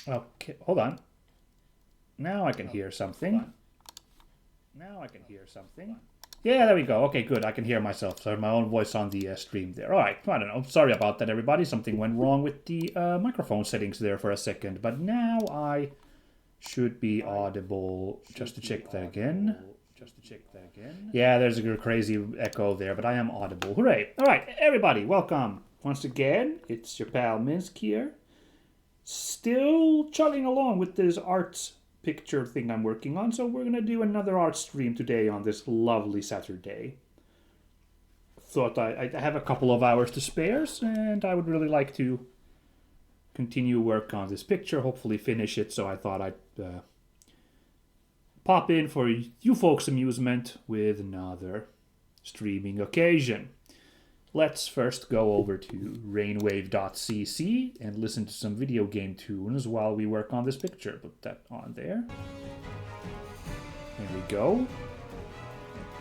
Okay, hold on. Now I can hear something. Now I can hear something. Yeah, there we go. Okay, good. I can hear myself. So my own voice on the stream there. All right. I don't know. Sorry about that, everybody. Something went wrong with the microphone settings there for a second. But now I should be audible. Just to check that again. Yeah, there's a crazy echo there, but I am audible. Hooray. All right, everybody, welcome. Once again, it's your pal Minsk here. Still chugging along with this arts picture thing I'm working on, so we're gonna do another art stream today on this lovely Saturday. Thought I have a couple of hours to spare, and I would really like to continue work on this picture, hopefully finish it, so I thought I'd pop in for you folks' amusement with another streaming occasion. Let's first go over to rainwave.cc and listen to some video game tunes while we work on this picture. Put that on there. There we go.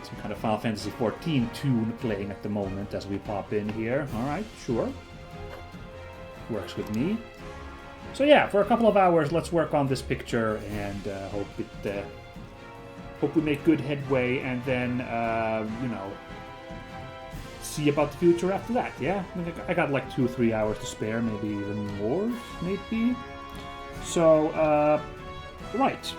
Some kind of Final Fantasy XIV tune playing at the moment as we pop in here. Alright, sure. Works with me. So yeah, for a couple of hours, let's work on this picture and hope we make good headway, and then, see about the future after that, yeah? I got like 2 or 3 hours to spare, maybe even more, maybe. So, right.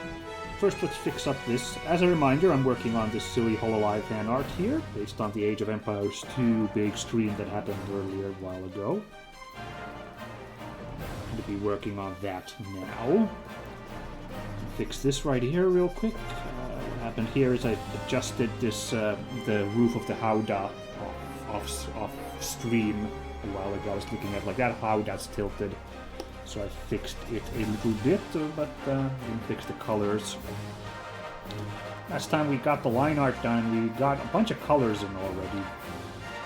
First, let's fix up this. As a reminder, I'm working on this silly Hololive Fanart here, based on the Age of Empires 2 big stream that happened earlier a while ago. I'm going to be working on that now. Fix this right here real quick. What happened here is I adjusted this the roof of the Howdah off stream a while ago. I was looking at like that Howdah's tilted, so I fixed it a little bit, but didn't fix the colors. Last time we got the line art done, we got a bunch of colors in already.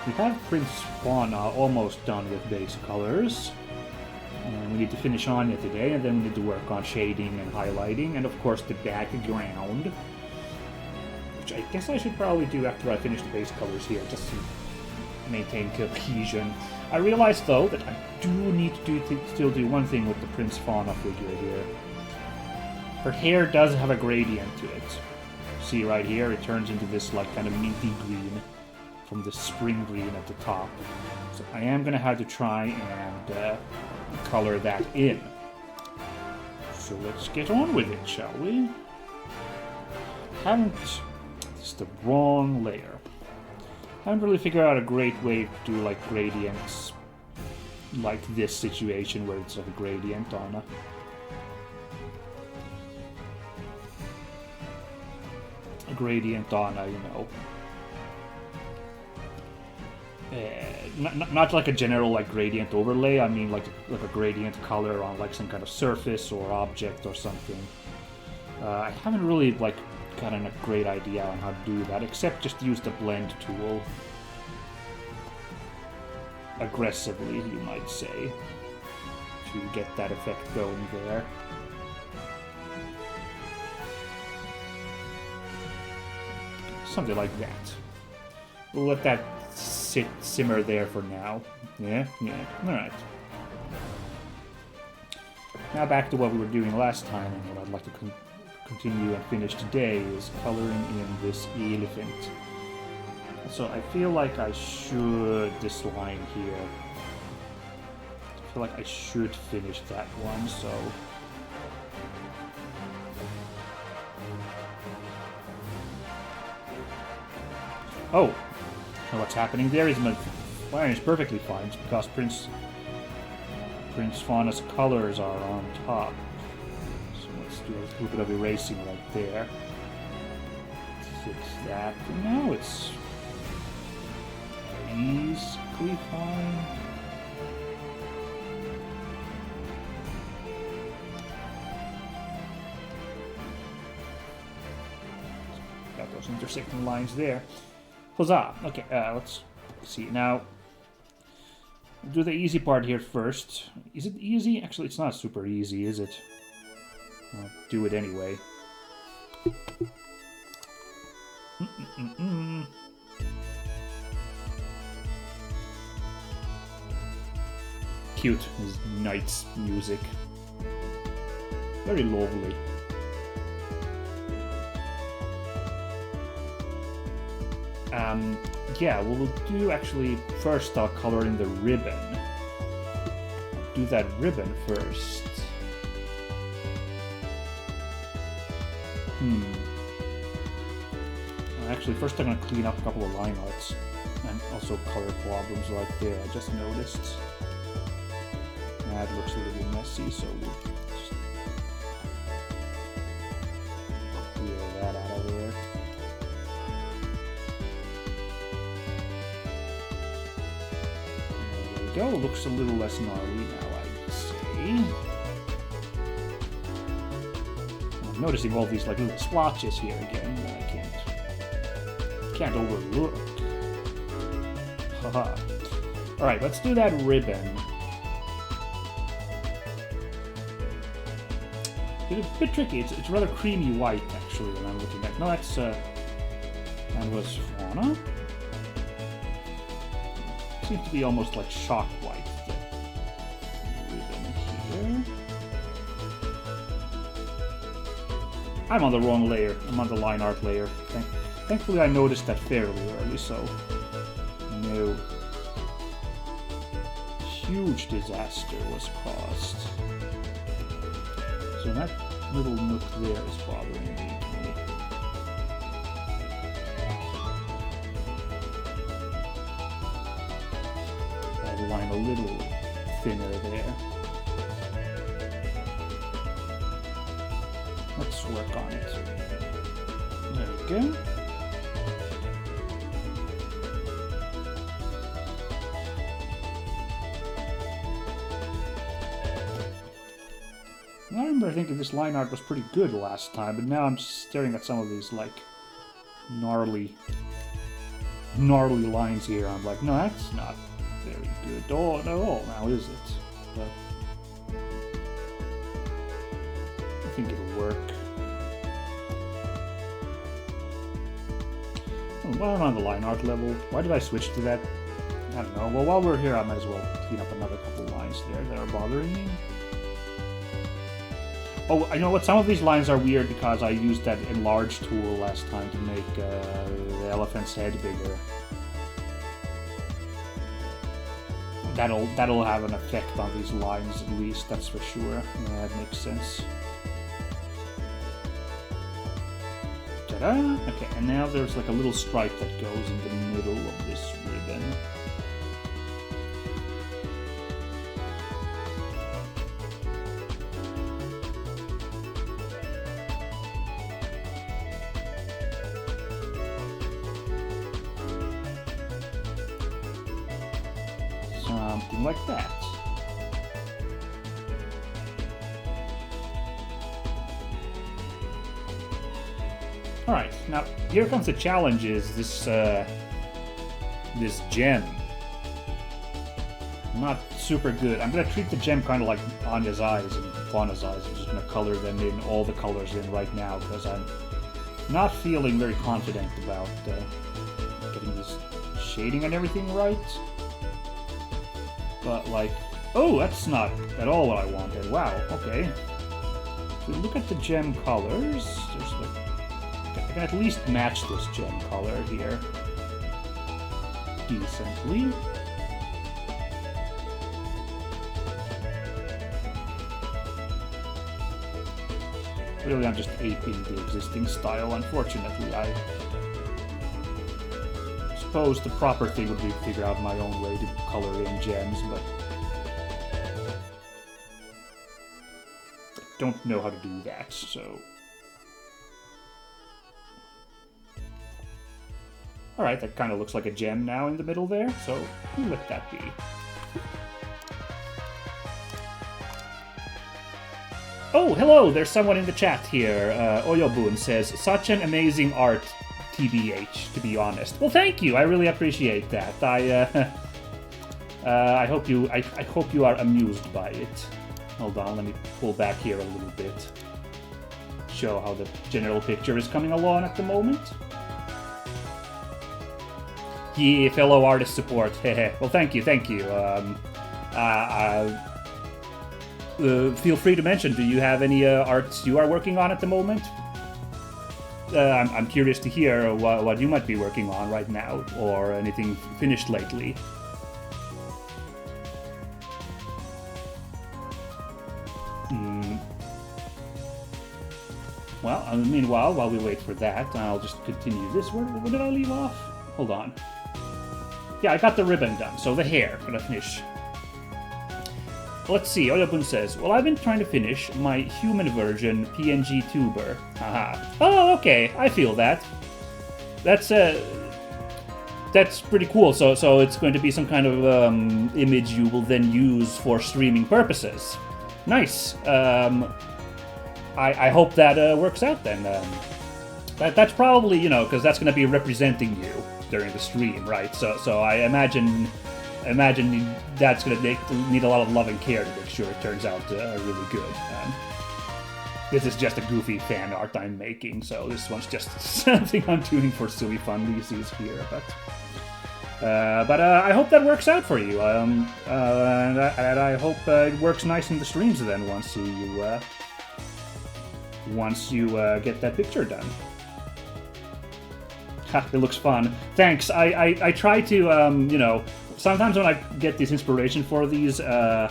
We have Prince Fauna almost done with base colors. And we need to finish Anya today, and then we need to work on shading and highlighting, and of course the background, which I guess I should probably do after I finish the base colors here, just to maintain cohesion. I realized though that I do need to still do one thing with the Prince Fauna figure here. Her hair does have a gradient to it. See right here, it turns into this like kind of minty green from the spring green at the top. So I am going to have to try and color that in. So let's get on with it, shall we? It's the wrong layer. Haven't really figured out a great way to do like gradients like this situation where it's like a gradient on not like a general like gradient overlay. I mean like a gradient color on like some kind of surface or object or something. I haven't really like gotten a great idea on how to do that, except just use the blend tool aggressively, you might say, to get that effect going there. Something like that. We'll let that simmer there for now. Yeah, alright. Now back to what we were doing last time, and what I'd like to continue and finish today is coloring in this elephant. So I feel like I should, this line here, I feel like I should finish that one, so... Oh! And what's happening there is my line is perfectly fine, it's because Prince Fauna's colors are on top. So let's do a little bit of erasing right there. Fix that. And now it's basically fine. Got those intersecting lines there. Huzzah! Okay, let's see. Now, do the easy part here first. Is it easy? Actually, it's not super easy, is it? I'll do it anyway. Cute, his knight's music. Very lovely. Yeah, what we'll do actually, first I'll color in the ribbon. Do that ribbon first. Actually, first I'm going to clean up a couple of line arts. And also color problems right there, I just noticed. That looks a little messy, so we'll just clear that out of there. There we go, looks a little less gnarly now, I'd say. I'm noticing all these like little splotches here again that I can't overlook. Haha. Alright, let's do that ribbon. It's a bit tricky. It's rather creamy white, actually, when I'm looking at. No, that was fauna. Seems to be almost like shock white. The ribbon here. I'm on the wrong layer. I'm on the line art layer. Thankfully, I noticed that fairly early, so no huge disaster was caused. So that little nook there is bothering me. That line a little thinner there. Let's work on it. There we go. I remember thinking this line art was pretty good last time, but now I'm staring at some of these, like, gnarly lines here. I'm like, no, that's not very good. Oh, no, now is it? But I think it'll work. While I'm on the line art level, why did I switch to that? I don't know. Well, while we're here, I might as well clean up another couple lines there that are bothering me. Oh, you know what? Some of these lines are weird because I used that enlarge tool last time to make the elephant's head bigger. That'll have an effect on these lines at least, that's for sure. Yeah, that makes sense. Ta-da! Okay, and now there's like a little stripe that goes in the middle of this ribbon. Something like that. Alright, now here comes the challenge is this gem. Not super good. I'm gonna treat the gem kind of like Anya's eyes and Fauna's eyes. I'm just gonna color them in, all the colors in right now, because I'm not feeling very confident about getting this shading and everything right. But like, oh, that's not at all what I wanted. Wow, okay. If we look at the gem colors, there's like, I can at least match this gem color here decently. Really, I'm just aping the existing style, unfortunately. I suppose the proper thing would be to figure out my own way to color in gems, but I don't know how to do that, so... Alright, that kind of looks like a gem now in the middle there, so we'll let that be. Oh, hello! There's someone in the chat here. Oyobun says, such an amazing art, TBH, to be honest. Well, thank you. I really appreciate that. I hope you are amused by it. Hold on, let me pull back here a little bit. Show how the general picture is coming along at the moment. Yeah, fellow artist support. Well, thank you. feel free to mention. Do you have any arts you are working on at the moment? I'm curious to hear what you might be working on right now, or anything finished lately. Well, meanwhile, while we wait for that, I'll just continue this. Where did I leave off? Hold on. Yeah, I got the ribbon done, so the hair, gonna finish. Let's see, Oyabun says, well, I've been trying to finish my human version PNG tuber. Haha. Oh, okay, I feel that. That's pretty cool. So it's going to be some kind of image you will then use for streaming purposes. Nice. I hope that works out then. That's probably, you know, because that's going to be representing you during the stream, right? So I imagine that's going to need a lot of love and care to make sure it turns out really good. This is just a goofy fan art I'm making, so this one's just something I'm doing for silly funsies here. But I hope that works out for you, and I hope it works nice in the streams then once you get that picture done. Ha, it looks fun. Thanks. I try to you know. Sometimes when I get this inspiration for these, fan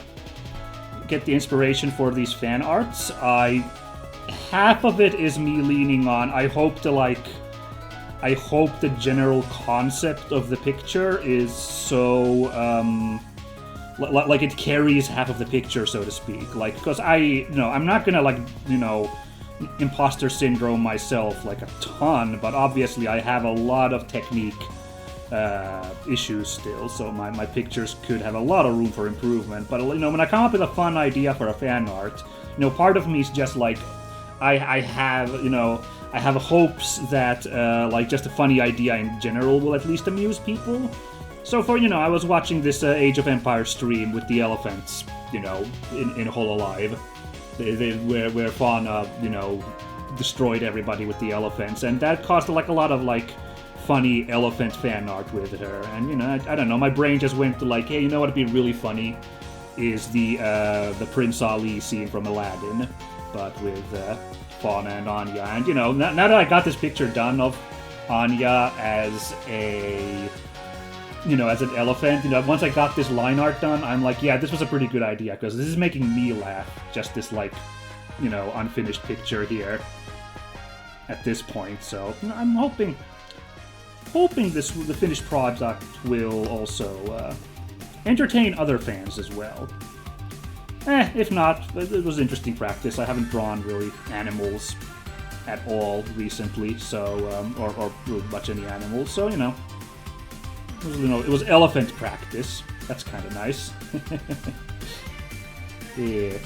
arts, half of it is me leaning on. I hope the general concept of the picture is so, like it carries half of the picture, so to speak. Like, because I'm not gonna imposter syndrome myself like a ton, but obviously I have a lot of technique issues still, so my pictures could have a lot of room for improvement. But when I come up with a fun idea for a fan art, part of me is just like I have hopes that just a funny idea in general will at least amuse people. So I was watching this Age of Empires stream with the elephants, in Hololive, where Fauna destroyed everybody with the elephants, and that caused a lot of funny elephant fan art with her. And I don't know, my brain just went to hey, you know what'd be really funny is the Prince Ali scene from Aladdin, but with Fauna and Anya. And now that I got this picture done of Anya as as an elephant, once I got this line art done, I'm like, yeah, this was a pretty good idea, because this is making me laugh, just this unfinished picture here at this point. So I'm hoping the finished product will also entertain other fans as well. If not, it was interesting practice. I haven't drawn really animals at all recently, so or really much any animals. So it was elephant practice. That's kind of nice. Yeah.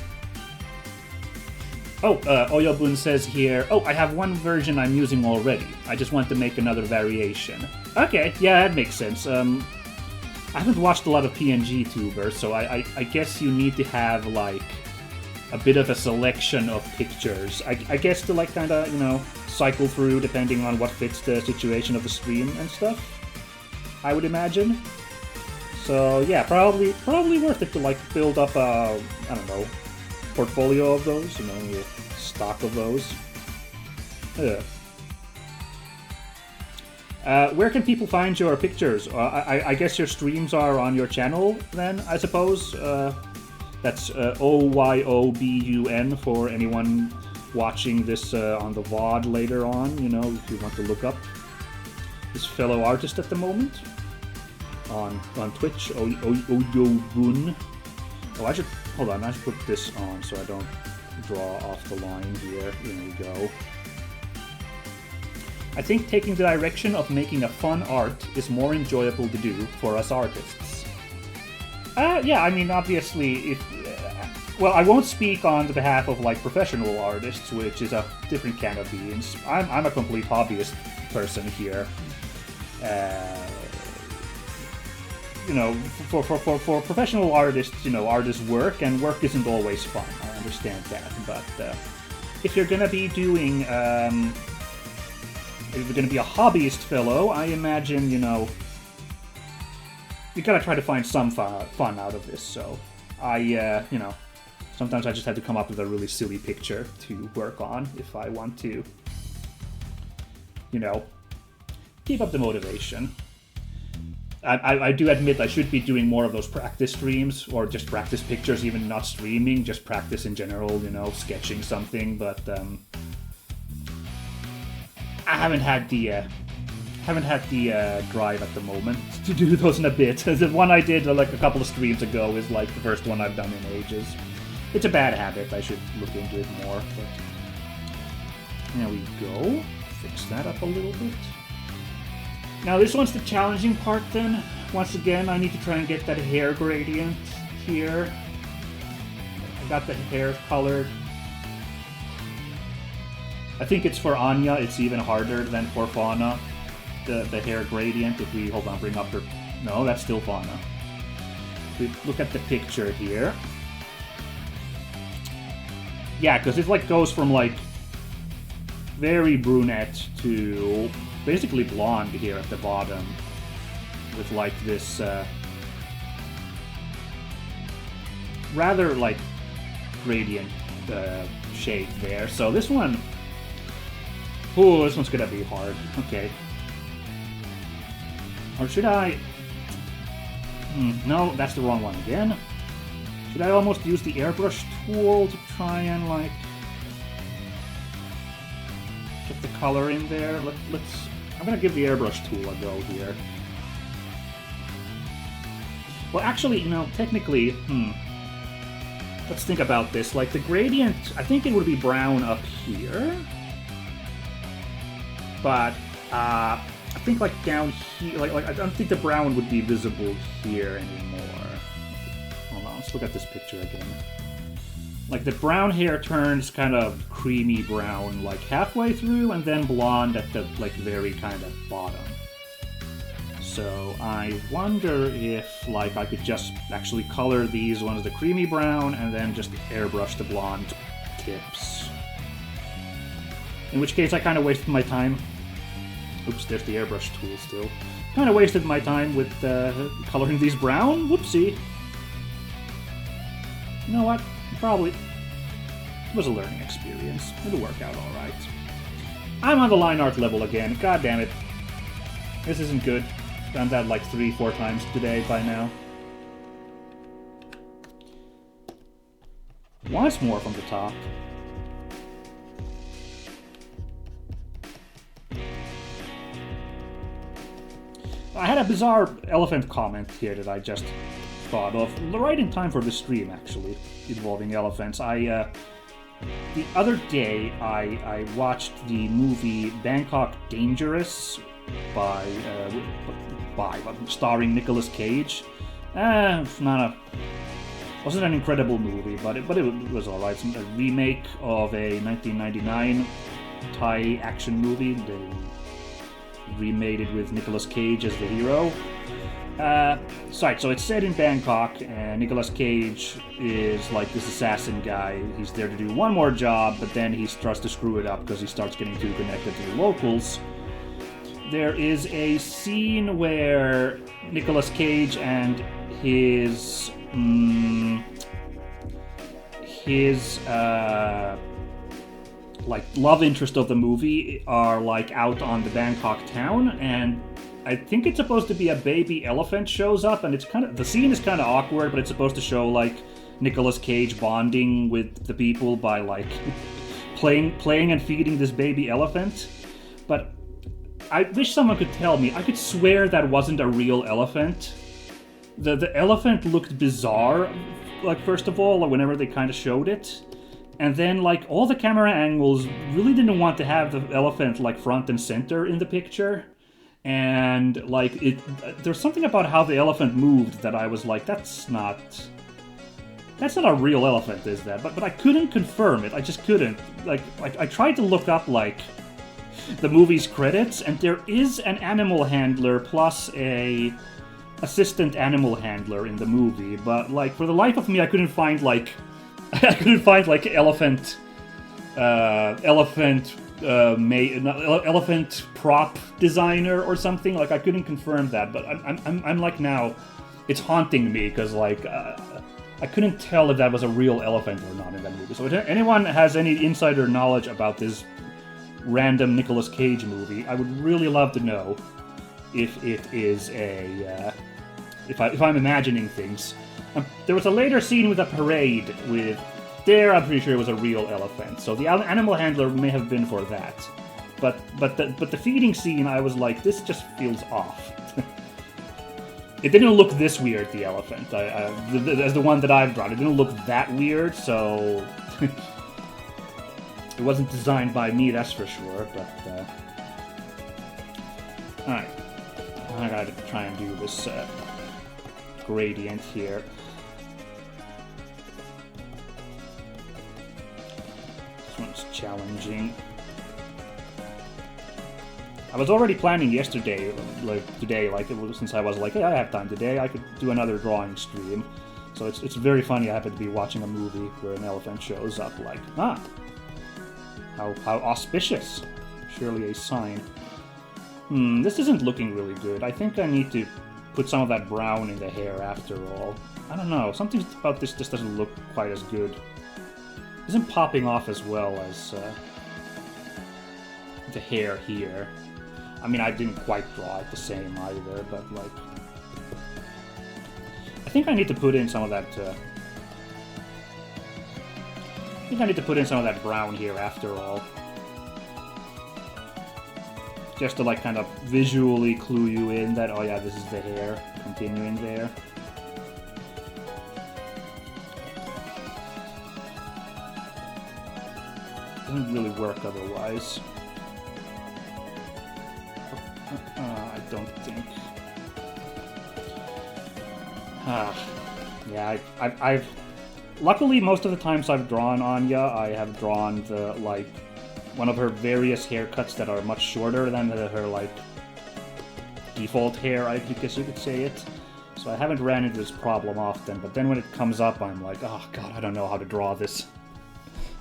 Oh, Oyobun says here, I have one version I'm using already. I just want to make another variation. Okay, yeah, that makes sense. I haven't watched a lot of PNG tubers, so I guess you need to have, a bit of a selection of pictures. I guess to, kind of, cycle through depending on what fits the situation of the stream and stuff, I would imagine. So, yeah, probably worth it to, build up a, I don't know, portfolio of those, a stock of those. Yeah. Where can people find your pictures? I guess your streams are on your channel then, I suppose. That's OYOBUN for anyone watching this on the VOD later on, if you want to look up this fellow artist at the moment. On Twitch, Oyobun. I should put this on so I don't draw off the line here. There we go. I think taking the direction of making a fun art is more enjoyable to do for us artists. Yeah, I mean, obviously, well, I won't speak on the behalf of, professional artists, which is a different can of beans. I'm a complete hobbyist person here. For professional artists, artists work, and work isn't always fun. I understand that, but if you're gonna be doing, if you're gonna be a hobbyist fellow, I imagine, you gotta try to find some fun out of this. So I, Sometimes I just have to come up with a really silly picture to work on if I want to, you know, keep up the motivation. I do admit I should be doing more of those practice streams, or just practice pictures, even not streaming, just practice in general, you know, sketching something, but I haven't had the drive at the moment to do those in a bit. The one I did like a couple of streams ago is like the first one I've done in ages. It's a bad habit, I should look into it more, but there we go. Fix that up a little bit. Now this one's the challenging part then. Once again, I need to try and get that hair gradient here. I got the hair colored. I think it's for Anya, it's even harder than for Fauna. The hair gradient, if we, hold on, bring up her... No, that's still Fauna. If we look at the picture here. Yeah, because it like goes from like very brunette to basically blonde here at the bottom, with like this rather like gradient shade there. So this one, oh, this one's gonna be hard. Okay, or should I? No, that's the wrong one again. Should I almost use the airbrush tool to try and like get the color in there? Let's. I'm gonna give the airbrush tool a go here. Well, actually, you know, technically, let's think about this. Like the gradient, I think it would be brown up here, but I think like down here, like I don't think the brown would be visible here anymore. Hold on, let's look at this picture again. Like the brown hair turns kind of creamy brown like halfway through, and then blonde at the like very kind of bottom. So I wonder if like I could just actually color these ones the creamy brown and then just airbrush the blonde tips. In which case I kind of wasted my time. Oops, there's the airbrush tool still. Kind of wasted my time with coloring these brown. Whoopsie. You know what? Probably it was a learning experience. It'll work out alright. I'm on the line art level again. God damn it. This isn't good. Done that like 3-4 times today by now. Once more from the top. I had a bizarre elephant comment here that I just thought of. Right in time for the stream, actually, involving elephants. The other day, I watched the movie Bangkok Dangerous starring Nicolas Cage. Wasn't an incredible movie, but it was alright. It's a remake of a 1999 Thai action movie. They remade it with Nicolas Cage as the hero. So it's set in Bangkok, and Nicolas Cage is like this assassin guy. He's there to do one more job, but then he starts to screw it up because he starts getting too connected to the locals. There is a scene where Nicolas Cage and his like love interest of the movie are like out on the Bangkok town, and I think it's supposed to be a baby elephant shows up, and it's kind of, the scene is kind of awkward, but it's supposed to show like Nicolas Cage bonding with the people by like playing and feeding this baby elephant. But I wish someone could tell me. I could swear that wasn't a real elephant. The elephant looked bizarre, like first of all, whenever they kind of showed it. And then, like, all the camera angles really didn't want to have the elephant, like, front and center in the picture. And, like, there's something about how the elephant moved that I was like, that's not a real elephant, is that? But I couldn't confirm it. I just couldn't. Like, I tried to look up, like, the movie's credits, and there is an animal handler plus a assistant animal handler in the movie. But, like, for the life of me, I couldn't find, like, elephant prop designer or something. Like, I couldn't confirm that, but I'm like now, it's haunting me because like I couldn't tell if that was a real elephant or not in that movie. So if anyone has any insider knowledge about this random Nicolas Cage movie, I would really love to know if it is a... if I'm imagining things. There was a later scene with a parade with... There, I'm pretty sure it was a real elephant. So the animal handler may have been for that. But the feeding scene, I was like, this just feels off. It didn't look this weird, the elephant. As the one that I've drawn, it didn't look that weird, so... It wasn't designed by me, that's for sure, but... Alright. I gotta try and do this gradient here. This one's challenging. I was already planning yesterday, since I was like, hey, I have time today, I could do another drawing stream. So it's very funny I happen to be watching a movie where an elephant shows up, like, how auspicious. Surely a sign. This isn't looking really good. I think I need to put some of that brown in the hair after all. I don't know, something about this just doesn't look quite as good. It isn't popping off as well as the hair here. I mean, I didn't quite draw it the same either, but like... I think I need to put in some of that... I think I need to put in some of that brown here after all. Just to like kind of visually clue you in that, oh yeah, this is the hair continuing there. Doesn't really work otherwise. I don't think. Yeah, I've luckily most of the times I've drawn Anya, I have drawn the like one of her various haircuts that are much shorter than her like default hair, I guess you could say it. So I haven't ran into this problem often, but then when it comes up, I'm like, oh god, I don't know how to draw this.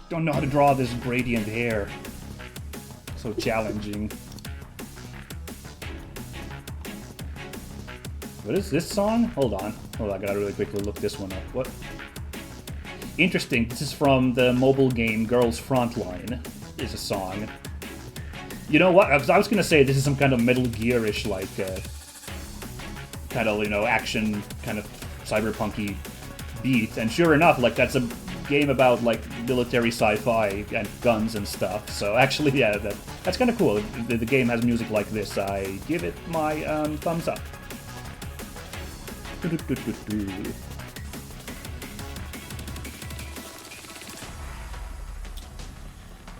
Don't know how to draw this gradient hair. So challenging. What is this song? Hold on, I gotta really quickly look this one up. What? Interesting, this is from the mobile game Girls Frontline, is a song. You know what, I was gonna say this is some kind of Metal Gear-ish, like, kind of, you know, action, kind of cyberpunk-y beat, and sure enough, like, that's a game about, like, military sci-fi and guns and stuff, so actually, yeah, that's kind of cool. If the game has music like this, I give it my, thumbs up.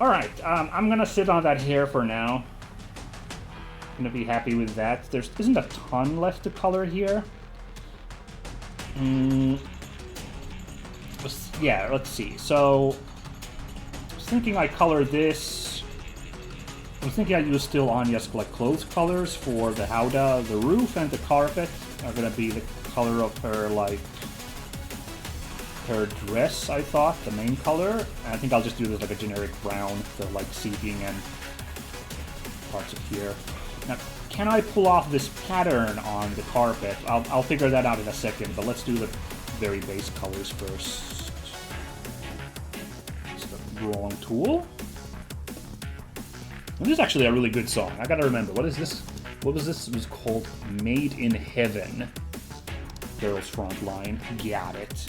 Alright, I'm gonna sit on that hair for now. I'm gonna be happy with that. There isn't a ton left to color here. Yeah, let's see. So, I was thinking I color this. I was thinking I use still Anya's like clothes colors for the howdah, the roof, and the carpet are gonna be the color of her like her dress, I thought, the main color. And I think I'll just do this like a generic brown, the like seating and parts of here. Now, can I pull off this pattern on the carpet? I'll figure that out in a second, but let's do the very base colors first. It's the drawing tool. And this is actually a really good song. I gotta remember, what is this? What was this? It was called Made in Heaven. Girls Frontline. Got it.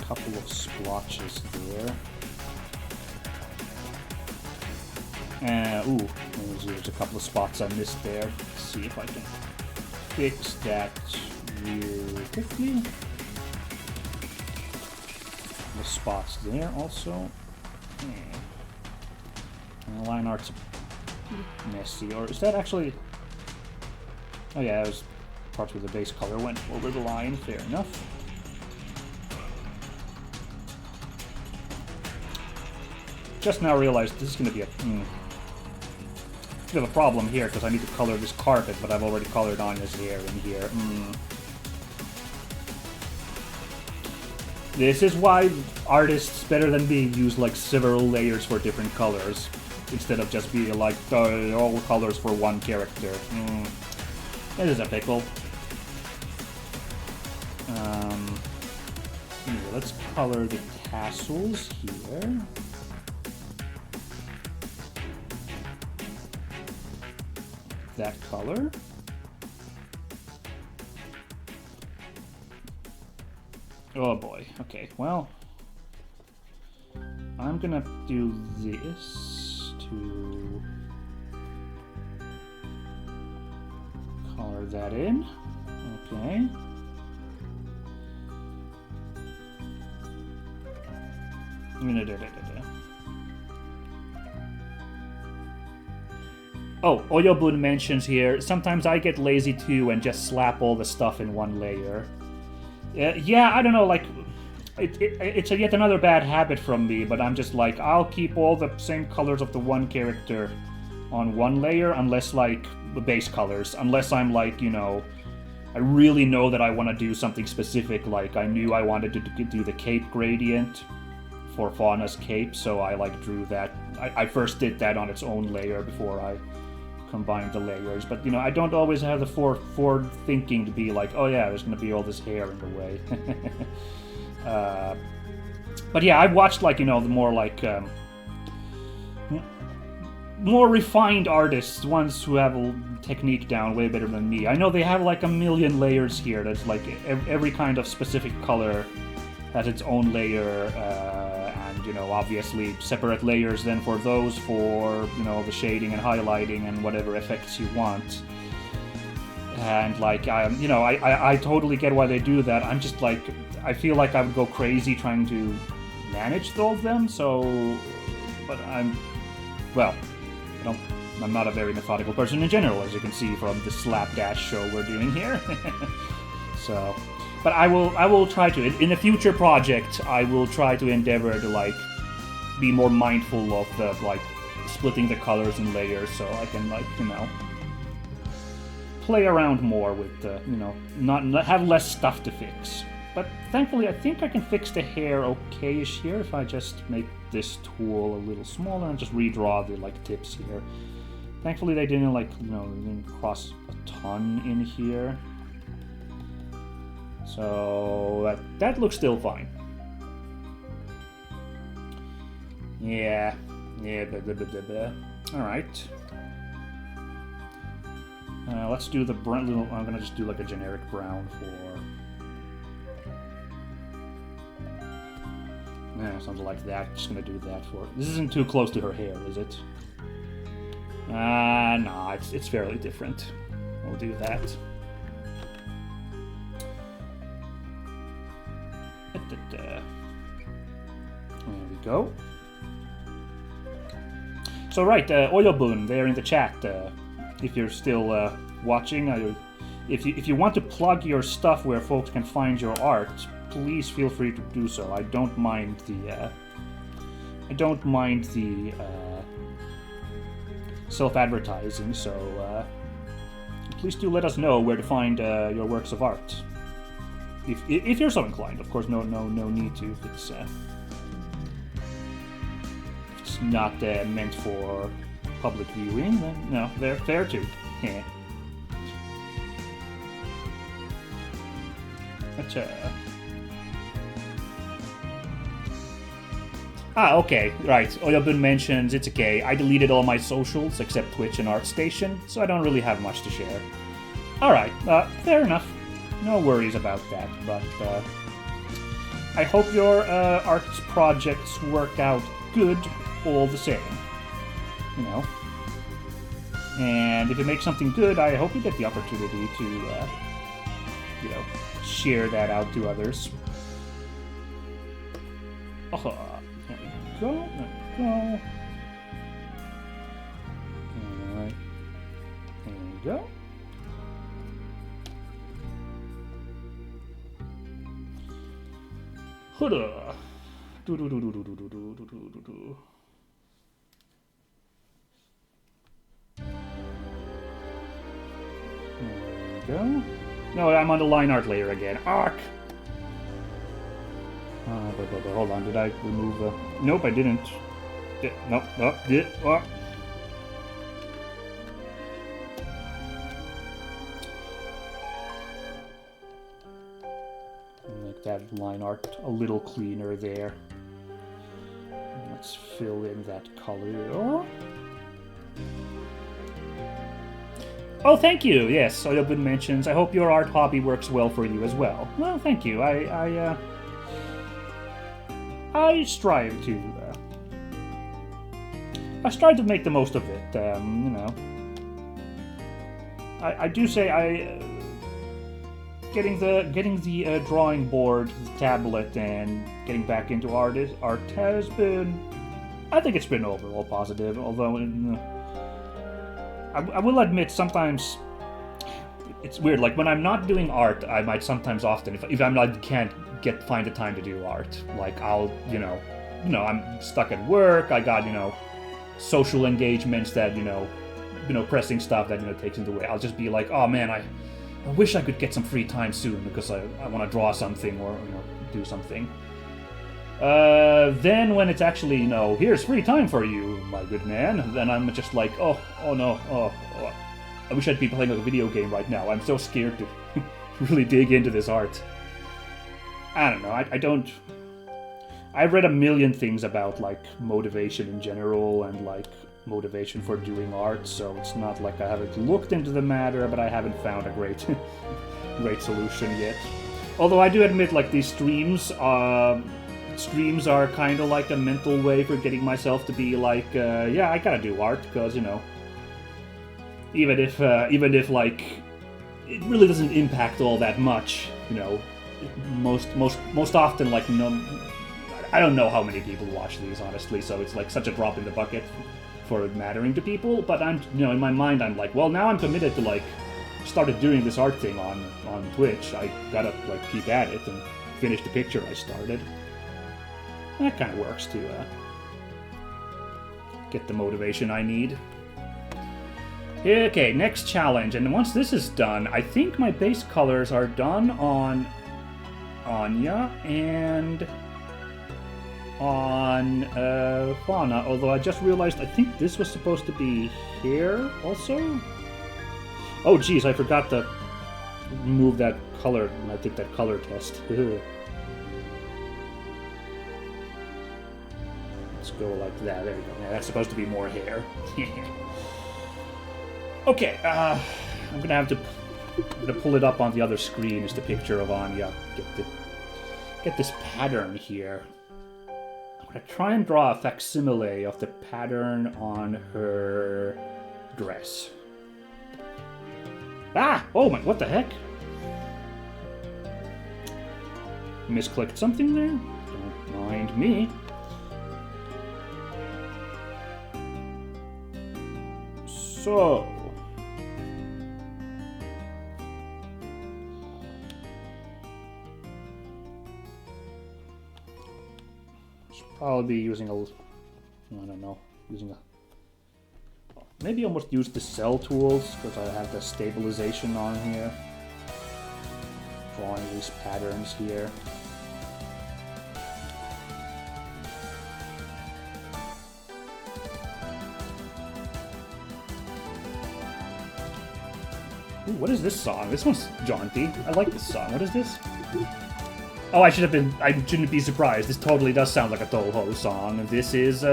Couple of splotches there. Ooh, there's a couple of spots I missed there. Let's see if I can fix that real quickly. The spots there also. And the line art's a bit messy. Or is that actually... Oh yeah, it was parts where the base color went over the line. Fair enough. Just now realized this is going to be a bit of a problem here because I need to color this carpet, but I've already colored Anya's hair in here. This is why artists better than me use like several layers for different colors, instead of just being like all colors for one character. It is a pickle. Anyway, let's color the tassels here. That color. Oh boy. Okay, well, I'm gonna do this to color that in. Okay. Oh, Oyobun mentions here, sometimes I get lazy too and just slap all the stuff in one layer. Yeah, I don't know, like, it's yet another bad habit from me, but I'm just like, I'll keep all the same colors of the one character on one layer, unless, like, the base colors, unless I'm like, you know, I really know that I want to do something specific, like I knew I wanted to do the cape gradient for Fauna's cape, so I, like, drew that. I first did that on its own layer before I combine the layers, but you know, I don't always have the forward thinking to be like, oh yeah, there's gonna be all this hair in the way. But yeah, I've watched, like, you know, the more like more refined artists, ones who have a technique down way better than me. I know they have like a million layers here. That's like every kind of specific color has its own layer, and you know, obviously separate layers then for those, for, you know, the shading and highlighting and whatever effects you want. And like, you know, I totally get why they do that. I'm just like, I feel like I would go crazy trying to manage all of them. So, but I'm not a very methodical person in general, as you can see from the slapdash show we're doing here. So, but I will try to, in a future project, I will try to endeavor to, like, be more mindful of the, like, splitting the colors and layers, so I can, like, you know, play around more with the, you know, not have less stuff to fix. But thankfully, I think I can fix the hair okay-ish here if I just make this tool a little smaller and just redraw the, like, tips here. Thankfully, they didn't, like, you know, didn't cross a ton in here. So that looks still fine. Yeah. All right. Let's do the brown. I'm gonna just do like a generic brown for. Something like that. Just gonna do that for. This isn't too close to her hair, is it? No, it's fairly different. We'll do that. There we go. So right, Oyobun there in the chat. If you're still watching, if you want to plug your stuff where folks can find your art, please feel free to do so. I don't mind the self-advertising. So please do let us know where to find your works of art. If you're so inclined, of course, no need to. If it's not meant for public viewing, then no, they're fair too. Yeah. Okay, right. Oyobun mentions it's okay. I deleted all my socials except Twitch and ArtStation, so I don't really have much to share. Alright, fair enough. No worries about that, but I hope your arts projects work out good all the same, you know. And if you make something good, I hope you get the opportunity to, you know, share that out to others. Oh, there we go, there we go. Alright, there we go. There we go. No, I'm on the line art layer again. Arc! Hold on, did I remove... Nope, I didn't. Nope, nope, did... Oh. Make that line art a little cleaner there. Let's fill in that color. Oh, thank you. Yes, Oyobun mentions. I hope your art hobby works well for you as well. Well, thank you. I strive to. I strive to make the most of it. You know. I do say getting the drawing board, the tablet, and getting back into art has been. I think it's been overall positive. Although. I will admit, sometimes it's weird. Like when I'm not doing art, I might sometimes often, if I'm not can't find the time to do art, like I'll I'm stuck at work. I got social engagements that pressing stuff that takes into the way. I'll just be like, oh man, I wish I could get some free time soon because I want to draw something or do something. Then when it's actually, here's free time for you, my good man, then I'm just like, oh no, I wish I'd be playing a video game right now. I'm so scared to really dig into this art. I don't know, I've read a million things about, like, motivation in general and, like, motivation for doing art, so it's not like I haven't looked into the matter, but I haven't found a great solution yet. Although I do admit, like, these streams are kind of like a mental way for getting myself to be like, yeah, I gotta do art, because, even if like, it really doesn't impact all that much, most often, like, I don't know how many people watch these, honestly, so it's like such a drop in the bucket for it mattering to people, but I'm, in my mind, I'm like, well, now I'm committed to, like, started doing this art thing on Twitch, I gotta, like, keep at it and finish the picture I started. That kind of works to get the motivation I need. Okay, next challenge, and once this is done, I think my base colors are done on Anya and on Fauna, although I just realized I think this was supposed to be here also? Oh geez, I forgot to remove that color when I did that color test. Go like that. There we go. Yeah, that's supposed to be more hair. Okay, I'm gonna have to pull it up on the other screen. Is the picture of Anya? Get this pattern here. I'm gonna try and draw a facsimile of the pattern on her dress. Ah! Oh my! What the heck? Misclicked something there? Don't mind me. So, should probably be using maybe almost use the cell tools because I have the stabilization on here. Drawing these patterns here. Ooh, what is this song? This one's jaunty. I like this song. What is this? Oh, I shouldn't be surprised. This totally does sound like a Toho song. This is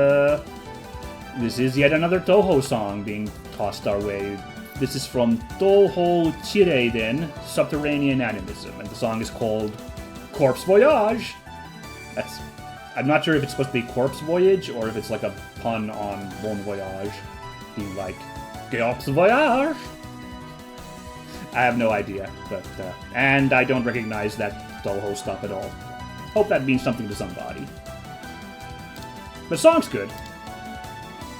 yet another Toho song being tossed our way. This is from Toho Chireiden, Subterranean Animism, and the song is called Corpse Voyage. I'm not sure if it's supposed to be Corpse Voyage, or if it's like a pun on Bon Voyage, being like, Corpse Voyage! I have no idea, but, and I don't recognize that Toho stuff at all. Hope that means something to somebody. The song's good.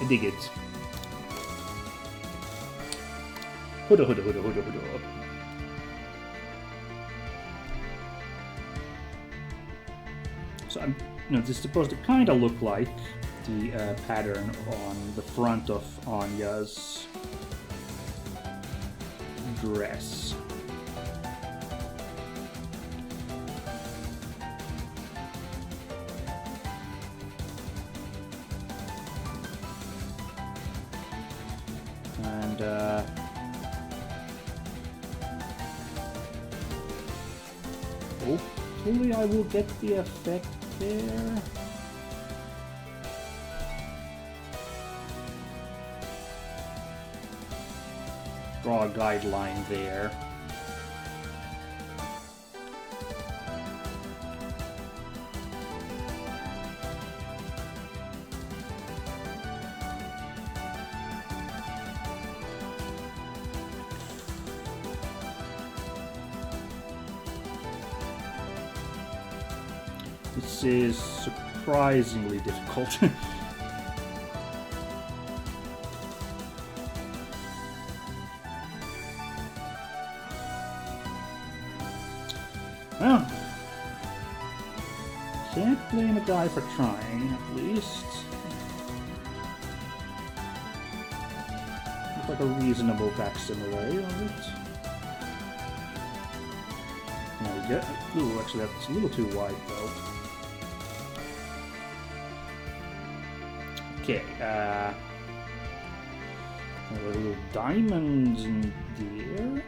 I dig it. Huda huda huda huda huda. So this is supposed to kind of look like the pattern on the front of Anya's dress. and hopefully I will get the effect there. Draw a guideline there. This is surprisingly difficult. Well, can't blame a guy for trying, at least. Looks like a reasonable facsimile of it. There we go. Ooh, actually that's a little too wide though. Okay, there are little diamonds in there.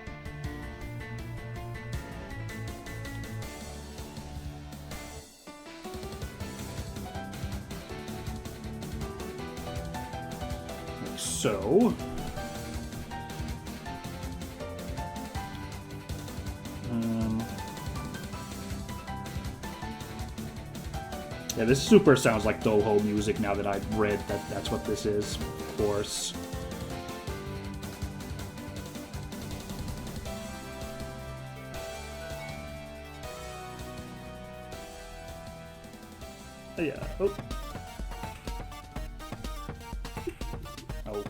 Like so. Yeah, this super sounds like Toho music now that I've read that that's what this is, of course. Oh, yeah. Oh. Oh.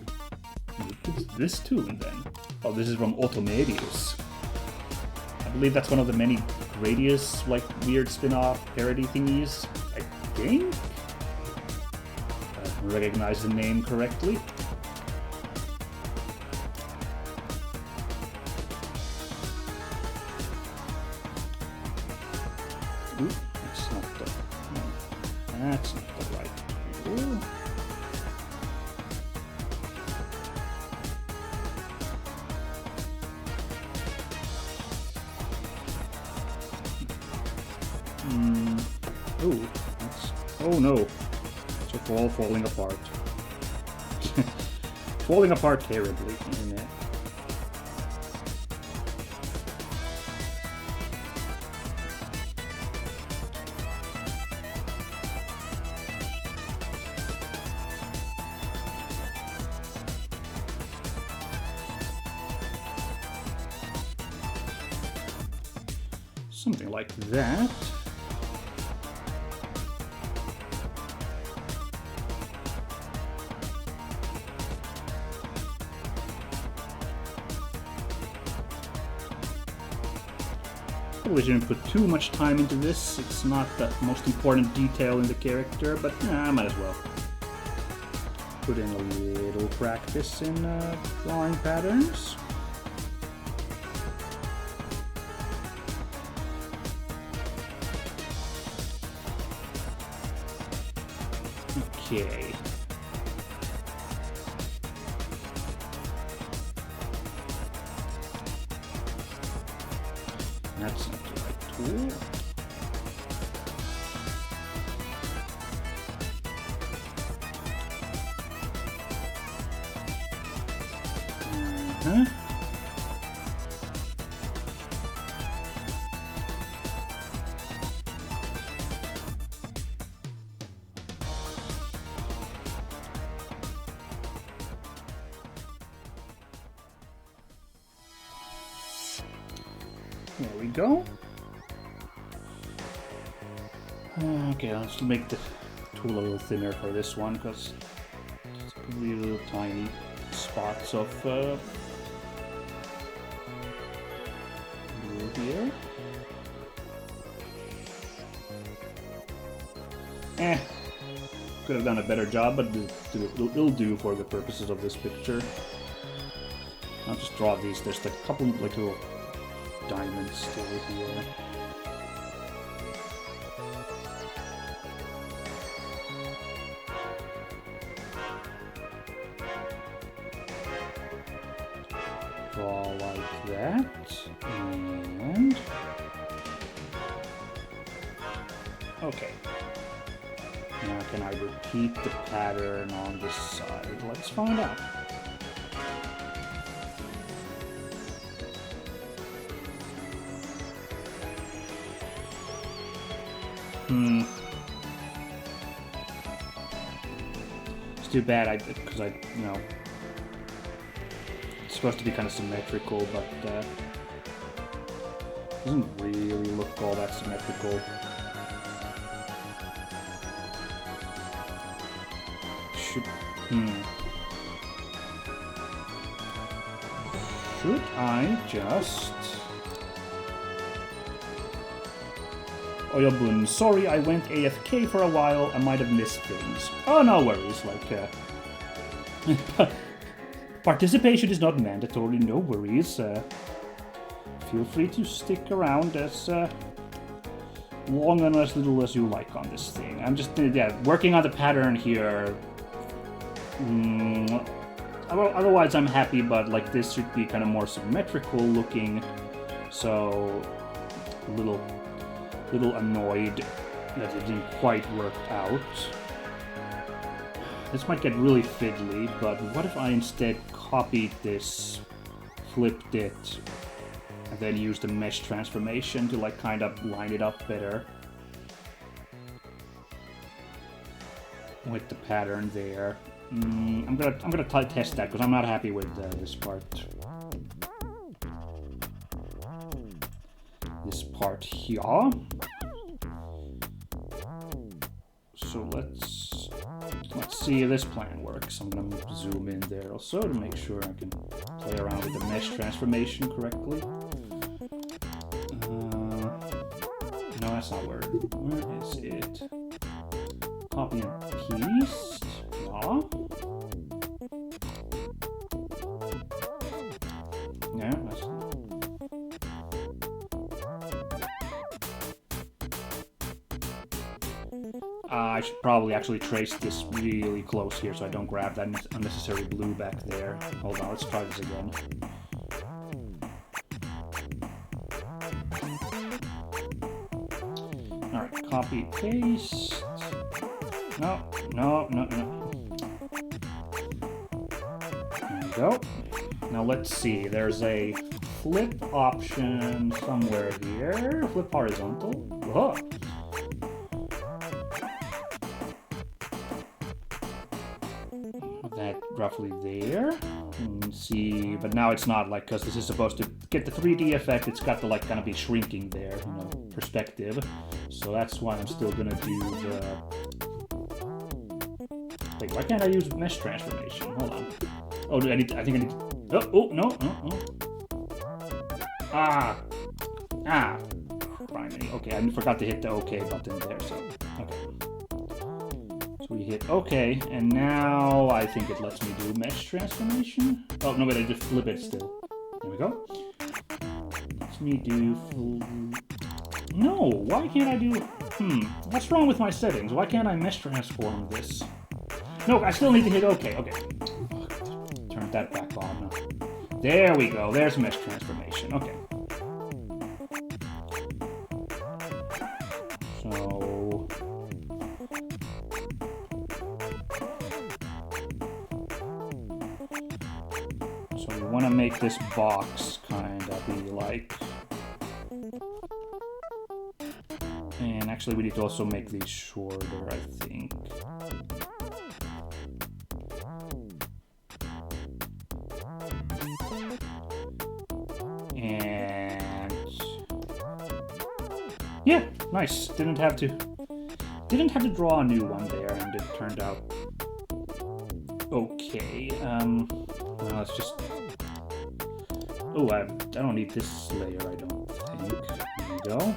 What's this tune then? Oh, this is from Automedius. I believe that's one of the many Gradius, like, weird spin-off parody thingies. I think? I recognize the name correctly. Ooh, that's not the... No, that's not the right tool. Ooh, that's... Oh no. It's all falling apart. Falling apart terribly, isn't it? Something like that. Probably shouldn't put too much time into this. It's not the most important detail in the character, but I might as well. Put in a little practice in drawing patterns. Okay. That's not the right tool. There we go. Okay, let's make the tool a little thinner for this one, because it's probably little tiny spots of blue here. Could have done a better job, but it'll do for the purposes of this picture. I'll just draw these. There's a couple like little diamonds still here. draw like that, and okay. Now can I repeat the pattern on this side? Let's find out. It's too bad because I, you know, it's supposed to be kind of symmetrical, but doesn't really look all that symmetrical. Should I just... Oyobun, sorry I went AFK for a while, I might have missed things. Oh, no worries, like, participation is not mandatory, no worries. Feel free to stick around as long and as little as you like on this thing. I'm just, yeah, working on the pattern here. Otherwise I'm happy, but like this should be kind of more symmetrical looking, so a little annoyed that it didn't quite work out. This might get really fiddly, but what if I instead copied this, flipped it, and then used the mesh transformation to like kind of line it up better with the pattern there. I'm gonna test that because I'm not happy with this part. This part here. So let's see if this plan works. I'm gonna zoom in there also to make sure I can play around with the mesh transformation correctly. No, that's not where. Where is it? Copy and paste. Yeah, that's... I should probably actually trace this really close here so I don't grab that unnecessary blue back there. Hold on, let's try this again. Alright, copy, paste. No. There we go. Now let's see, there's a flip option somewhere here. Flip horizontal. Whoa. That roughly there. And see, but now it's not, like, because this is supposed to get the 3D effect, it's got to like kind of be shrinking there, you know, perspective. So that's why I'm still gonna do the... Wait, why can't I use mesh transformation? Hold on. Oh, I think I need... Oh, no. Criminy. Okay, I forgot to hit the OK button there, so... Okay. So we hit OK, and now I think it lets me do mesh transformation. Oh, no, wait, I just flip it still. There we go. Let me do... No, why can't I do... What's wrong with my settings? Why can't I mesh transform this? No, I still need to hit OK. Okay. Turn that back on. There we go. There's mesh transformation. Okay. So we want to make this box kind of be like... And actually we need to also make these shorter, I think. And... yeah, nice. Didn't have to draw a new one there, and it turned out okay. Let's just... Oh, I don't need this layer, I don't think. There we go.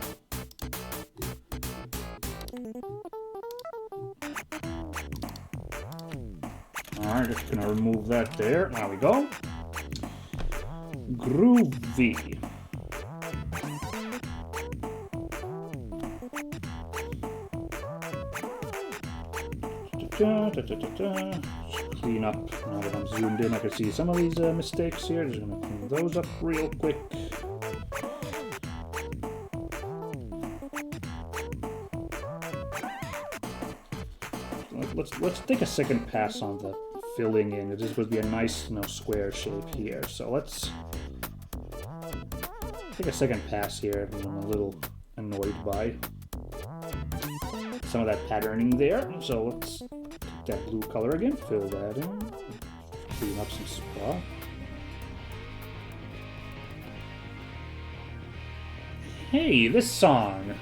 Alright, just gonna remove that there. There we go. Groovy. clean up. Now that I'm zoomed in, I can see some of these mistakes here. Just gonna clean those up real quick. Let's take a second pass on the filling in. This would be a nice, square shape here. So let's take a second pass here. I'm a little annoyed by some of that patterning there. So let's take that blue color again, fill that in, clean up some spot. Hey, this song!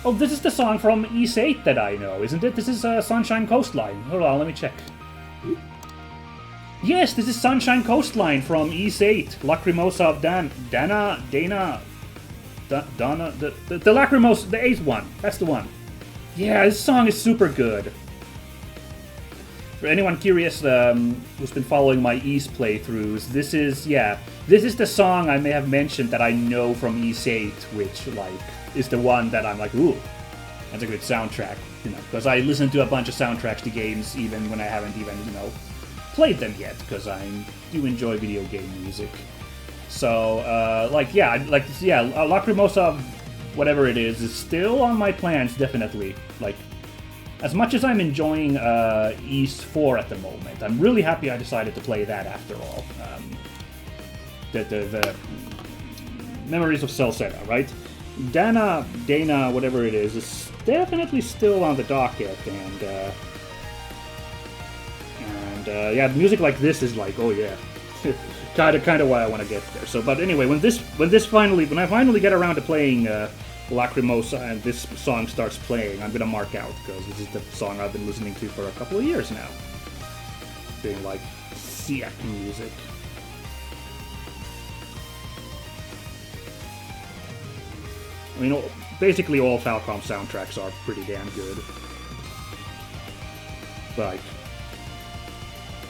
Oh, this is the song from Ys 8 that I know, isn't it? This is Sunshine Coastline. Hold on, let me check. Yes, this is Sunshine Coastline from Ys 8. Lacrimosa of Dana, the Lacrimosa, the 8th one. That's the one. Yeah, this song is super good. For anyone curious who's been following my Ys playthroughs, this is the song I may have mentioned that I know from Ys 8, which, is the one that I'm like, ooh, that's a good soundtrack, because I listen to a bunch of soundtracks to games even when I haven't even, played them yet, because I do enjoy video game music. So, Lacrimosa, whatever it is still on my plans, definitely. As much as I'm enjoying Ys 4 at the moment, I'm really happy I decided to play that after all. The Memories of Celceta, right? Dana, whatever it is definitely still on the docket, and yeah, music like this is like, oh yeah, kind of why I want to get there. So, but anyway, when I finally get around to playing Lacrimosa and this song starts playing, I'm gonna mark out, because this is the song I've been listening to for a couple of years now. Being like sick music. I mean, basically all Falcom soundtracks are pretty damn good.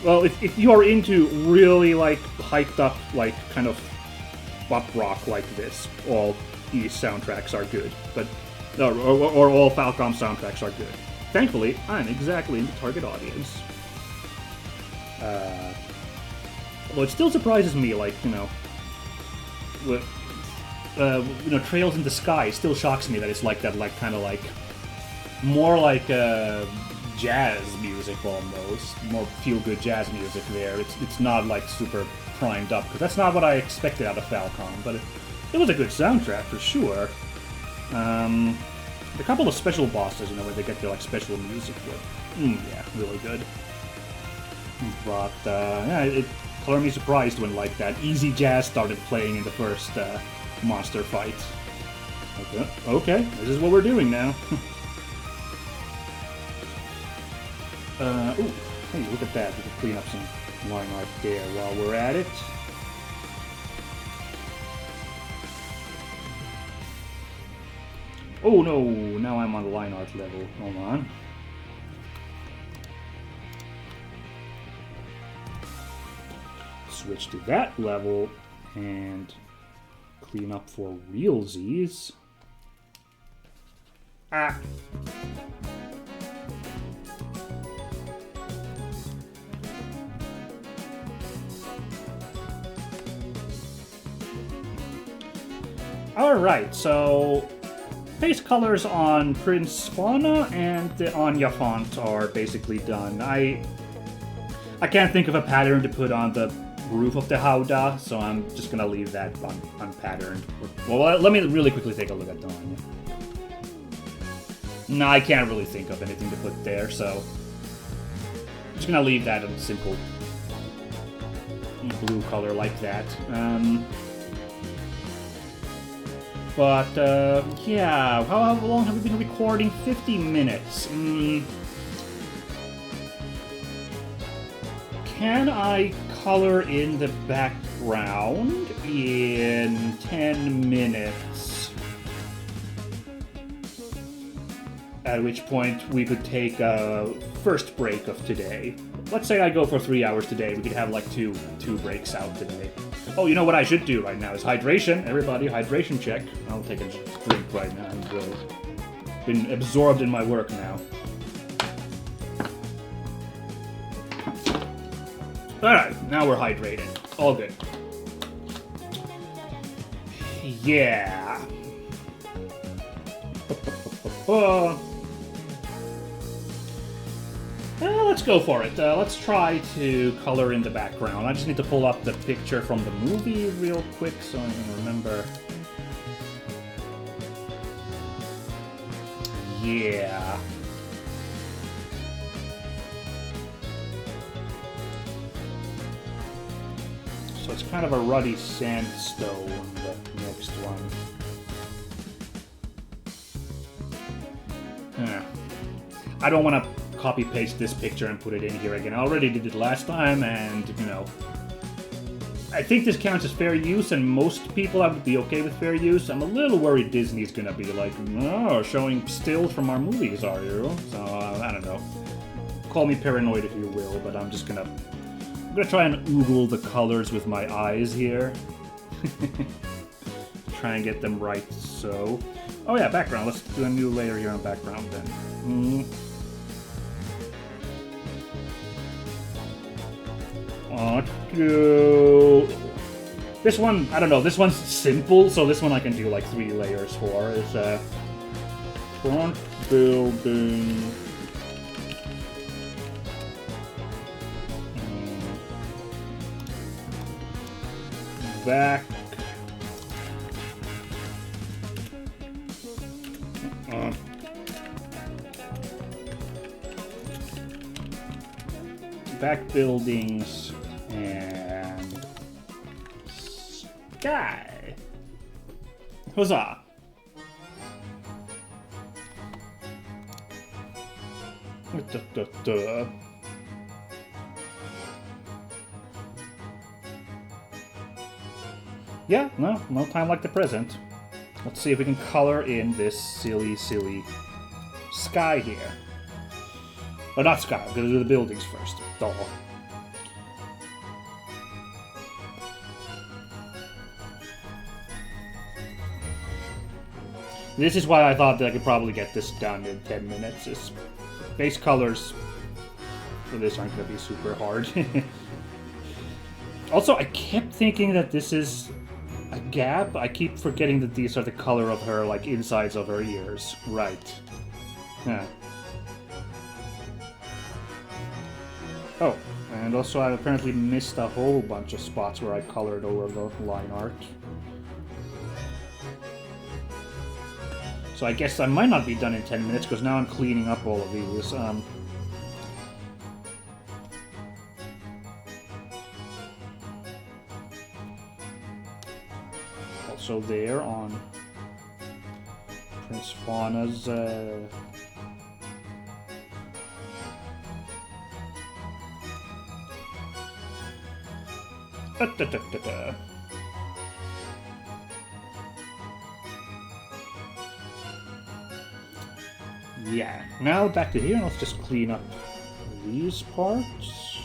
Well, if you are into really, hyped up, kind of pop rock like this, all Ys soundtracks are good. But, or all Falcom soundtracks are good. Thankfully, I'm exactly the target audience. Well, it still surprises me, Trails in the Sky still shocks me that it's like that, more like jazz music almost, more feel-good jazz music there. It's not super primed up, because that's not what I expected out of Falcom, but it was a good soundtrack for sure. A couple of special bosses, where they get their special music with. Yeah, really good. But yeah, it color me surprised when that easy jazz started playing in the first monster fight. Okay, this is what we're doing now. Ooh, hey, look at that. We can clean up some line art there while we're at it. Oh no, now I'm on the line art level. Hold on. Switch to that level and clean up for realsies. Ah. Alright, so face colors on Prince Fauna and the Anya font are basically done. I can't think of a pattern to put on the roof of the howdah, so I'm just gonna leave that unpatterned. Well, let me really quickly take a look at the Anya. No, I can't really think of anything to put there, so I'm just gonna leave that in a simple blue color like that. Yeah, how long have we been recording? 50 minutes. Can I color in the background in 10 minutes? At which point we could take a first break of today. Let's say I go for 3 hours today. We could have two breaks out today. Oh, you know what I should do right now is hydration. Everybody, hydration check. I'll take a drink right now. I've been absorbed in my work now. Alright, now we're hydrated. All good. Yeah. Let's go for it. Let's try to color in the background. I just need to pull up the picture from the movie real quick so I can remember. Yeah. So it's kind of a ruddy sandstone, the next one. I don't want to copy-paste this picture and put it in here again. I already did it last time, and, you know, I think this counts as fair use, and most people would be okay with fair use. I'm a little worried Disney's gonna be like, oh, showing stills from our movies, are you? So, I don't know. Call me paranoid if you will, but I'm gonna try and oogle the colors with my eyes here. Try and get them right, so... Oh yeah, background. Let's do a new layer here on background then. This one, I don't know, this one's simple, so this one I can do like 3 layers for. It's front building. Back. Back buildings and sky. Huzzah! Yeah, no time like the present. Let's see if we can color in this silly sky here. Oh, not sky, we're gonna do the buildings first. Duh. This is why I thought that I could probably get this done in 10 minutes. This base colors for this aren't gonna be super hard. Also, I kept thinking that this is a gap. I keep forgetting that these are the color of her, like, insides of her ears. Right. Yeah. Oh, and also I apparently missed a whole bunch of spots where I colored over the line art. So I guess I might not be done in 10 minutes, because now I'm cleaning up all of these. Also there on Prince Fauna's... Yeah, now back to here, let's just clean up these parts.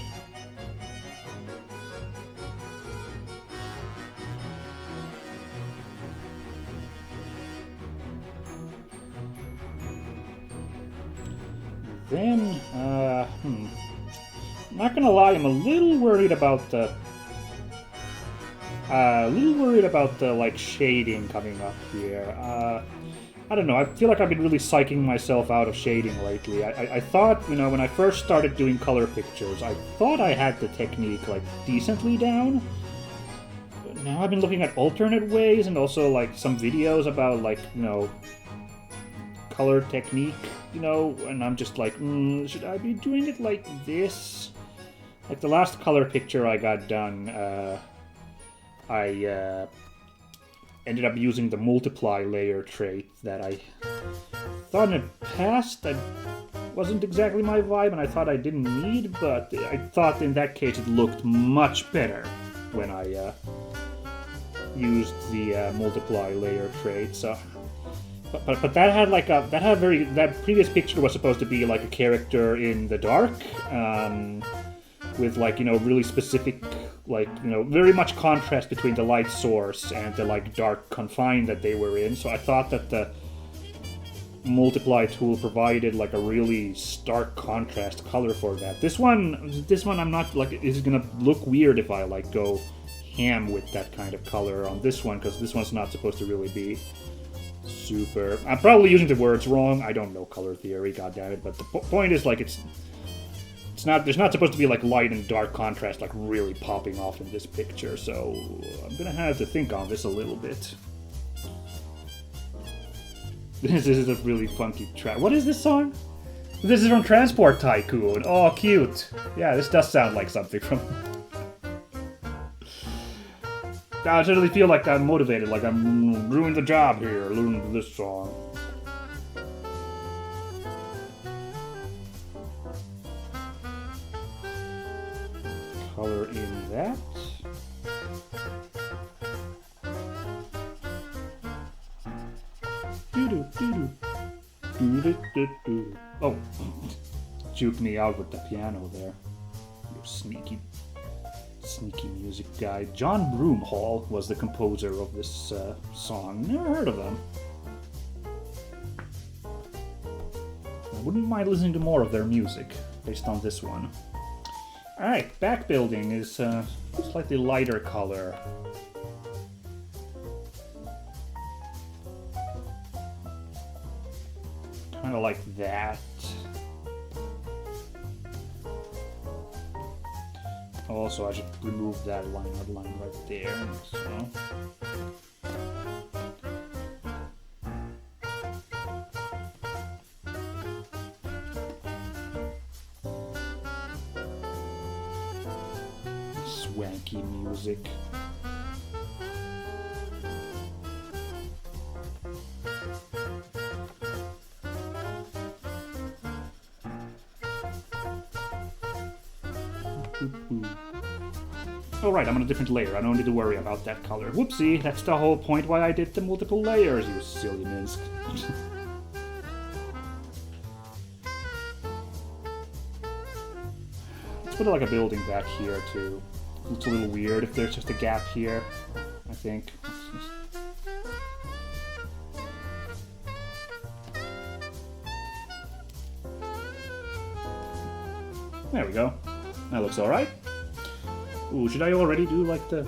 Then, I'm not gonna lie, I'm a little worried about the like shading coming up here. I don't know, I feel like I've been really psyching myself out of shading lately. I thought, you know, when I first started doing color pictures, I thought I had the technique, like, decently down. But now I've been looking at alternate ways, and also, like, some videos about, like, you know, color technique, you know, and I'm just like, should I be doing it like this? Like, the last color picture I got done, I ended up using the multiply layer trait that I thought in the past that wasn't exactly my vibe, and I thought I didn't need, but I thought in that case it looked much better when I used the multiply layer trait. So, but that had like that previous picture was supposed to be like a character in the dark, with, like, you know, really specific, like, you know, very much contrast between the light source and the, like, dark confine that they were in. So I thought that multiply tool provided like a really stark contrast color for that. This one I'm not like, is gonna look weird if I like go ham with that kind of color on this one, because this one's not supposed to really be super. I'm probably using the words wrong. I don't know color theory, goddammit, but the point is like it's not, there's not supposed to be like light and dark contrast like really popping off in this picture, so I'm gonna have to think on this a little bit. This is a really funky track. What is this song? This is from Transport Tycoon. Oh, cute. Yeah, this does sound like something from... I suddenly feel like I'm motivated, like I'm doing the job here, learning this song. Color in that. Oh, juke me out with the piano there. You sneaky music guy. John Broomhall was the composer of this song. Never heard of them. I wouldn't mind listening to more of their music based on this one. Alright, back building is slightly lighter color. Kind of like that. Also, I should remove that line right there. So. Swanky music. Alright, I'm on a different layer. I don't need to worry about that color. Whoopsie, that's the whole point why I did the multiple layers, you silly Minsk. Let's put like a building back here too. Looks a little weird if there's just a gap here, I think. There we go. That looks alright. Ooh, should I already do like the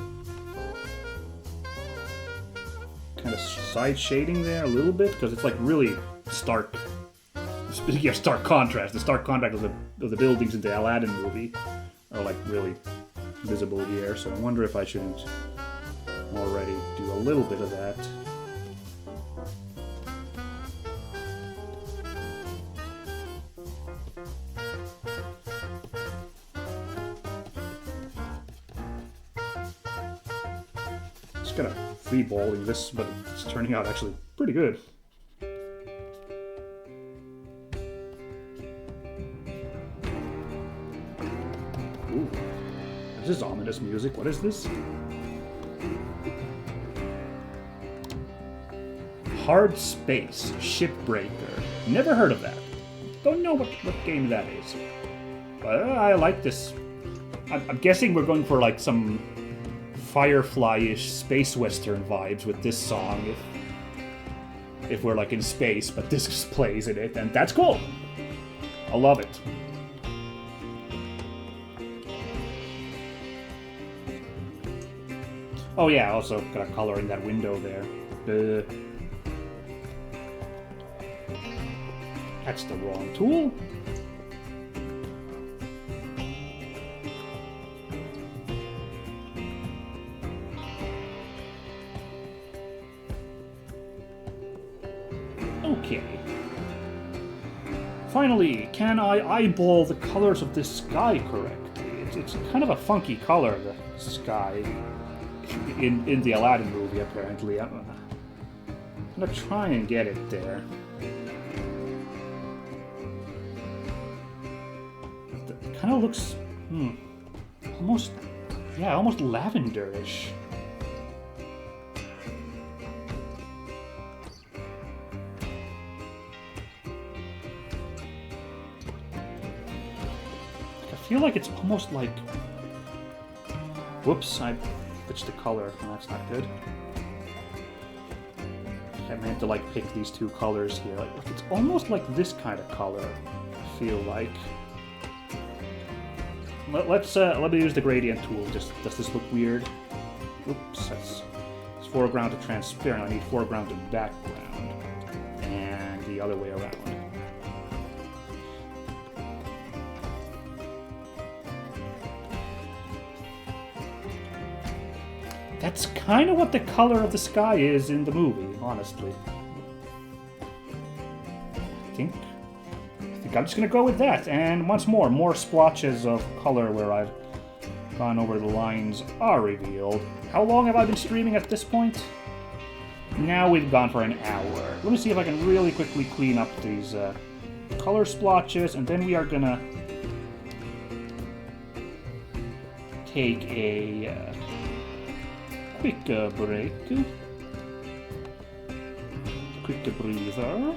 kind of side shading there a little bit? Because it's like really stark. Speaking of stark contrast, the stark contrast of the buildings in the Aladdin movie are like really visible here. So I wonder if I shouldn't already do a little bit of that. Kind of freeballing this, but it's turning out actually pretty good. Ooh, this is ominous music. What is this? Hard Space Shipbreaker. Never heard of that. Don't know what game that is. But I like this. I'm guessing we're going for like some Firefly-ish space western vibes with this song if we're like in space, but this plays in it, and that's cool. I love it. Oh yeah, also got a color in that window there. That's the wrong tool. Okay. Finally, can I eyeball the colors of this sky correctly? It's kind of a funky color, the sky, in the Aladdin movie, apparently. I'm gonna try and get it there. It kind of looks, almost lavenderish. I feel like it's almost like... Whoops, I switched the color. That's not good. I meant to like pick these two colors here. Like it's almost like this kind of color, I feel like. Let me use the gradient tool. Just does this look weird? Oops, it's foreground to transparent. I need foreground to background. And the other way around. That's kind of what the color of the sky is in the movie, honestly. I think I'm just gonna go with that. And once more splotches of color where I've gone over the lines are revealed. How long have I been streaming at this point? Now we've gone for an hour. Let me see if I can really quickly clean up these color splotches, and then we are gonna take a quick break. Quick breather.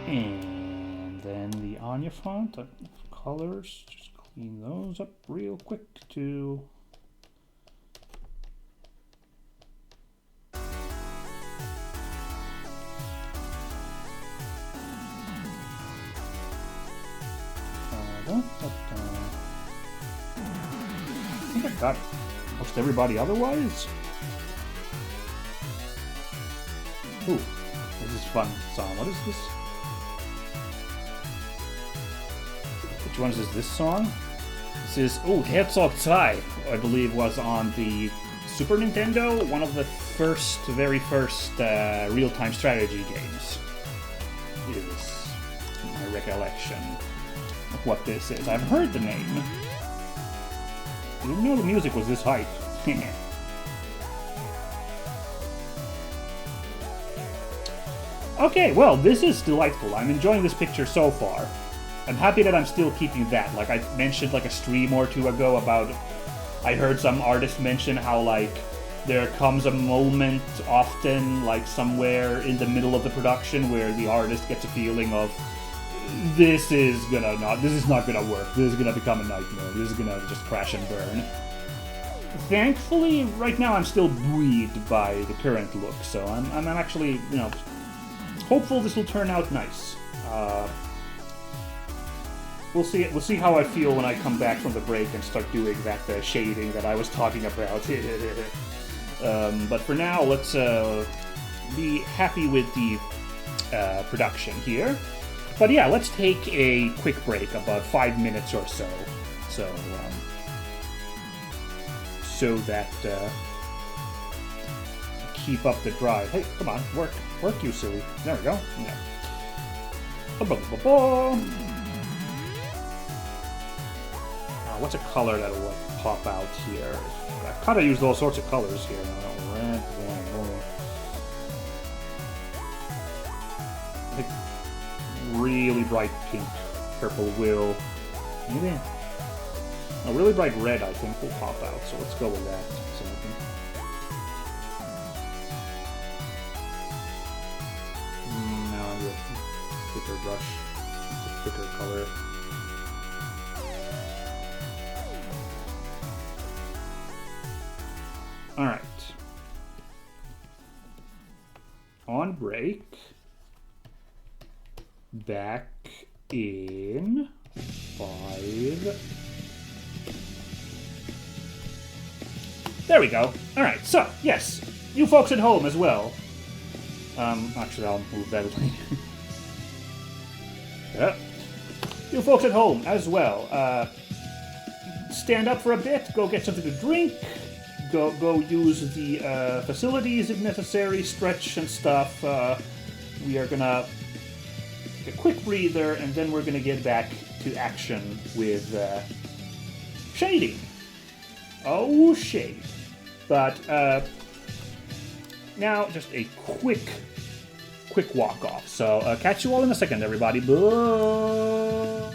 And then the Anya font of colors, just clean those up real quick to I think I got most everybody otherwise. Ooh, this is fun song. What is this? Which one is this song? This is, Herzog 2, I believe was on the Super Nintendo, one of the very first real-time strategy games, is my recollection of what this is. I've heard the name. I didn't know the music was this hype. Okay, well, this is delightful. I'm enjoying this picture so far. I'm happy that I'm still keeping that. Like I mentioned like a stream or two ago about, I heard some artist mention how like there comes a moment often like somewhere in the middle of the production where the artist gets a feeling of this is not gonna work. This is gonna become a nightmare. This is gonna just crash and burn. Thankfully, right now I'm still buoyed by the current look, so I'm actually, hopeful this will turn out nice. We'll see how I feel when I come back from the break and start doing that shading that I was talking about. But for now, let's be happy with the production here. But yeah, let's take a quick break, about 5 minutes or so. So that keep up the drive. Hey, come on, work, you silly. There we go. Yeah. What's a color that'll like pop out here? I kind of used all sorts of colors here. Red, I think really bright pink, purple will. Maybe a really bright red, I think, will pop out. So let's go with that. Now I get a thicker brush, a thicker color. Alright. On break. Back in 5. There we go. Alright, so, yes. You folks at home as well. Actually, I'll move that later. Yeah. You folks at home as well. Stand up for a bit, go get something to drink. Go use the facilities if necessary, stretch and stuff. We are gonna take a quick breather, and then we're gonna get back to action with shading. Oh, shade. But now just a quick walk off. So catch you all in a second, everybody. Bye.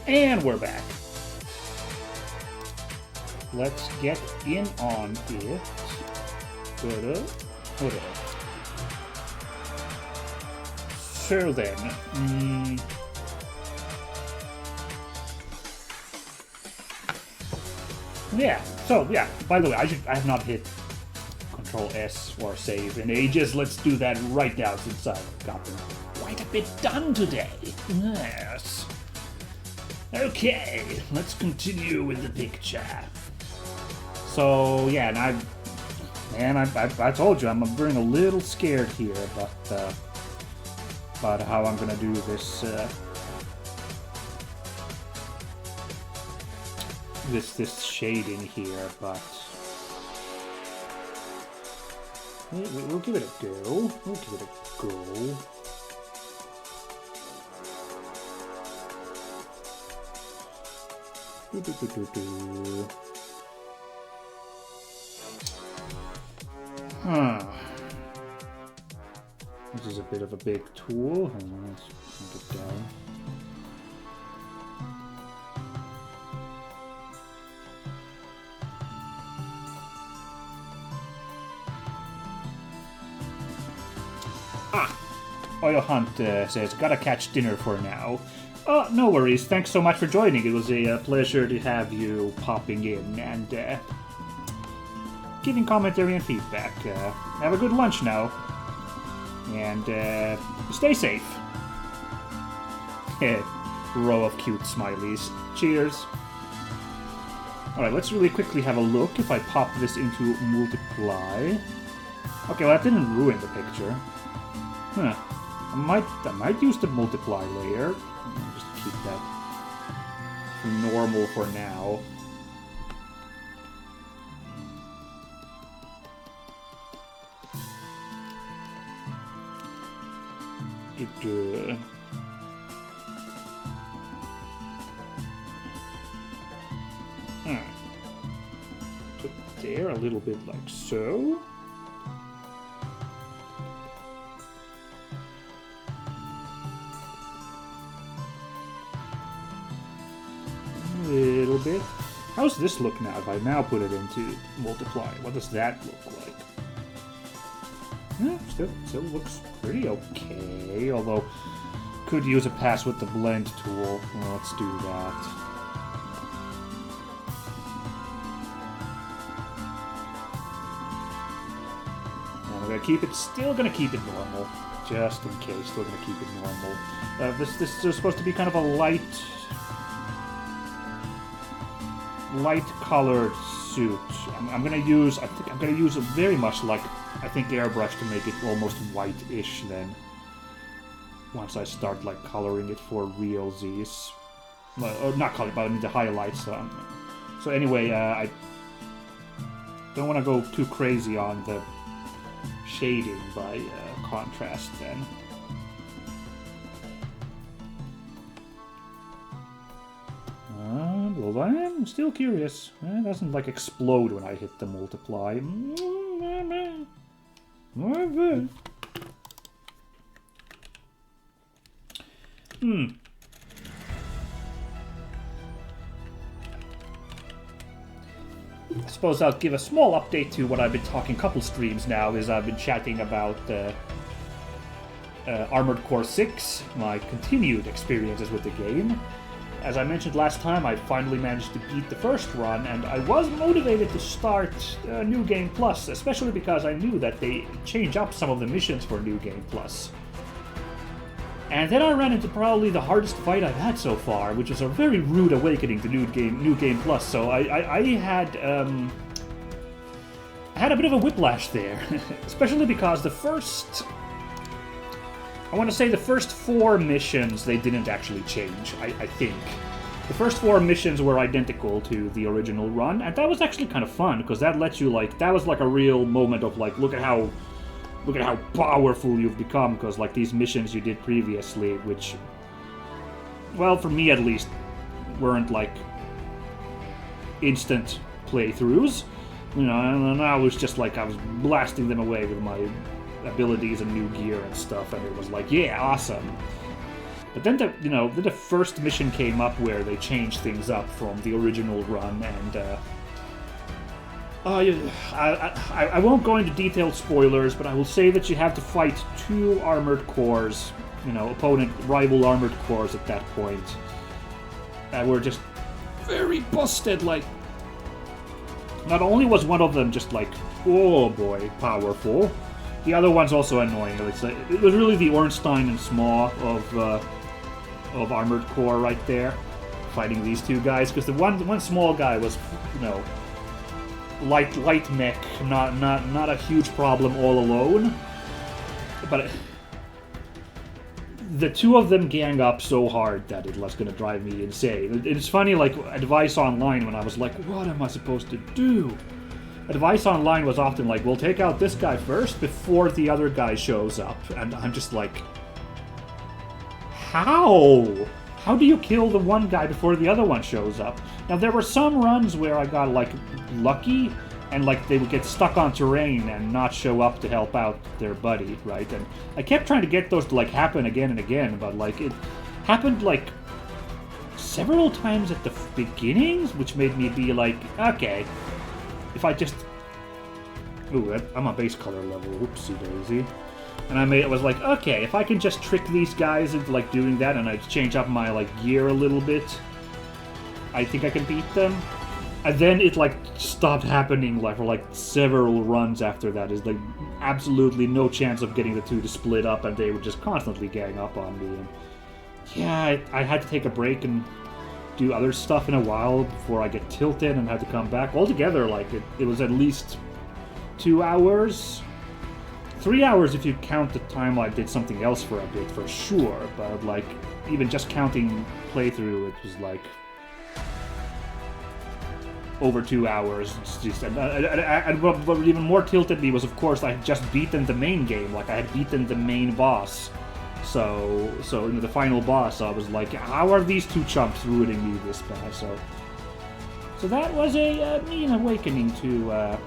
And we're back. Let's get in on it. So then, yeah. By the way, I have not hit Control S or save in ages. Let's do that right now since I've gotten quite a bit done today. Yes. Okay, let's continue with the picture. So yeah, and I told you I'm getting a little scared here, about how I'm gonna do this. This shading here, but we'll give it a go. This is a bit of a big tool. Let's shrink it down. Oil Hunt says, gotta catch dinner for now. No worries. Thanks so much for joining. It was a pleasure to have you popping in and giving commentary and feedback. Have a good lunch now. And stay safe. Row of cute smileys. Cheers. Alright, let's really quickly have a look if I pop this into multiply. Okay, well that didn't ruin the picture. Huh. I might use the multiply layer. I'll just keep that normal for now. Put there a little bit like so. Little bit. How's this look now if I now put it into multiply? What does that look like? Yeah, still looks pretty okay, although could use a pass with the blend tool. Well, let's do that. And I'm gonna keep it, still gonna keep it normal, just in case. Still gonna keep it normal. This is supposed to be kind of a light colored suit. I think I'm gonna use very much like I think airbrush to make it almost white-ish then. Once I start like coloring it for realsies. Well, or not coloring, but I mean the highlights. So anyway, I don't want to go too crazy on the shading by contrast then. Well, I'm still curious. It doesn't like explode when I hit the multiply. I suppose I'll give a small update to what I've been talking a couple streams now, is I've been chatting about Armored Core 6, my continued experiences with the game. As I mentioned last time, I finally managed to beat the first run, and I was motivated to start New Game Plus, especially because I knew that they change up some of the missions for New Game Plus. And then I ran into probably the hardest fight I've had so far, which was a very rude awakening to New Game Plus. So I had a bit of a whiplash there, especially because the first, I want to say the first 4 missions they didn't actually change. I think the first 4 missions were identical to the original run, and that was actually kind of fun because that lets you that was like a real moment of like, look at how powerful you've become, because like these missions you did previously, which, well, for me at least, weren't like instant playthroughs, you know, and I was just like, I was blasting them away with my abilities and new gear and stuff, and it was like, yeah, awesome. But then the first mission came up where they changed things up from the original run, and I won't go into detailed spoilers, but I will say that you have to fight 2 armored cores, rival armored cores at that point. Were just very busted, like, not only was one of them just like, oh boy, powerful, the other one's also annoying. It was really the Ornstein and Smaw of armored core right there, fighting these 2 guys, because the one small guy was, light mech, not a huge problem all alone, but the 2 of them gang up so hard that it was gonna drive me insane. It's funny, like, advice online, when I was like, what am I supposed to do? Advice online was often like, well, take out this guy first before the other guy shows up, and I'm just like, how? How do you kill the one guy before the other one shows up? Now, there were some runs where I got, like, lucky, and, like, they would get stuck on terrain and not show up to help out their buddy, right? And I kept trying to get those to, like, happen again and again, but, like, it happened, like, several times at the beginnings, which made me be like, okay, if I just... Ooh, I'm on base color level, whoopsie daisy. And I was like, okay, if I can just trick these guys into, like, doing that, and I change up my, like, gear a little bit, I think I can beat them. And then it, like, stopped happening, like, for, like, several runs after that. There's, like, absolutely no chance of getting the 2 to split up, and they would just constantly gang up on me. And yeah, I had to take a break and do other stuff in a while before I get tilted and had to come back. Altogether, like, it was at least 2 hours. 3 hours if you count the time I did something else for a bit, for sure. But, like, even just counting playthrough, it was, like, over 2 hours. It's just, and what even more tilted me was, of course, I had just beaten the main game. Like, I had beaten the main boss. So in the final boss, I was like, how are these 2 chumps ruining me this bad? So that was a mean awakening to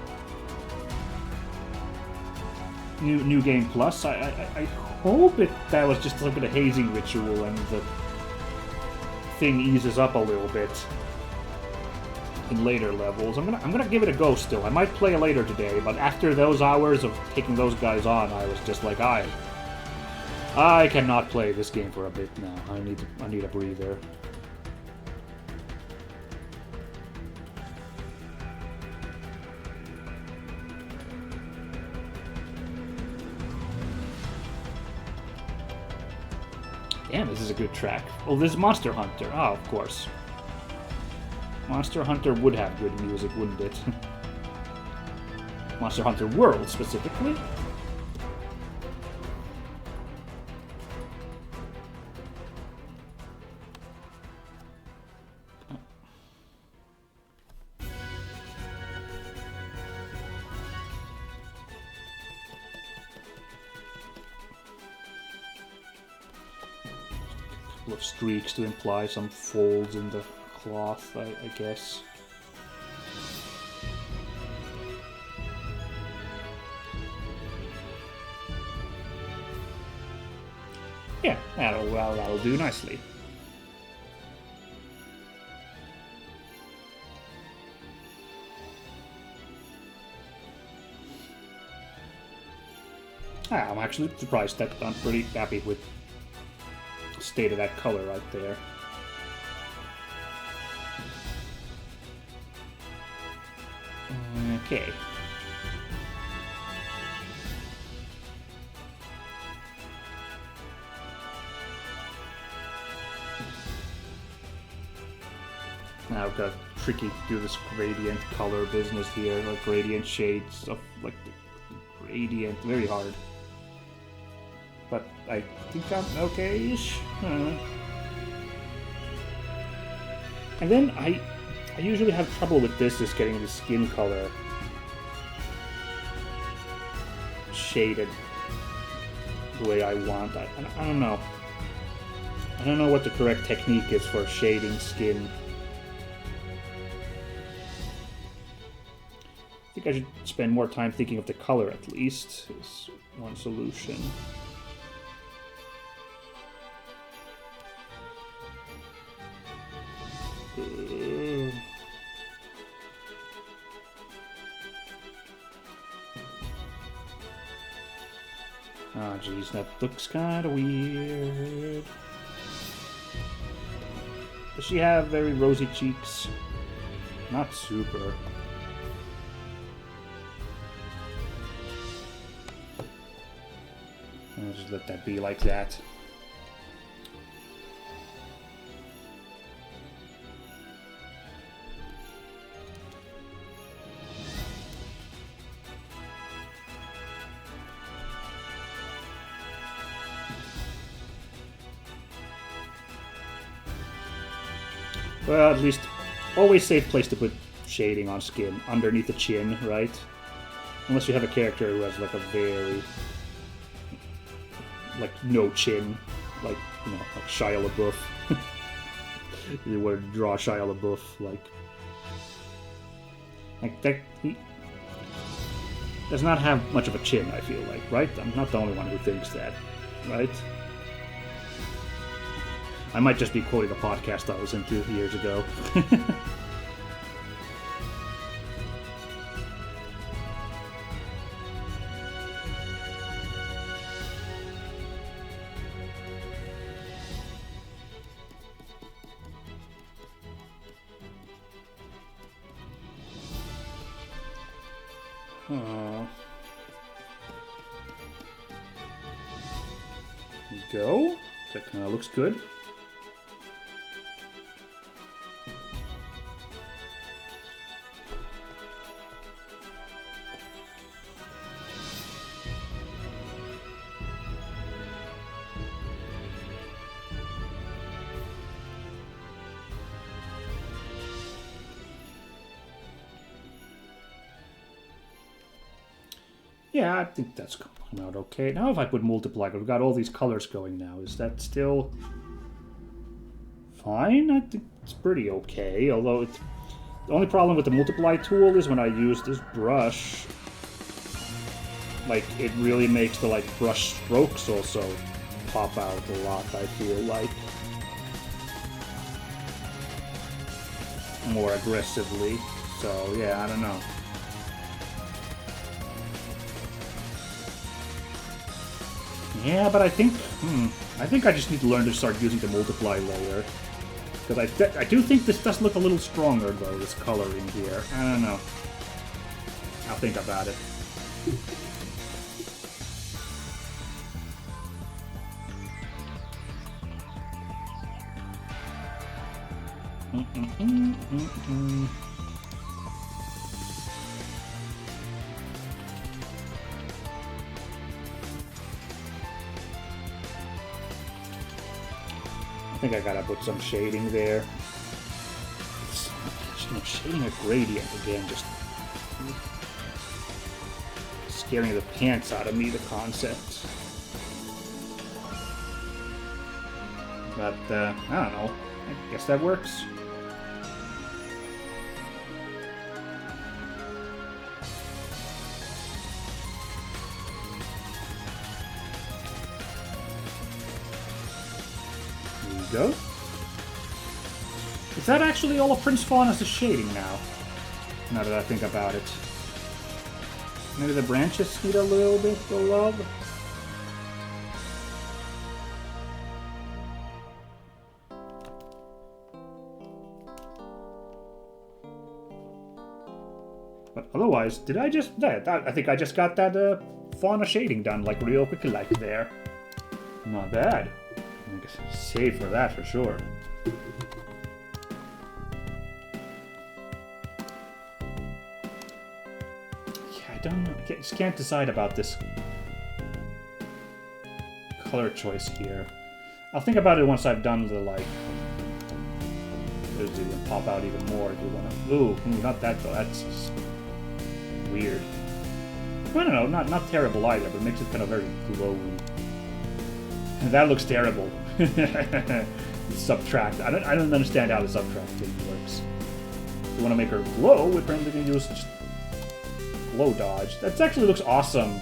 New Game Plus. I hope that was just some kind of hazing ritual and the thing eases up a little bit in later levels. I'm gonna give it a go still. I might play later today, but after those hours of taking those guys on, I was just like, I cannot play this game for a bit now. I need a breather. Damn, this is a good track. Oh, this is Monster Hunter. Oh, of course. Monster Hunter would have good music, wouldn't it? Monster Hunter World specifically. Of streaks to imply some folds in the cloth, I guess. Yeah, that'll do nicely. I'm actually surprised that I'm pretty happy with state of that color right there. Okay. Now I've got to tricky do this gradient color business here, like gradient shades, stuff like the gradient, very hard. But I think I'm okay-ish. And then I usually have trouble with this, just getting the skin color shaded the way I want. I don't know. I don't know what the correct technique is for shading skin. I think I should spend more time thinking of the color at least, is one solution. Oh geez, that looks kind of weird. Does she have very rosy cheeks? Not super. I'll just let that be like that. Well, at least always safe place to put shading on skin, underneath the chin, right? Unless you have a character who has like a very, like, no chin, like, you know, like Shia LaBeouf. You were to draw Shia LaBeouf, like that, he does not have much of a chin, I feel like, right? I'm not the only one who thinks that, right? I might just be quoting a podcast I listened to years ago. Go. That kind of looks good. Yeah, I think that's coming out okay. Now if I put multiply, we've got all these colors going now. Is that still fine? I think it's pretty okay, although it's... The only problem with the multiply tool is when I use this brush, like, it really makes the, like, brush strokes also pop out a lot, I feel like. More aggressively. So, yeah, I don't know. Yeah, but I think I just need to learn to start using the multiply layer. Because I do think this does look a little stronger, though, this coloring here. I don't know. I'll think about it. think I gotta put some shading there. Shading a gradient again, just scaring the pants out of me, the concept. But, I don't know. I guess that works. There you go. Is that actually all of Prince Faunus' shading now? Now that I think about it. Maybe the branches need a little bit of love? But otherwise, did I just... I think I just got that fauna shading done, like, real quickly, like, there. Not bad. I guess save for that, for sure. I just can't decide about this color choice here. I'll think about it once I've done the, like... It'll even pop out even more if you want to... Ooh, not that though. That's just weird. I don't know, not terrible either, but it makes it kind of very glowy. And that looks terrible. Subtract. I don't understand how the subtract thing works. If you want to make her glow, we're probably going to use just glow dodge. That actually looks awesome.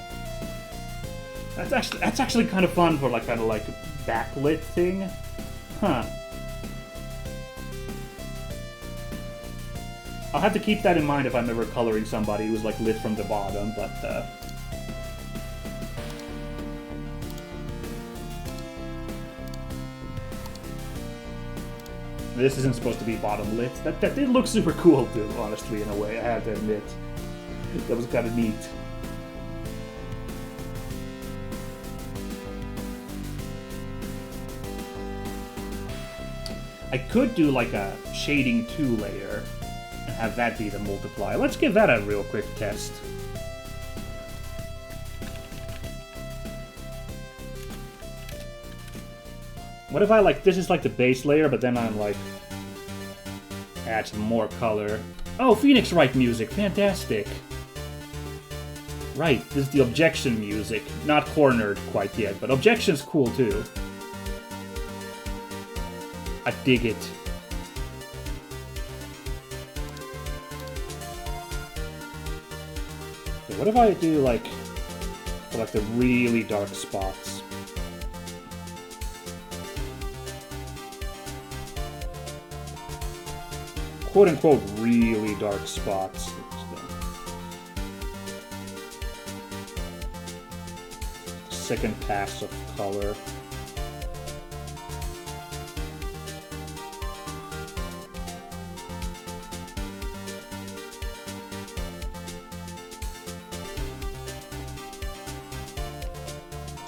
That's actually kind of fun for like kind of like backlit thing. Huh. I'll have to keep that in mind if I'm ever coloring somebody who's like lit from the bottom, but this isn't supposed to be bottom lit. That did look super cool too, honestly, in a way, I have to admit. That was kind of neat. I could do like a shading 2 layer and have that be the multiply. Let's give that a real quick test. What if I like, this is like the base layer, but then I'm like, add some more color. Oh, Phoenix Wright music, fantastic. Right, this is the Objection music. Not cornered quite yet, but Objection's cool too. I dig it. Okay, what if I do like, for like the really dark spots? Quote-unquote really dark spots. Second pass of color.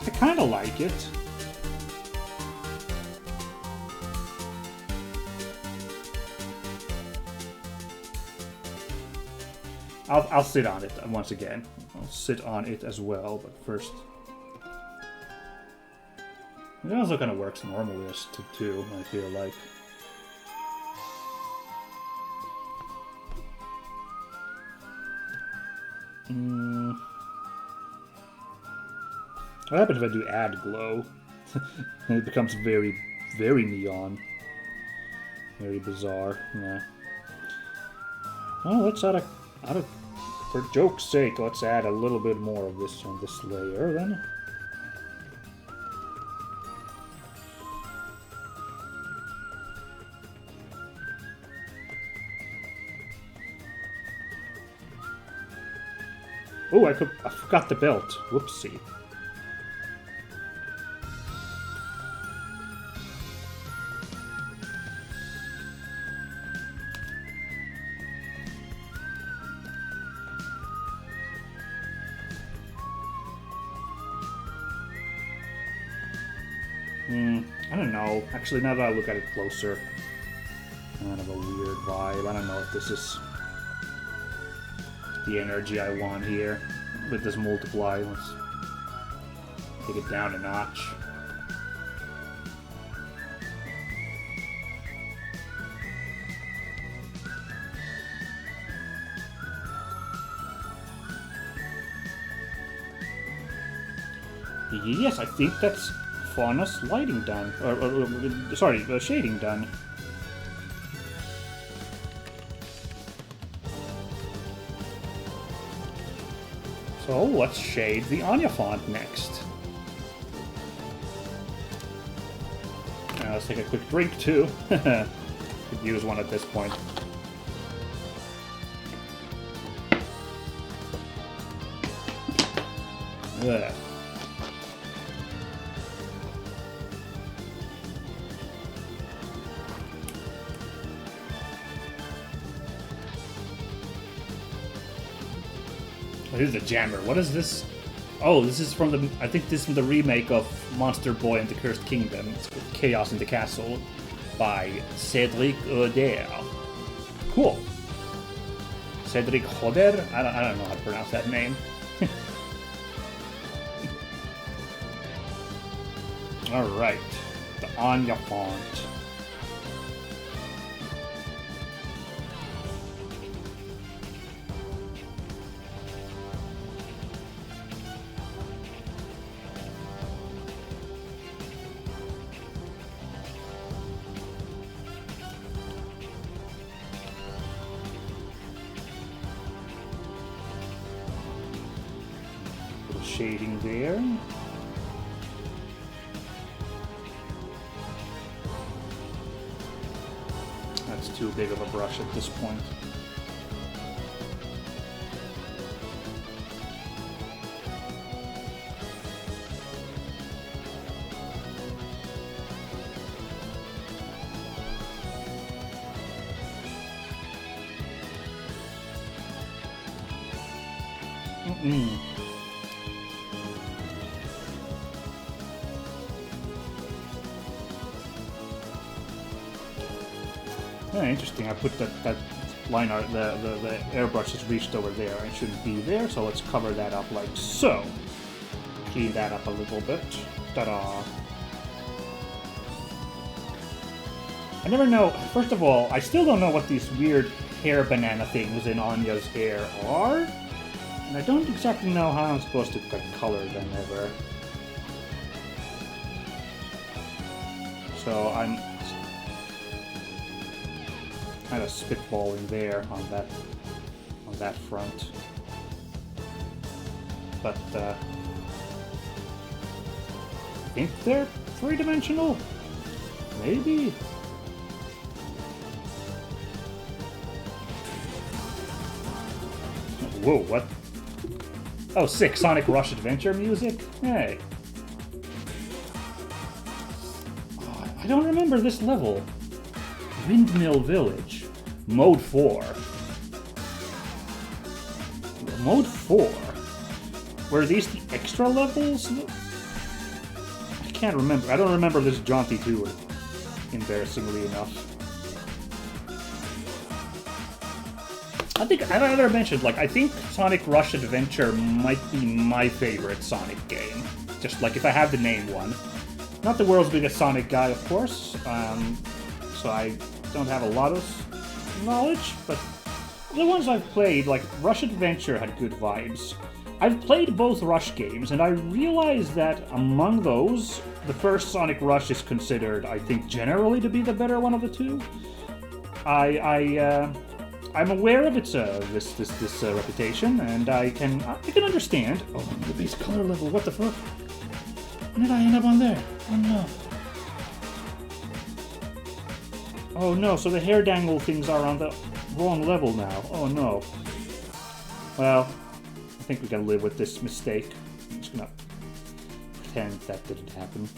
I kinda like it. I'll sit on it once again. I'll sit on it as well, but first... It also kind of works normally too, I feel like. What happens if I do add glow? It becomes very, very neon. Very bizarre, yeah. Well, let's for joke's sake, let's add a little bit more of this on this layer then. Oh, I forgot the belt. Whoopsie. I don't know. Actually, now that I look at it closer, kind of a weird vibe. I don't know if this is the energy I want here with this multiply. Let's take it down a notch. Yes, I think that's Fauna's lighting done. Sorry, shading done. So let's shade the Anya font next. Now let's take a quick drink too. Could use one at this point. Ugh. This is a jammer. What is this? Oh, this is from the... I think this is from the remake of Monster Boy and the Cursed Kingdom. It's called Chaos in the Castle by Cedric Oder. Cool. Cedric Oder? I don't know how to pronounce that name. Alright. The Anya font. Shading there. That's too big of a brush at this point. Yeah, interesting. I put that line art, the airbrush is reached over there. It shouldn't be there, so let's cover that up like so. Clean that up a little bit. Ta-da! I never know. First of all, I still don't know what these weird hair banana things in Anya's hair are. And I don't exactly know how I'm supposed to color them ever. So I'm kind of spitballing there on that front. But I think they're three-dimensional. Maybe. Whoa, what? Oh, sick. Sonic Rush Adventure music? Hey. Oh, I don't remember this level. Windmill Village. Mode 4. Mode 4? Were these the extra levels? I can't remember. I don't remember this jaunty tour, embarrassingly enough. I think, I never mentioned, like, I think Sonic Rush Adventure might be my favorite Sonic game. Just, like, if I have to name one. Not the world's biggest Sonic guy, of course, so I don't have a lot of knowledge, but the ones I've played, like, Rush Adventure had good vibes. I've played both Rush games, and I realized that among those, the first Sonic Rush is considered, I think, generally to be the better one of the two. I'm aware of its this reputation, and I can understand. Oh, the base color level. What the fuck? When did I end up on there? Oh no. Oh no. So the hair dangle things are on the wrong level now. Oh no. Well, I think we can live with this mistake. I'm just gonna pretend that didn't happen.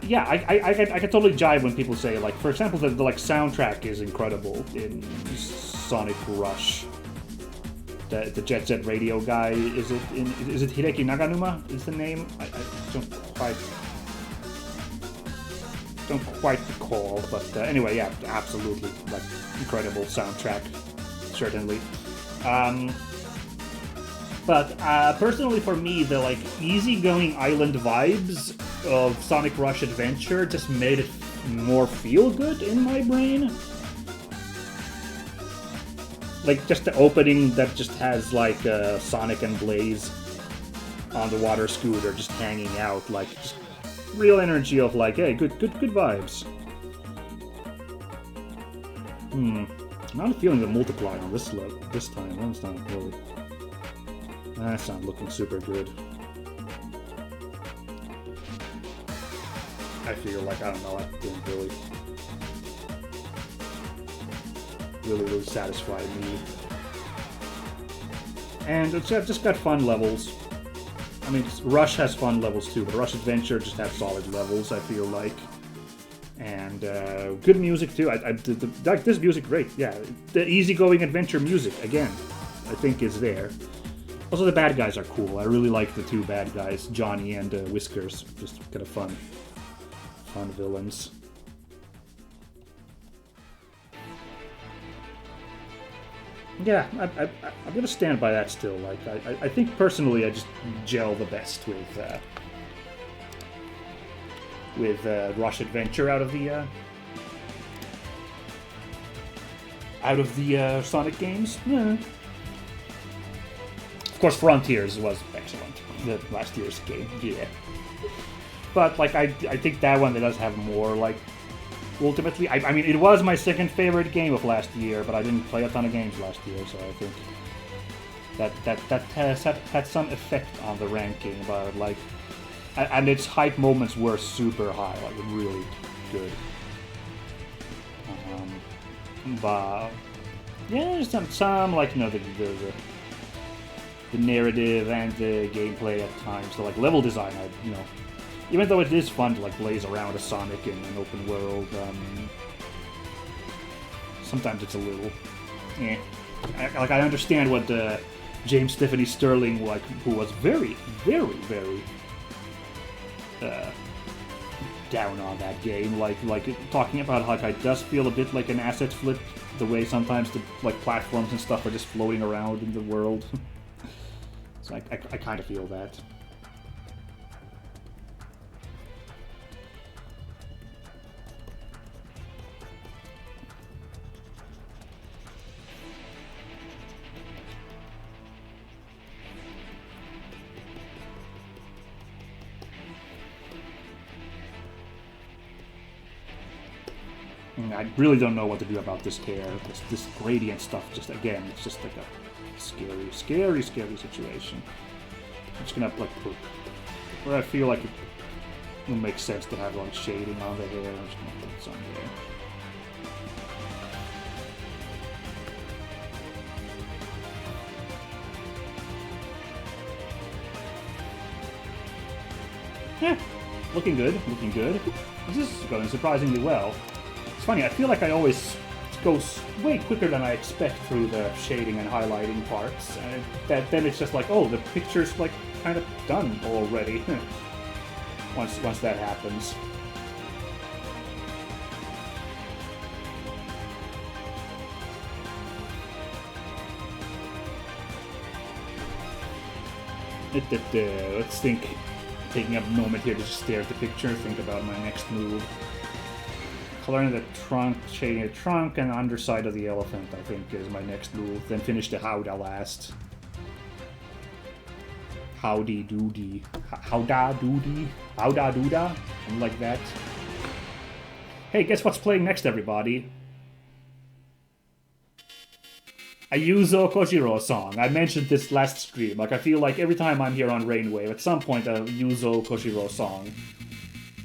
Yeah, I can totally jive when people say, like, for example, the like soundtrack is incredible in Sonic Rush. The Jet Set Radio guy, is it Hideki Naganuma? Is the name? I don't quite recall, but anyway, yeah, absolutely, like, incredible soundtrack, certainly. But personally, for me, the like easygoing island vibes of Sonic Rush Adventure just made it more feel good in my brain. Like, just the opening that just has like Sonic and Blaze on the water scooter, just hanging out, like just real energy of like, hey, good vibes. I'm not feeling the multiply on this time. That's not really. That's not looking super good. I feel like, I don't know, that didn't really satisfy me. And it's just got fun levels. I mean, Rush has fun levels too, but Rush Adventure just has solid levels, I feel like. And good music too. Like this music, great. Yeah, the easygoing adventure music again, I think is there. Also, the bad guys are cool. I really like the two bad guys, Johnny and Whiskers. Just kind of fun villains. Yeah, I'm gonna stand by that still. Like, I think personally, I just gel the best with Rush Adventure out of the Sonic games. Yeah. Of course, Frontiers was excellent. The last year's game, yeah. But like, I think that one does have more like. Ultimately, I mean, it was my second favorite game of last year, but I didn't play a ton of games last year, so I think that has had some effect on the ranking. But like, and its hype moments were super high, like really good. But yeah, there's some like, you know, the narrative and the gameplay at times. So like level design, you know. Even though it is fun to like blaze around a Sonic in an open world, sometimes it's a little, Like I understand what James Tiffany Sterling, like, who was very down on that game, like talking about how it does feel a bit like an asset flip, the way sometimes the like platforms and stuff are just floating around in the world. So I kind of feel that. I really don't know what to do about this hair. This gradient stuff, just again, it's just like a scary situation. I'm just gonna like put where I feel like it will make sense to have like shading on the hair. I'm just gonna put some there. Yeah, looking good. This is going surprisingly well. It's funny, I feel like I always go way quicker than I expect through the shading and highlighting parts, and then it's just like, oh, the picture's like kind of done already. once that happens. Let's think. Taking a moment here to just stare at the picture, think about my next move. Coloring the trunk, shading the trunk and the underside of the elephant, I think, is my next move. Then finish the howdah last. Howdy doody. Howdah doody. Howdah doodah. Something like that. Hey, guess what's playing next, everybody? A Yuzo Koshiro song. I mentioned this last stream. Like, I feel like every time I'm here on Rainwave, at some point a Yuzo Koshiro song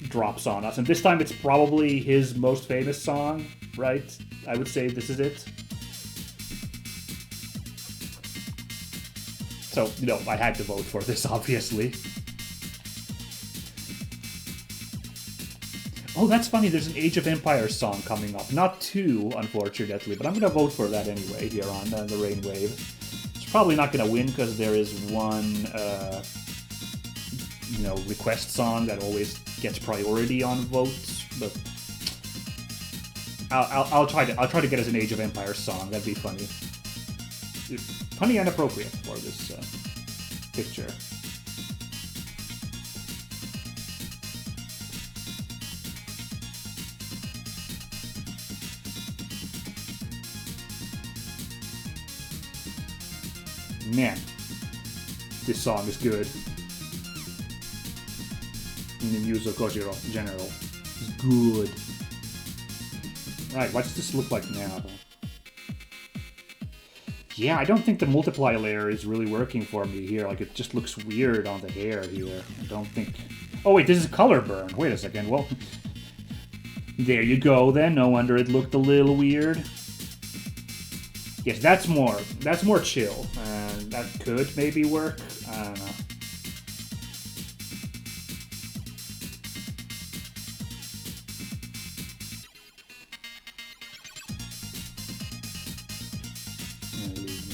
drops on us. And this time it's probably his most famous song, right? I would say this is it. So, you know, I had to vote for this, obviously. Oh, that's funny, there's an Age of Empires song coming up. Not two, unfortunately, but I'm gonna vote for that anyway here on the Rainwave. It's probably not gonna win because there is one, you know, request song that always gets priority on votes, but I'll try to get us an Age of Empires song. That'd be funny. Funny and appropriate for this picture. Man, this song is good. in the Yuzo Kojiro in general. It's good. Right, what's this look like now, though? Yeah, I don't think the multiply layer is really working for me here. Like, it just looks weird on the hair here. I don't think... Oh, wait, this is color burn. Wait a second. Well, there you go, then. No wonder it looked a little weird. Yes, that's more chill. That could maybe work. I don't know.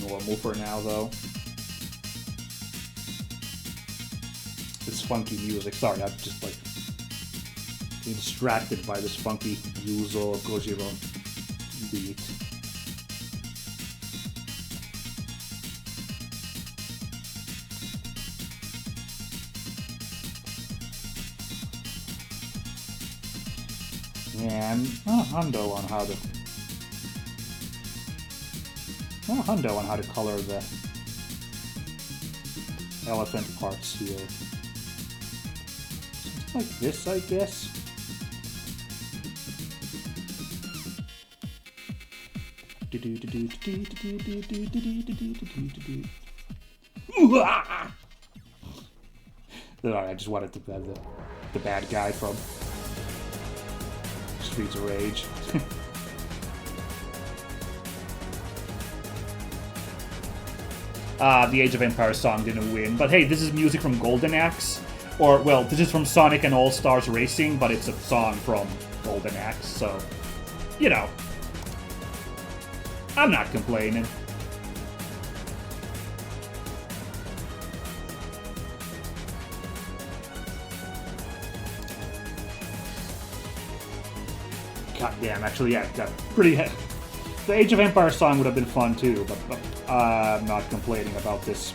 Normal for now, though. This funky music. Sorry, I'm just like getting distracted by this funky Yuzo Kojiro beat. Yeah, I'm hundo on how to. Not hundo on how to color the elephant parts here. Something like this, I guess. I just wanted to have the bad guy from Streets of Rage. The Age of Empires song didn't win. But hey, this is music from Golden Axe. Or, well, this is from Sonic and All-Stars Racing, but it's a song from Golden Axe, so... You know. I'm not complaining. God damn, actually, yeah, got pretty... The Age of Empires song would have been fun too, but I'm not complaining about this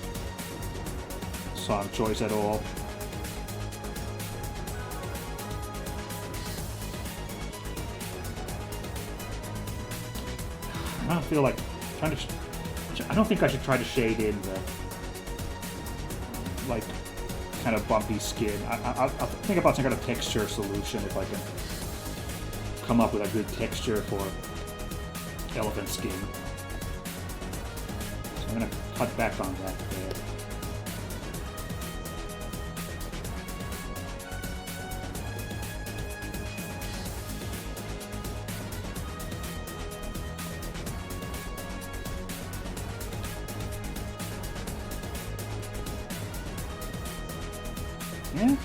song choice at all. I don't feel like trying to. I don't think I should try to shade in the like kind of bumpy skin. I'll think about some kind of texture solution if I can come up with a good texture for elephant skin. So I'm gonna cut back on that there.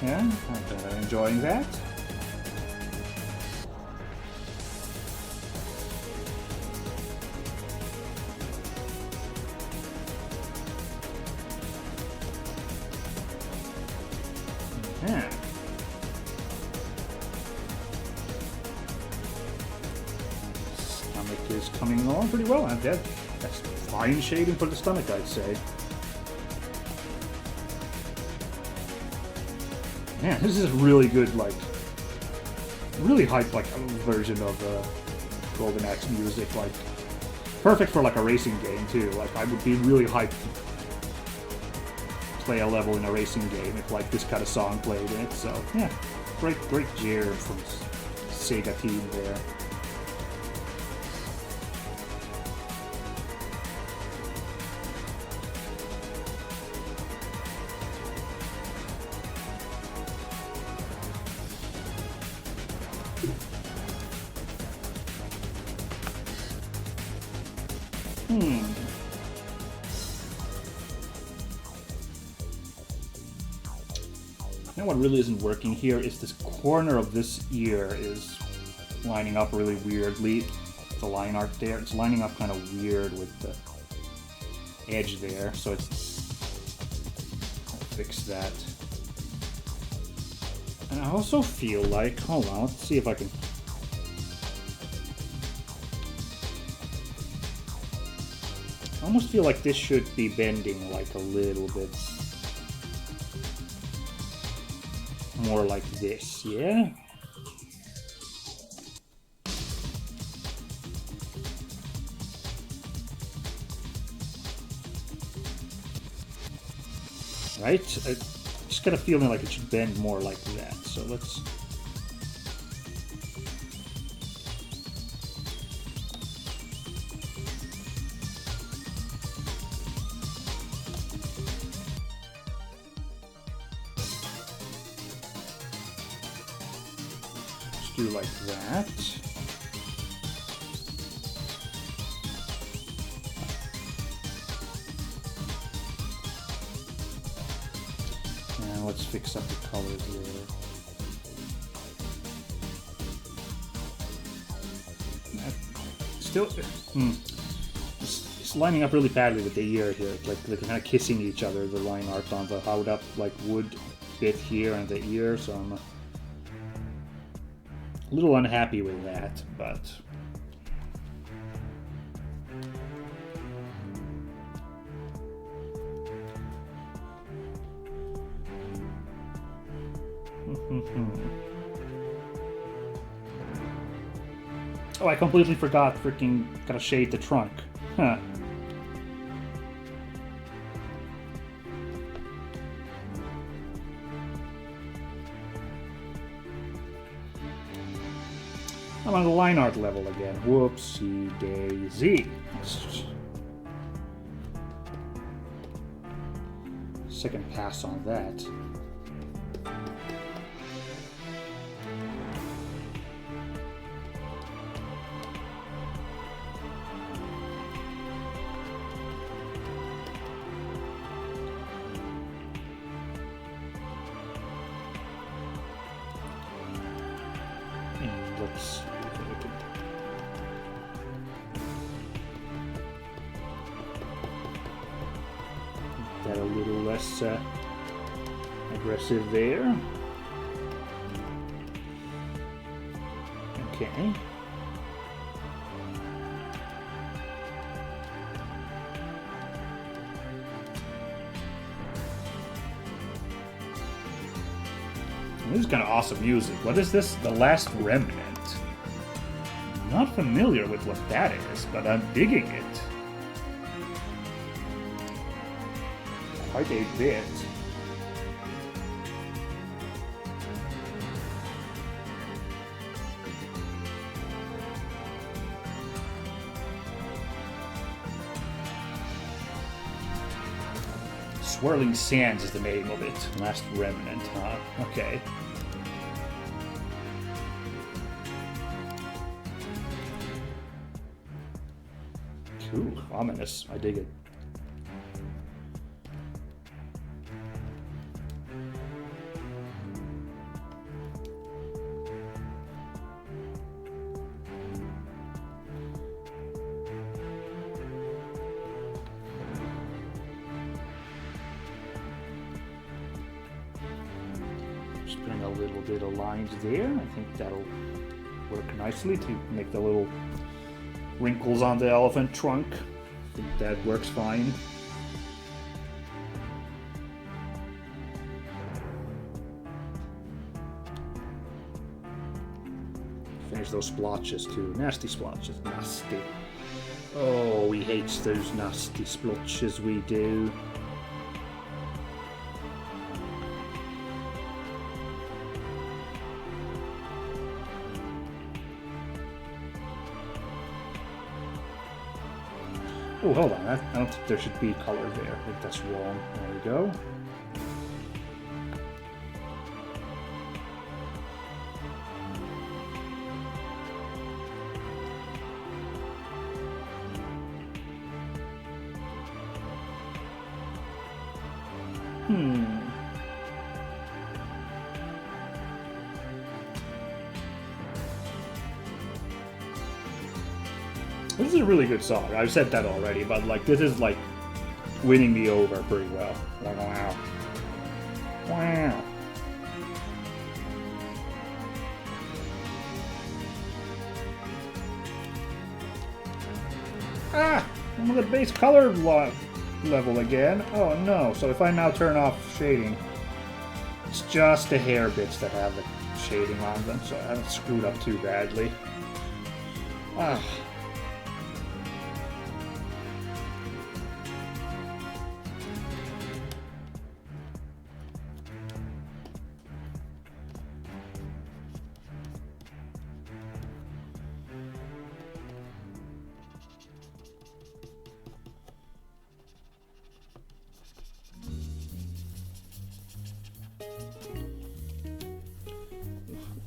Yeah, I'm enjoying that. Yeah. Stomach is coming along pretty well. That's fine shading for the stomach, I'd say. Man, this is really good, like, really hyped, like, version of Golden Axe music, like, perfect for, like, a racing game, too. Like, I would be really hyped to play a level in a racing game if, like, this kind of song played in it, so, yeah, great jerb from Sega team there. Now what really isn't working here is this corner of this ear is lining up really weirdly. The line art there, it's lining up kind of weird with the edge there, so it's... I'll fix that. And I also feel like, hold on, let's see if I can... I almost feel like this should be bending like a little bit more like this, yeah? Right? just got a feeling like it should bend more like that. So let's... do like that. And let's fix up the colors there. Still, it's lining up really badly with the ear here. Like they're kind of kissing each other. The line art on the howled up like wood bit here and the ear. So I'm a little unhappy with that, but oh, I completely forgot. Freaking gotta shade the trunk. Huh. I'm on the line art level again. Whoopsie daisy. Second pass on that. And let's see. That a little less aggressive there. Okay. This is kind of awesome music. What is this? The Last Remnant. I'm not familiar with what that is, but I'm digging it. Quite a bit. Swirling Sands is the name of it. Last Remnant, huh? Okay. Cool. Ominous. I dig it. Just putting a little bit of lines there. I think that'll work nicely to make the little wrinkles on the elephant trunk. I think that works fine. Finish those splotches too. Nasty splotches. Nasty. Oh, we hate those nasty splotches, we do. Oh, hold on. I don't think there should be color there. I think that's wrong. There we go. This is a really good song. I've said that already, but like this is like winning me over pretty well. Wow. Wow. Ah! I'm on the base color level again. Oh no. So if I now turn off shading, it's just the hair bits that have the shading on them, so I haven't screwed up too badly. Ah.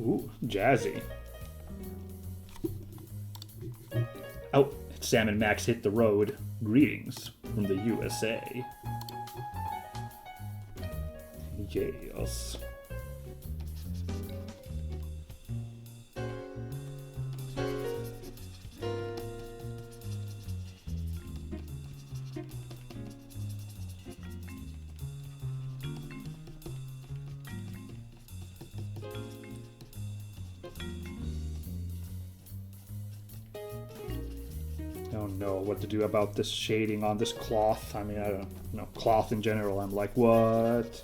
Ooh, jazzy. Oh, Sam and Max hit the road. Greetings from the USA. Yes. Don't know what to do about this shading on this cloth. I mean, I don't know, cloth in general. I'm like, what?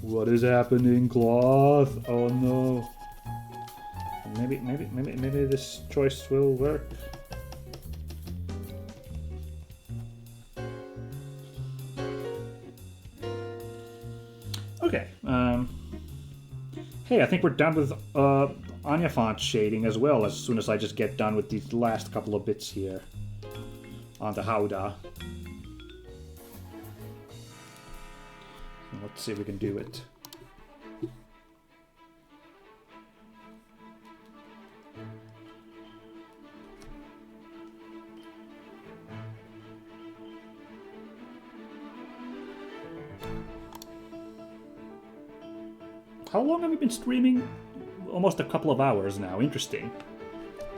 What is happening, cloth? Oh no. Maybe this choice will work. Okay. Hey, I think we're done with Anya font shading as well, as soon as I just get done with these last couple of bits here on the Howdah. Let's see if we can do it. How long have we been streaming? Almost a couple of hours now. Interesting.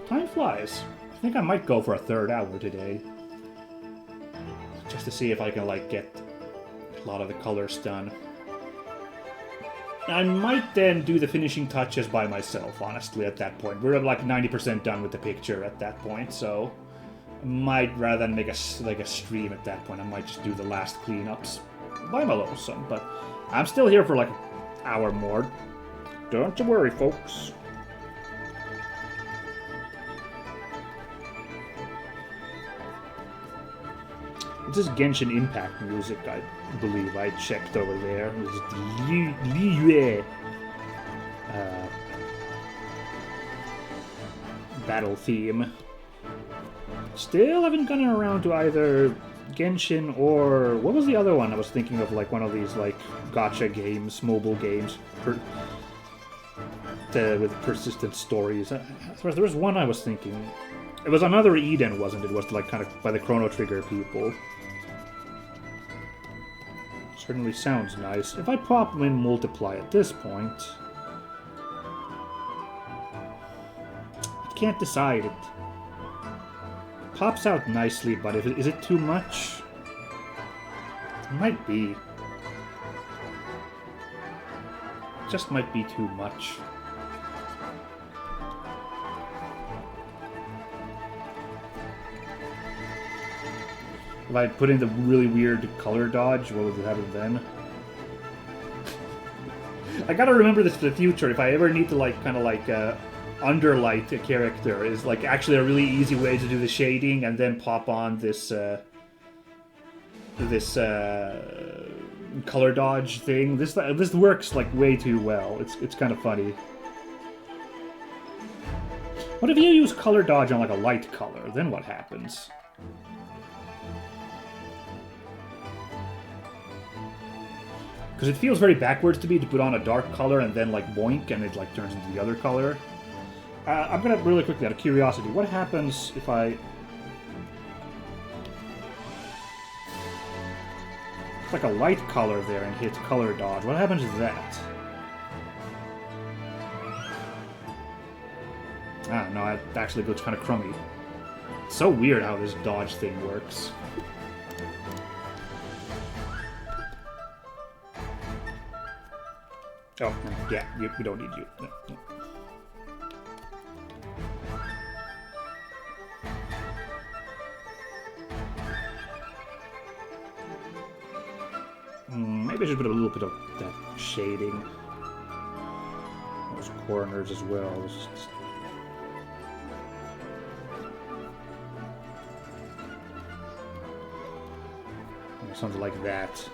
Time flies. I think I might go for a third hour today. Just to see if I can, like, get a lot of the colors done. I might then do the finishing touches by myself, honestly, at that point. We're like 90% done with the picture at that point, so I might, rather than make a stream at that point, I might just do the last cleanups by my lonesome. But I'm still here for like an hour more. Don't you worry, folks. This is Genshin Impact music, I believe I checked over there. This is the Liyue battle theme. Still haven't gotten around to either Genshin or... what was the other one? I was thinking of, like, one of these, like, gacha games, mobile games with persistent stories. There was one I was thinking. It was another Eden, wasn't it? It was, like, kind of by the Chrono Trigger people. Certainly sounds nice. If I pop Win Multiply at this point... I can't decide. It pops out nicely, but is it too much? It might be. It just might be too much. If I put in the really weird color dodge, what would it happen then? I gotta remember this for the future. If I ever need to, like, kind of like underlight a character, is like actually a really easy way to do the shading and then pop on this color dodge thing. This works like way too well. It's kind of funny. What if you use color dodge on like a light color? Then what happens? Because it feels very backwards to me to put on a dark color and then, like, boink, and it, like, turns into the other color. I'm gonna, really quickly, out of curiosity, what happens if I... It's like a light color there and hit color dodge. What happens to that? I don't know, it actually looks kind of crummy. It's so weird how this dodge thing works. Oh, yeah, we don't need you. No, no. Maybe I should put a little bit of that shading. Those corners as well. Something like that.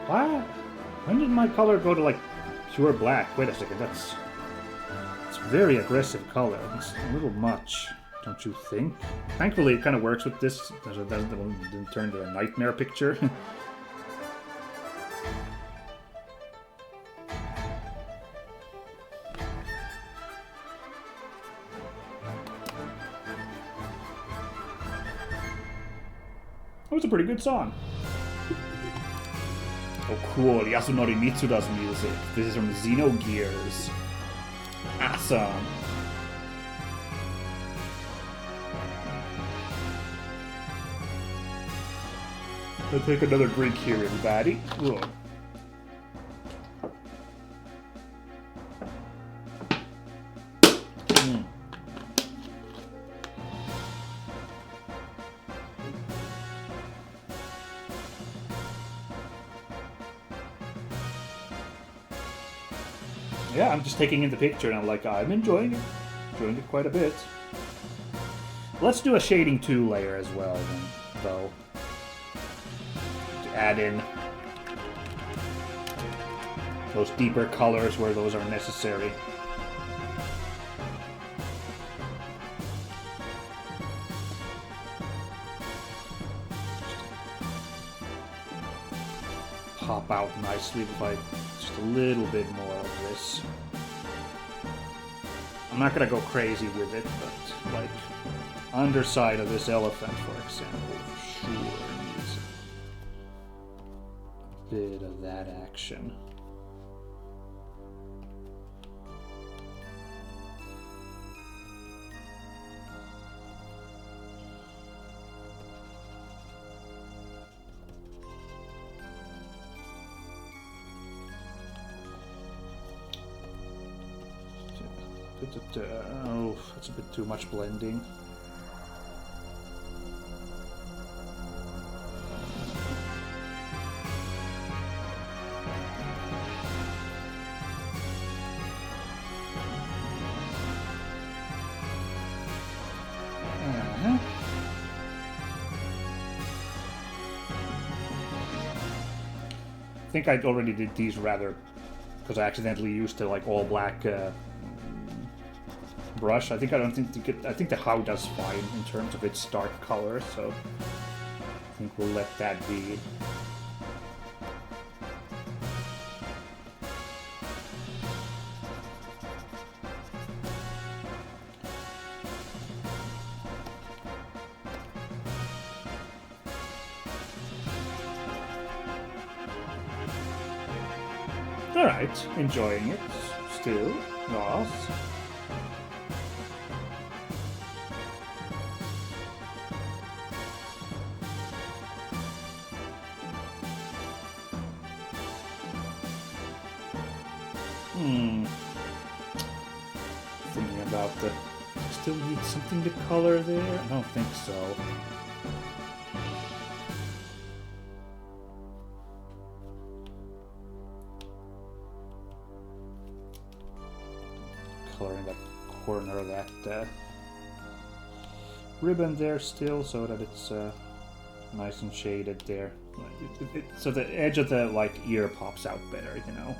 What? When did my color go to, like, pure black? Wait a second, that's very aggressive color. It's a little much. Don't you think? Thankfully, it kind of works with this, so it didn't turn into a nightmare picture. That was a pretty good song. Oh, cool. Yasunori Mitsuda's music. This is from Xenogears. Awesome. Let's take another drink here, everybody. Ugh. Yeah, I'm just taking in the picture and I'm like, I'm enjoying it. Enjoying it quite a bit. Let's do a shading 2 layer as well, then, though. To add in those deeper colors where those are necessary. Pop out nicely with like just a little bit more of this. I'm not gonna go crazy with it, but like underside of this elephant, for example, for sure needs a bit of that action. Oh, that's a bit too much blending. I think I already did these rather, because I accidentally used the like all black brush. I think the Howda's fine in terms of its dark color, so I think we'll let that be. Alright, enjoying it still. Yes. Thinking about still need something to color there? I don't think so. Coloring that corner of that ribbon there still, so that it's nice and shaded there. So the edge of the like ear pops out better, you know.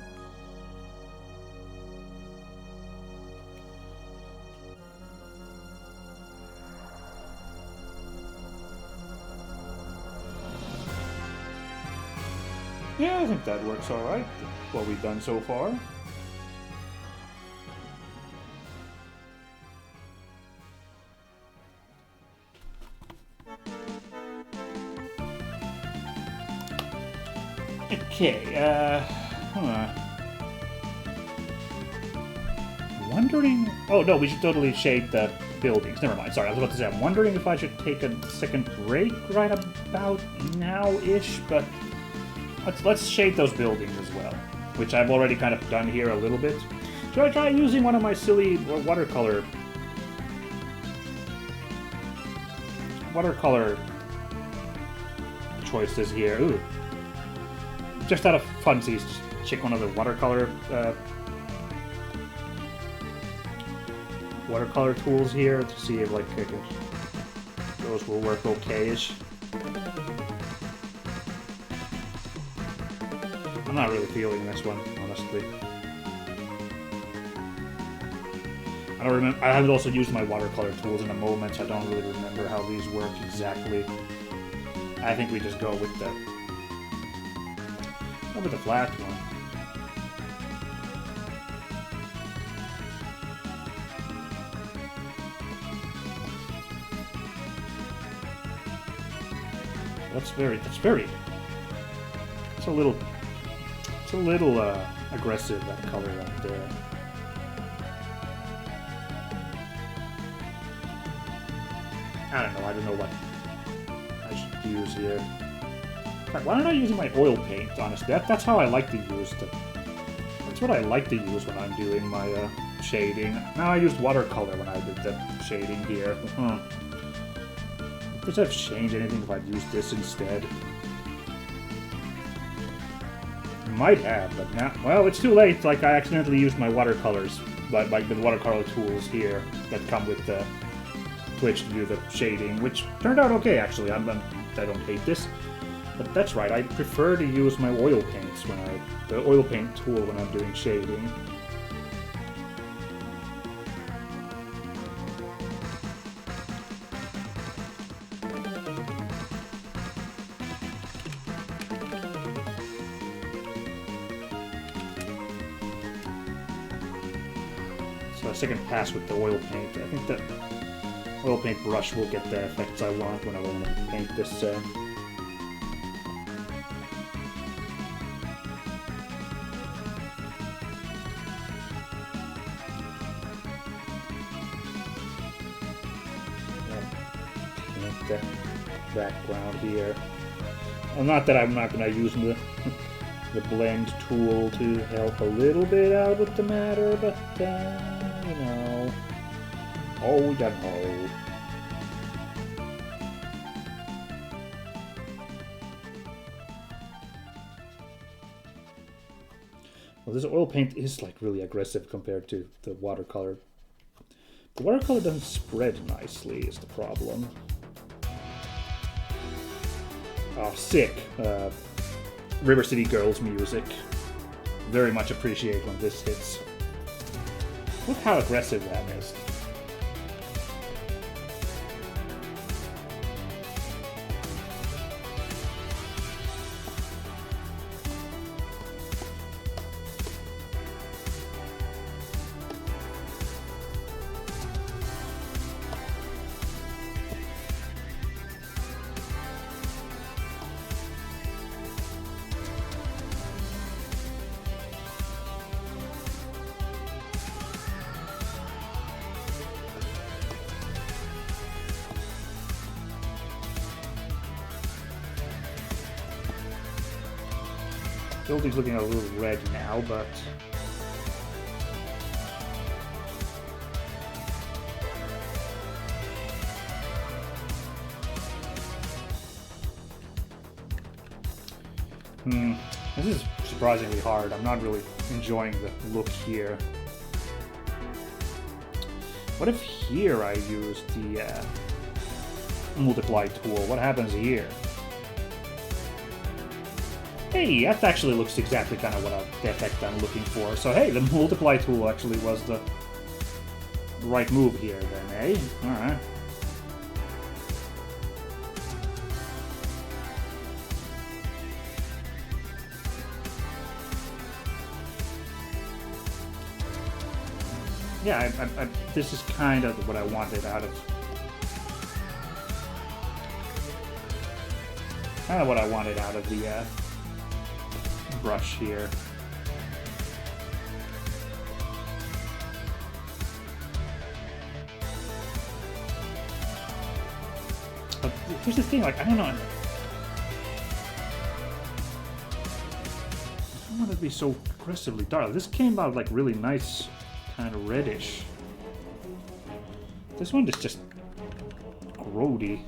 Yeah, I think that works alright, what we've done so far. Okay, wondering... Oh, no, we should totally shade the buildings. Never mind, sorry, I was about to say, I'm wondering if I should take a second break right about now-ish, but let's shade those buildings as well, which I've already kind of done here a little bit. Should I try using one of my silly watercolor choices here? Ooh. Just out of funsies, check one of the watercolor tools here to see if like those will work okay-ish. I'm not really feeling this one, honestly. I don't remember. I haven't also used my watercolor tools in a moment, so I don't really remember how these work exactly. I think we just go with the flat one. It's a little aggressive, that color right there. I don't know what I should use here. Why aren't I using my oil paint, honestly? That's how I like to use the... That's what I like to use when I'm doing my shading. Now I used watercolor when I did the shading here. Does that change anything if I'd used this instead? Might have, but now... Well, it's too late. Like, I accidentally used my watercolors. Like the watercolor tools here that come with the Twitch to do the shading, which turned out okay, actually. I don't hate this. But that's right, I prefer to use my oil paints the oil paint tool when I'm doing shading. So a second pass with the oil paint. I think the oil paint brush will get the effects I want when I want to paint this. The background here. Well, not that I'm not going to use the blend tool to help a little bit out with the matter, but you know, oh, you know. Well, this oil paint is like really aggressive compared to the watercolor. The watercolor doesn't spread nicely, is the problem. Oh, sick. River City Girls music. Very much appreciate when this hits. Look how aggressive that is. Building's looking a little red now, but this is surprisingly hard. I'm not really enjoying the look here. What if here I use the multiply tool? What happens here? Hey, that actually looks exactly kind of the effect I'm looking for. So hey, the multiply tool actually was the right move here then, eh? Alright. Yeah, this is kind of what I wanted out of... Kind of what I wanted out of the brush here. But here's the thing, like, I don't know. I don't want it to be so aggressively dark. This came out like really nice, kind of reddish. This one is just grody.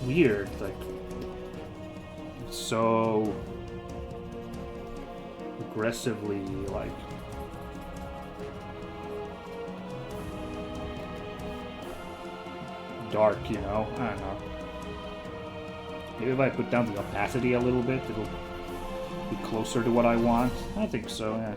Weird, like, so aggressively, like, dark, you know? I don't know. Maybe if I put down the opacity a little bit, it'll be closer to what I want. I think so, yeah.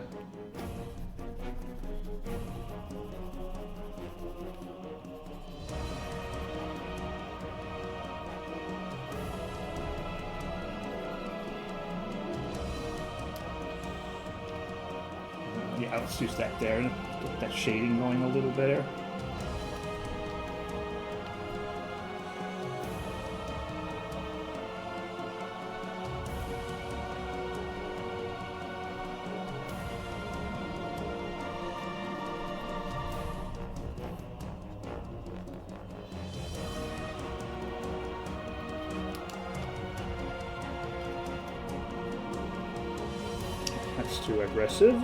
Yeah, let's use that there. Get that shading going a little better. That's too aggressive.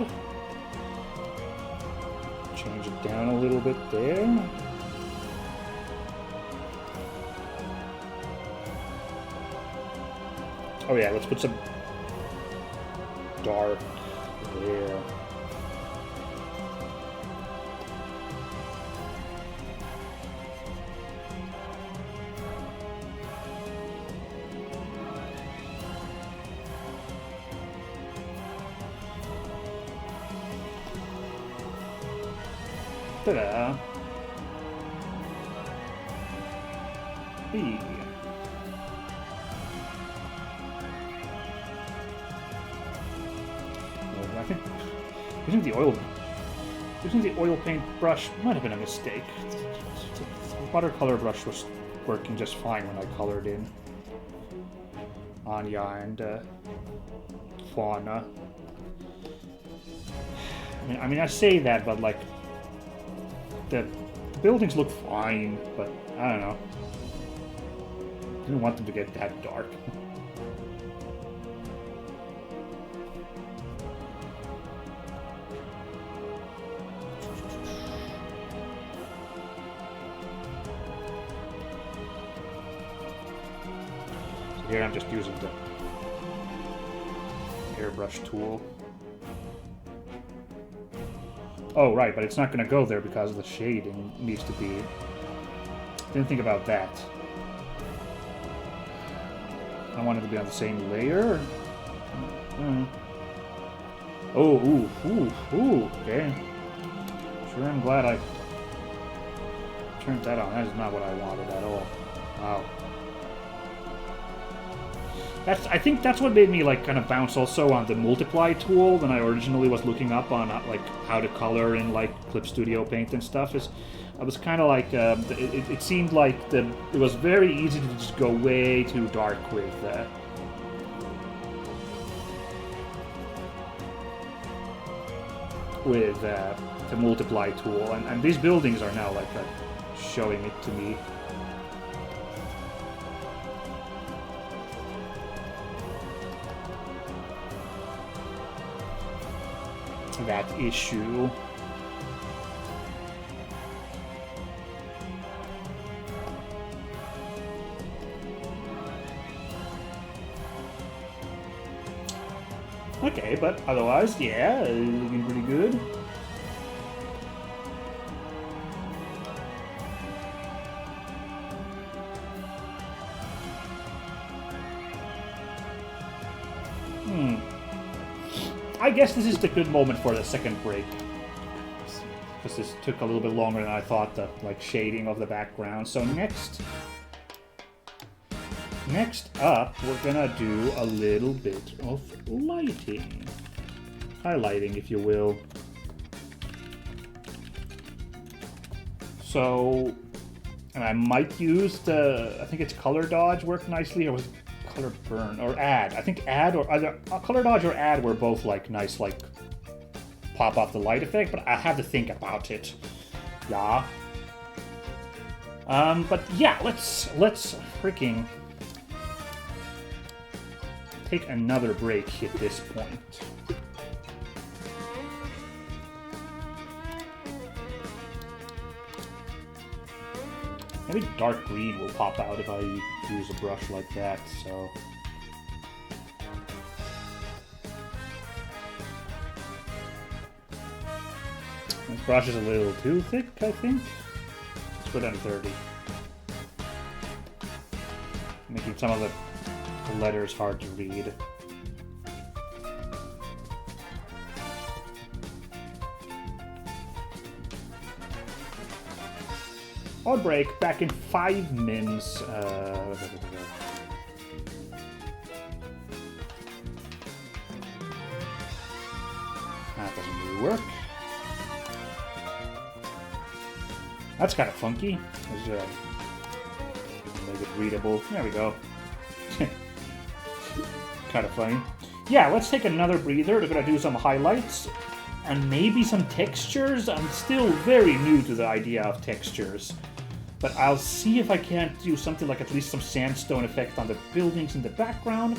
Change it down a little bit there. Oh yeah, let's put some dark there. Ta-da! B. I think using the oil paint brush might have been a mistake. The watercolor brush was working just fine when I colored in Anya and Fauna. I mean, I say that, but like. The buildings look fine, but I don't know. Didn't want them to get that dark. So here I'm just using the airbrush tool. Oh, right, but it's not going to go there because the shading needs to be... Didn't think about that. I want it to be on the same layer. Oh, ooh, okay. Sure, I'm glad I turned that on. That is not what I wanted at all. Wow. I think that's what made me like kind of bounce also on the multiply tool when I originally was looking up on like how to color in like Clip Studio Paint and stuff. Is I was kind of like it seemed like it was very easy to just go way too dark with the multiply tool, and these buildings are now like showing it to me. That issue. Okay, but otherwise, yeah, looking pretty good. I guess this is the good moment for the second break. Because this took a little bit longer than I thought, the like shading of the background. So next up, we're gonna do a little bit of lighting. Highlighting, if you will. So, and I might use I think it's Color Dodge worked nicely, or was it Color Burn, or Add? I think Add, or either Color Dodge or Add were both like nice, like pop off the light effect, but I have to think about it. Yeah. But yeah, let's freaking take another break at this point. Maybe dark green will pop out if I use a brush like that, so... This brush is a little too thick, I think. Let's go down to 30. Making some of the the letter's hard to read. Outbreak back in 5 mins. That doesn't really work. That's kind of funky. Make it readable. There we go. Kind of funny. Yeah, let's take another breather. We're gonna do some highlights and maybe some textures. I'm still very new to the idea of textures. But I'll see if I can't do something like at least some sandstone effect on the buildings in the background.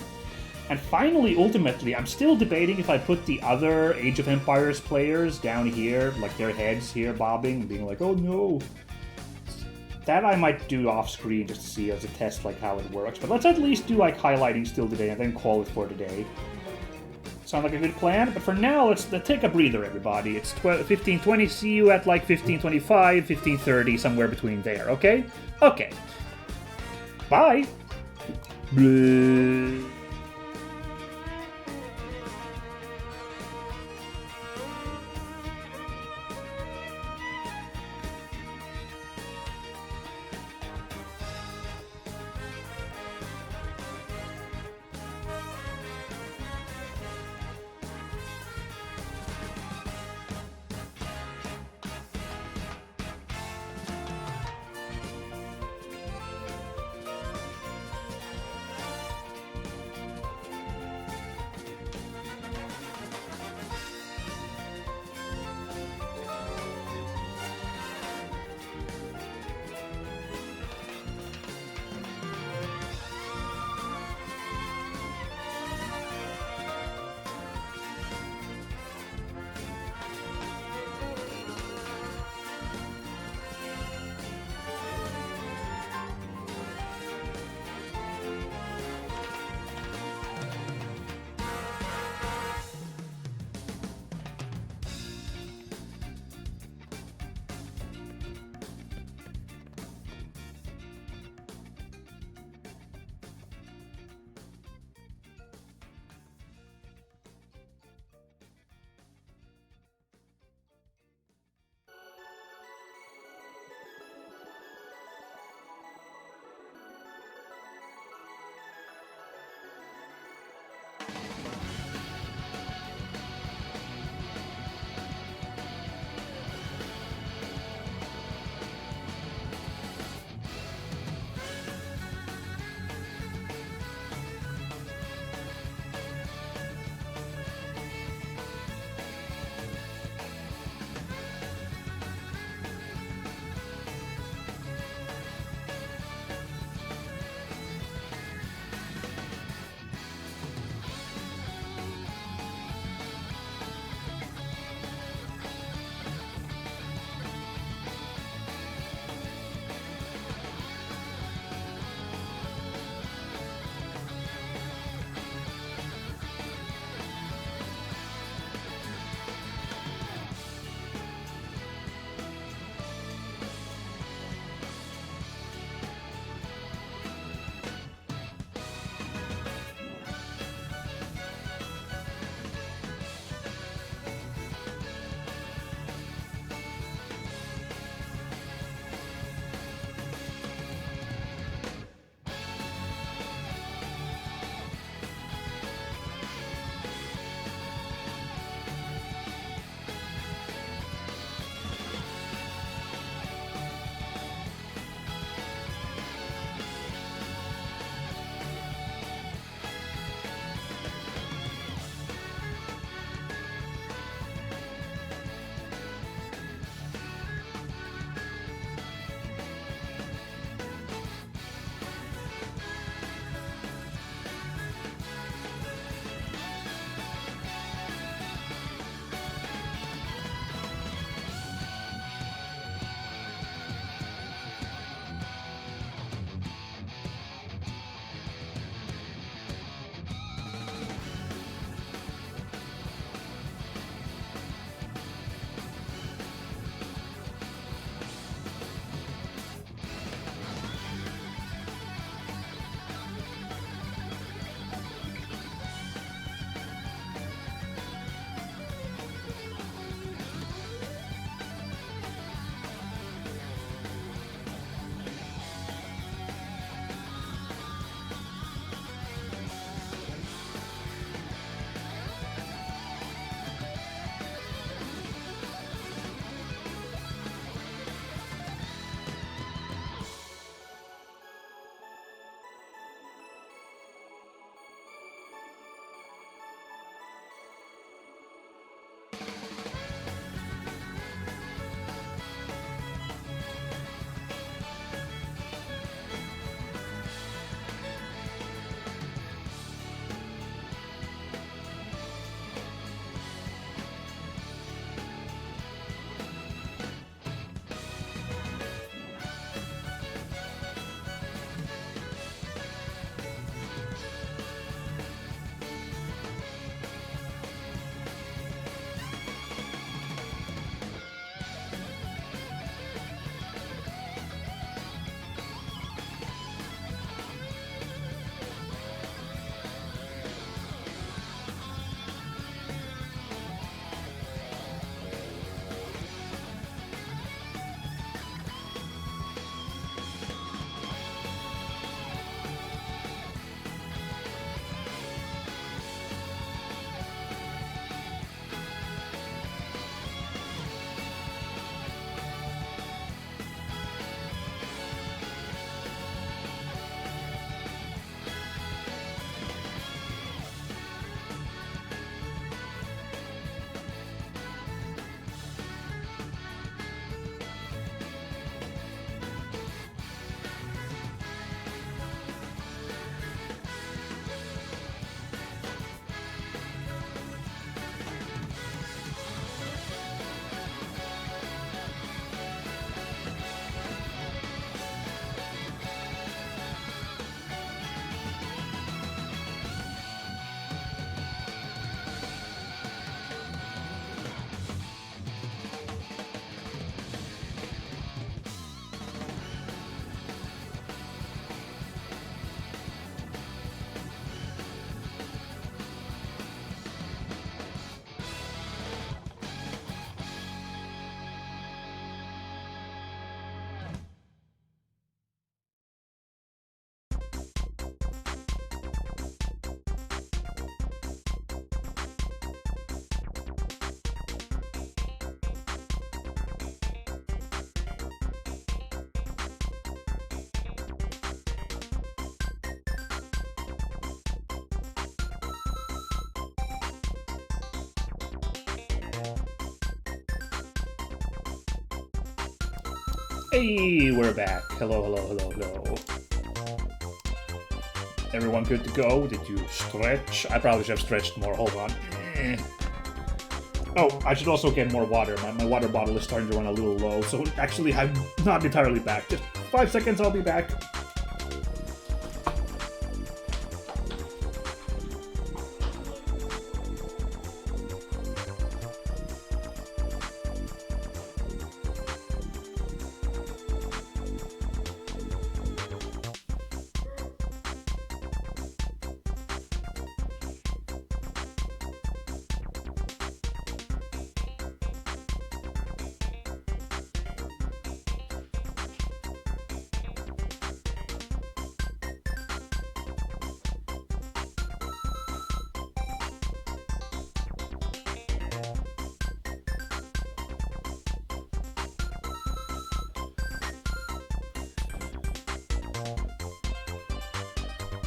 And finally, ultimately, I'm still debating if I put the other Age of Empires players down here, like their heads here bobbing and being like, oh no. That I might do off screen just to see as a test like how it works. But let's at least do like highlighting still today and then call it for today. Sound like a good plan? But for now, let's take a breather, everybody. It's 15:20. See you at like 15:25, 15:30, somewhere between there, okay? Okay. Bye! Blah. Hey, we're back. Hello, hello, hello, hello. Everyone good to go? Did you stretch? I probably should have stretched more. Hold on. Oh, I should also get more water. My water bottle is starting to run a little low, so actually I'm not entirely back. Just 5 seconds, I'll be back.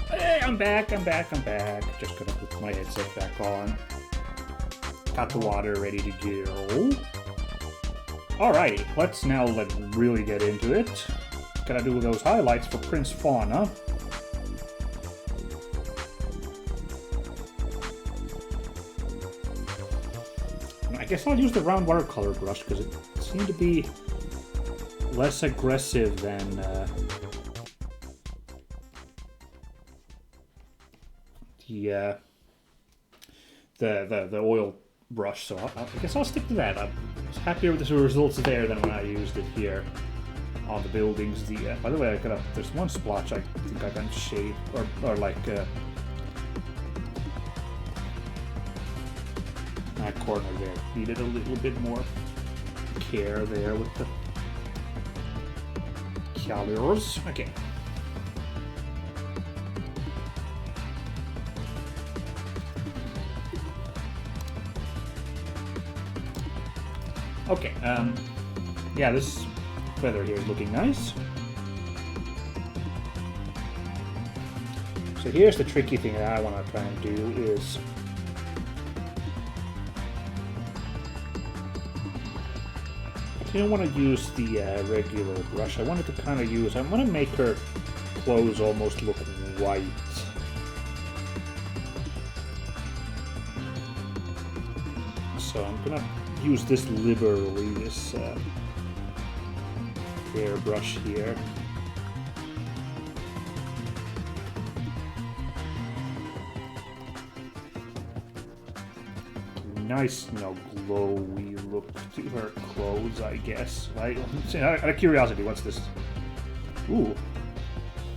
Hey, I'm back. Just gonna put my headset back on. Got the water ready to go. Alrighty, let's really get into it. Gotta do those highlights for Prince Fauna. I guess I'll use the round watercolor brush because it seemed to be less aggressive than the oil brush, so I guess I'll stick to that. I was happier with the results there than when I used it here on the buildings. By the way, there's one splotch I think I can shade or like that corner there needed a little bit more care there with the colors. Okay. Okay, yeah, this feather here is looking nice. So here's the tricky thing that I want to try and do is I don't want to use the regular brush. I wanted to kind of use, I want to make her clothes almost look white. So I'm gonna use this liberally, this airbrush here. Nice, glowy look to her clothes, I guess. Right? Out of curiosity, what's this? Ooh.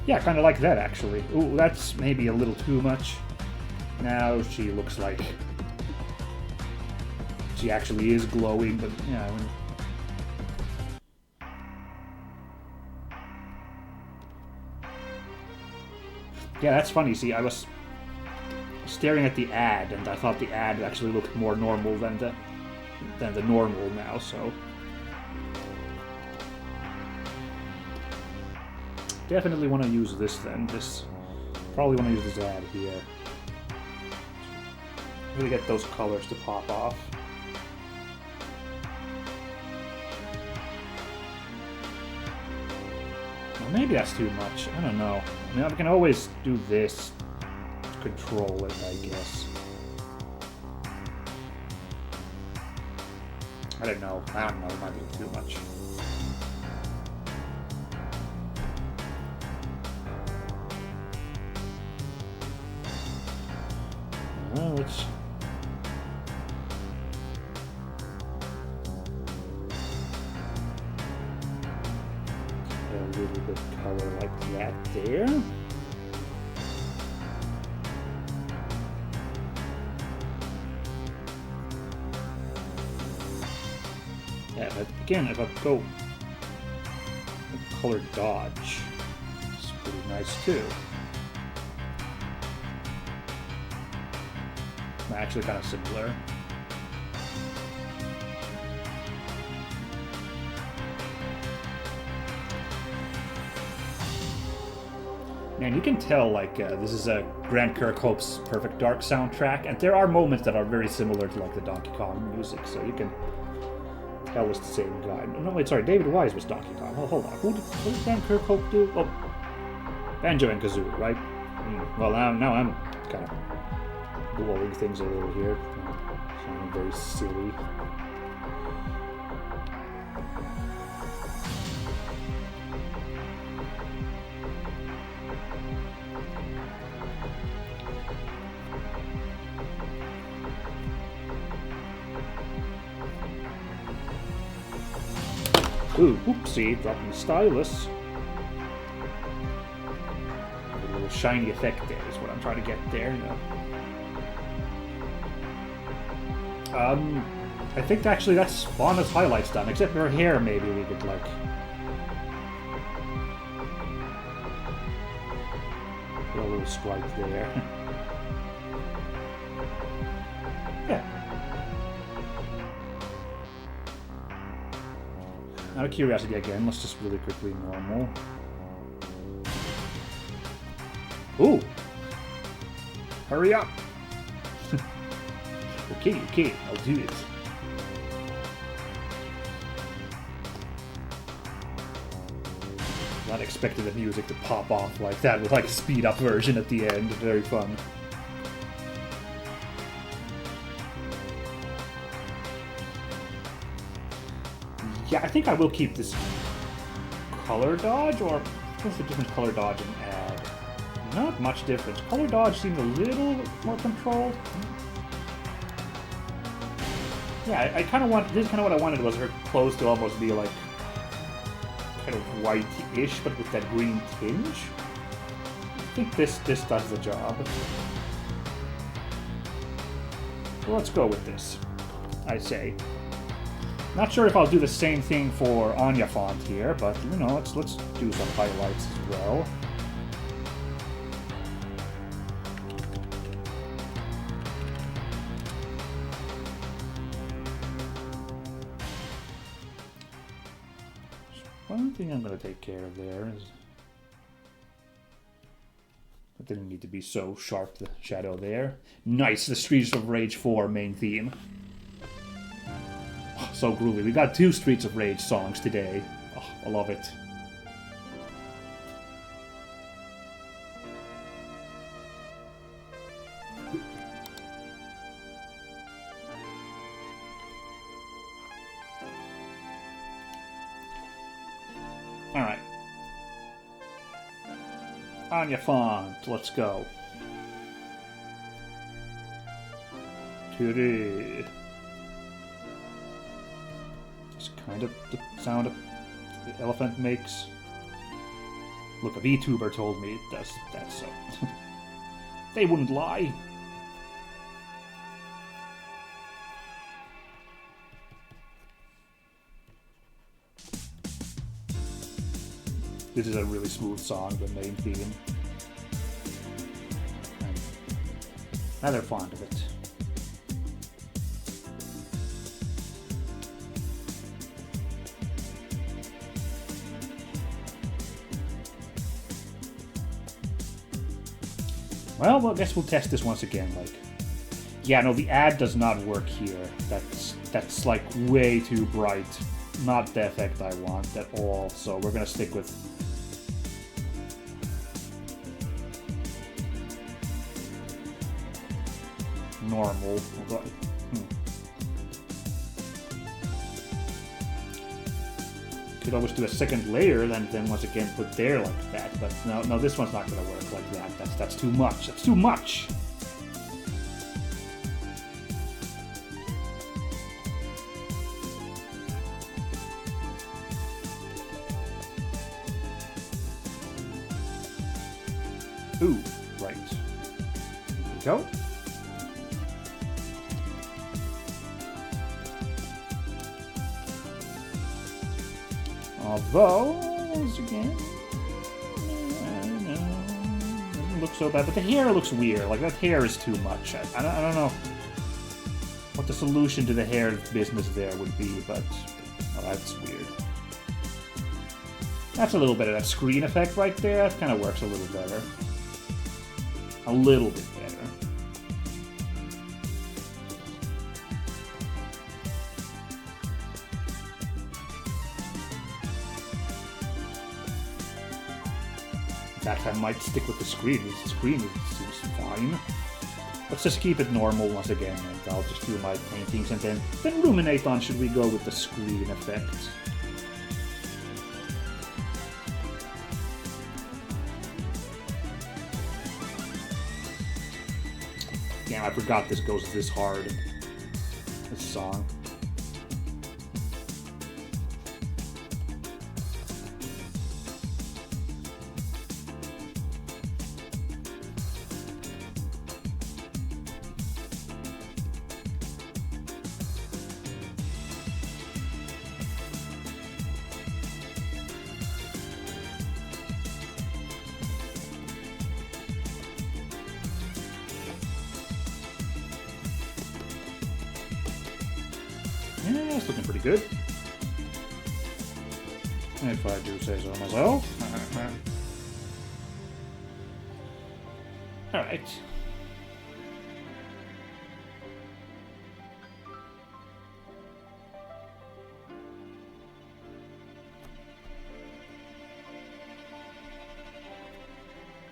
Yeah, kind of like that, actually. Ooh, that's maybe a little too much. Now she looks like she actually is glowing, but yeah. Yeah, that's funny. See, I was staring at the ad, and I thought the ad actually looked more normal than the normal now. So definitely want to use this then. Probably want to use this ad here. Really get those colors to pop off. Well, maybe that's too much. I don't know. I mean, I can always do this to control it, I guess. I don't know. It might be too much. Well, let's... a little bit of color like that there. Yeah, but again, if I go color dodge, it's pretty nice too. Actually kind of similar. Man, you can tell, like, this is a Grant Kirkhope's Perfect Dark soundtrack, and there are moments that are very similar to, like, the Donkey Kong music, so you can hell was the same guy? No, wait, sorry, David Wise was Donkey Kong. Oh, hold on. What did Dan Kirkhope do? Oh, Banjo and Kazooie, right? Well, now I'm kind of blowing things a little here. Sounding very silly. Ooh, oopsie, dropping the stylus. A little shiny effect there is what I'm trying to get there, you know. I think actually that's Fauna's highlights done, except for her hair maybe we could like... Put a little stripe there. Yeah. Out of curiosity again, let's just really quickly normal. Ooh! Hurry up! Okay, I'll do it. Not expecting the music to pop off like that with like a speed up version at the end. Very fun. Yeah, I think I will keep this color dodge, or what's the difference color dodge and add? Not much difference. Color dodge seemed a little more controlled. Yeah, I kind of want, this is kind of what I wanted, was her clothes to almost be like kind of white-ish, but with that green tinge. I think this does the job. So let's go with this, I say. Not sure if I'll do the same thing for Anya font here, but you know, let's do some highlights as well. One thing I'm going to take care of there is it didn't need to be so sharp, the shadow there. Nice, the Streets of Rage 4 main theme. So groovy. We got 2 Streets of Rage songs today. Oh, I love it. Alright. Anya font, let's go. Today. It's kind of the sound the elephant makes. Look, a VTuber told me it does that, so they wouldn't lie. This is a really smooth song, the main theme. I'm rather fond of it. Well, I guess we'll test this once again. Like, yeah, no, the ad does not work here. That's like way too bright. Not the effect I want at all. So we're gonna stick with normal. Could always do a second layer, then once again put there like that. But no, this one's not gonna work like that. That's too much. That's too much. Ooh, right. There we go. Although, once again, doesn't look so bad, but the hair looks weird. Like, that hair is too much. I don't know what the solution to the hair business there would be, but oh, that's weird. That's a little bit of that screen effect right there. That kind of works a little better. A little bit better. fact, I might stick with the screen. The screen seems fine. Let's just keep it normal once again, and I'll just do my paintings, and then ruminate on should we go with the screen effect. Damn, I forgot this goes this hard. This song. Yeah, it's looking pretty good. If I do say so myself. Alright.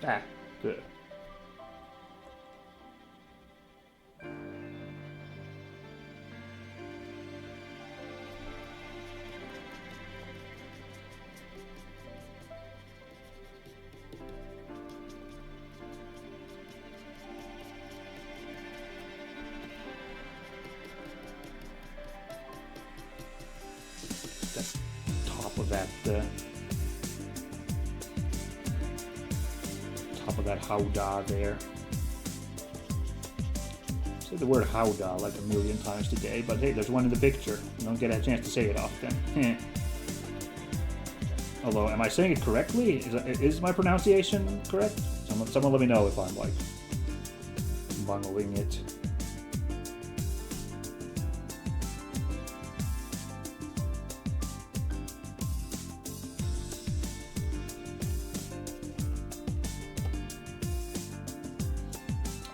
Ah, good. Top of that howdah there. Say the word howdah like a million times today, but hey, there's one in the picture. You don't get a chance to say it often. Although, am I saying it correctly? Is my pronunciation correct? Someone let me know if I'm like bungling it.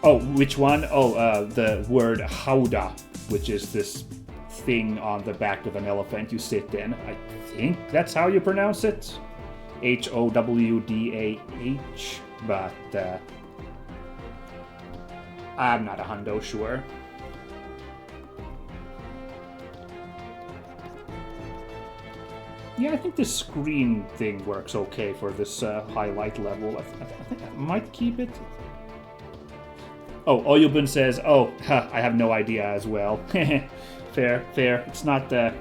Oh, which one? Oh, the word howdah, which is this thing on the back of an elephant you sit in. I think that's how you pronounce it. Howdah, but I'm not 100% sure. Yeah, I think this screen thing works okay for this highlight level. I think I might keep it. Oh, Oyubun says, oh, I have no idea as well. Fair. It's not the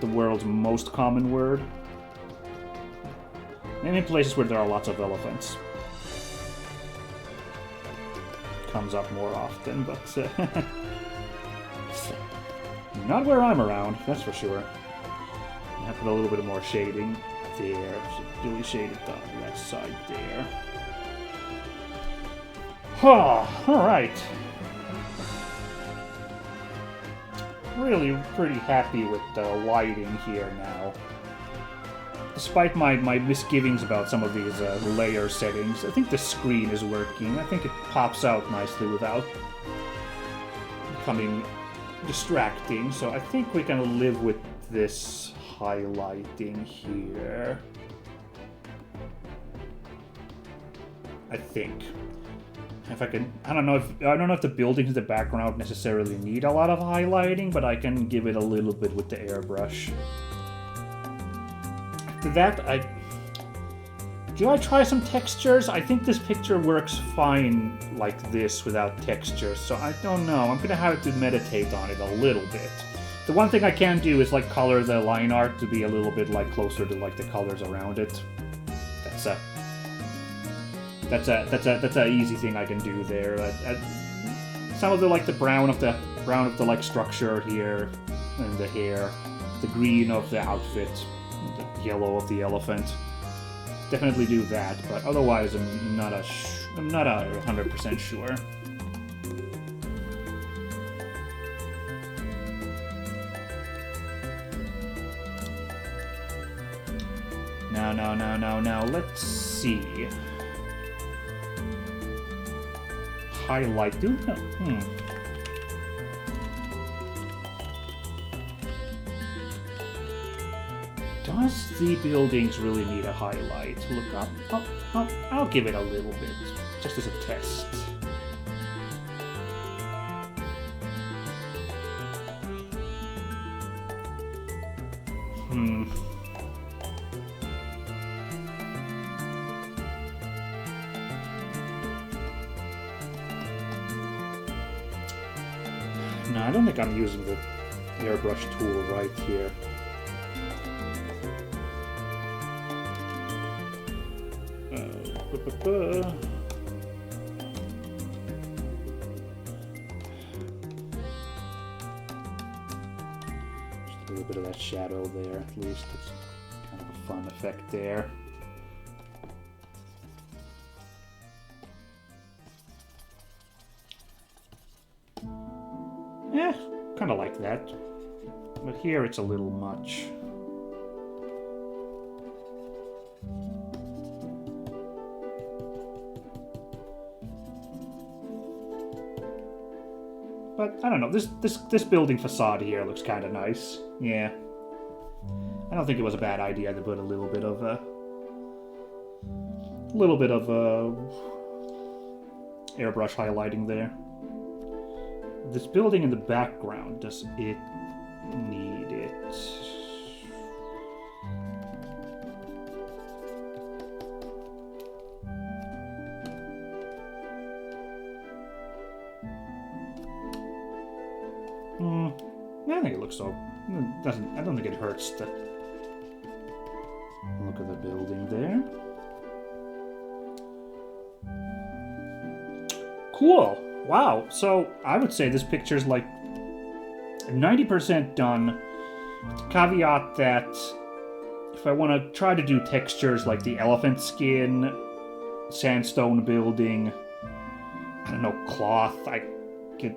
world's most common word. And in places where there are lots of elephants. Comes up more often, but not where I'm around, that's for sure. I have to put a little bit more shading there. Really shaded the left side there. Oh, alright. Really pretty happy with the lighting here now. Despite my misgivings about some of these layer settings, I think the screen is working. I think it pops out nicely without becoming distracting. So I think we can live with this highlighting here. I think. If I can, I don't know if the buildings in the background necessarily need a lot of highlighting, but I can give it a little bit with the airbrush. After that, do I try some textures? I think this picture works fine like this without textures, so I don't know. I'm gonna have to meditate on it a little bit. The one thing I can do is like color the line art to be a little bit like closer to like the colors around it. That's a easy thing I can do there. Some of the like the brown of the like structure here, and the hair, the green of the outfit, the yellow of the elephant. Definitely do that, but otherwise I'm not 100% sure. Now, let's see. Highlight, Does the buildings really need a highlight? Look up. I'll give it a little bit, just as a test. No, I don't think I'm using the airbrush tool right here. Just a little bit of that shadow there, at least. It's kind of a fun effect there. Kind of like that. But here it's a little much. But I don't know. This building facade here looks kind of nice. Yeah. I don't think it was a bad idea to put a little bit of airbrush highlighting there. This building in the background, does it need it? I think it looks so. I don't think it hurts to look at the building there. Cool. Wow. So I would say this picture's like 90% done. Caveat that if I want to try to do textures like the elephant skin, sandstone building, I don't know, cloth, I could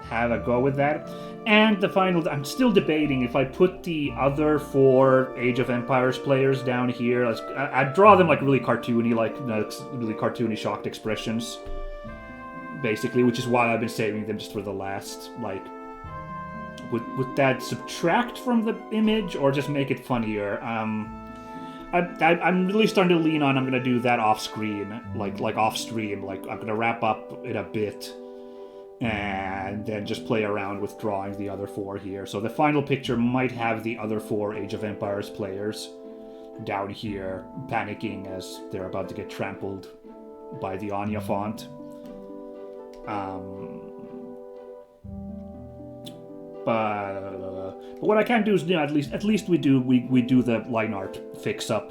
have a go with that. And the final, I'm still debating if I put the other 4 Age of Empires players down here. I'd draw them like really cartoony, like really cartoony shocked expressions, basically, which is why I've been saving them just for the last, like, would that subtract from the image or just make it funnier? I'm really starting to lean on I'm gonna do that off screen, like off stream, like I'm gonna wrap up in a bit and then just play around with drawing the other 4 here. So the final picture might have the other 4 Age of Empires players down here panicking as they're about to get trampled by the Anya font. But what I can do is, at least we do the line art fix up,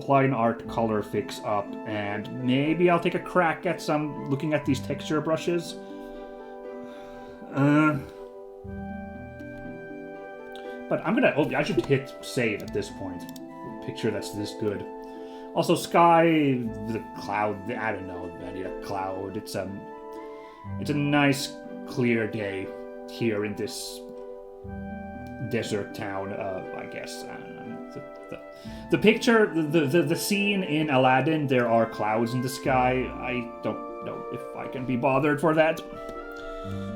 line art color fix up, and maybe I'll take a crack at looking at these texture brushes. But I should hit save at this point. Picture that's this good. Also, sky, the cloud, I don't know, I need a cloud. It's a nice, clear day here in this desert town, I guess. The picture, the scene in Aladdin, there are clouds in the sky. I don't know if I can be bothered for that.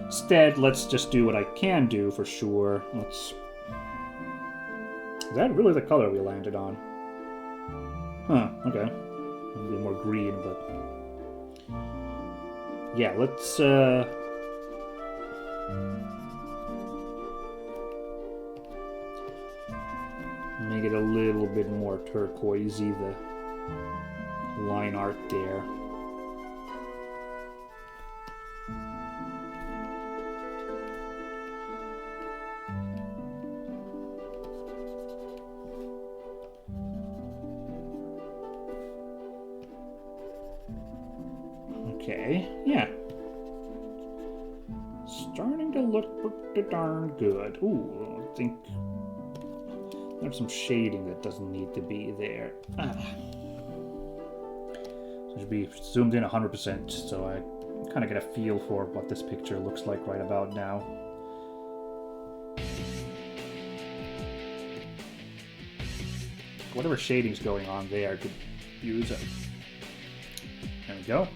Instead, let's just do what I can do for sure. Is that really the color we landed on? Huh, okay. A little more green, but... yeah, let's, make it a little bit more turquoisey, the line art there. Okay, yeah. Starting to look pretty darn good. Ooh, I think there's some shading that doesn't need to be there. So it should be zoomed in 100%, so I kind of get a feel for what this picture looks like right about now. Whatever shading's going on there, I could use it. There we go.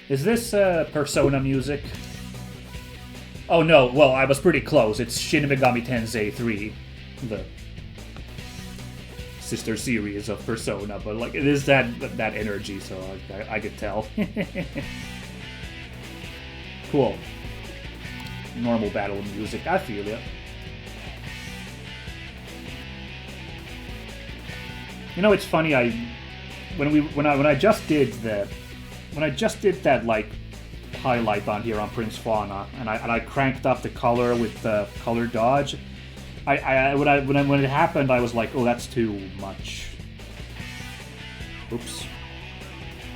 Is this Persona music? Oh no, well, I was pretty close. It's Shin Megami Tensei 3. the sister series of Persona, but like it is that energy, so I could tell. Cool. Normal battle music, I feel it. You know, it's funny. When I just did that like highlight on here on Prince Fauna, and I cranked up the color with the color dodge. When it happened, I was like, oh, that's too much. Oops.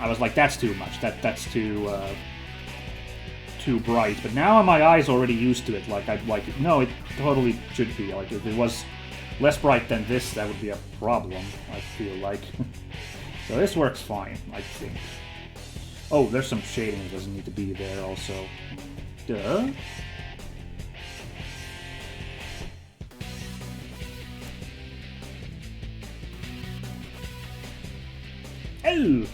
I was like, that's too much. That's too bright. But now my eyes already used to it. No, it totally should be. Like if it was less bright than this, that would be a problem. I feel like. So this works fine, I think. Oh, there's some shading that doesn't need to be there also. Duh. Oh!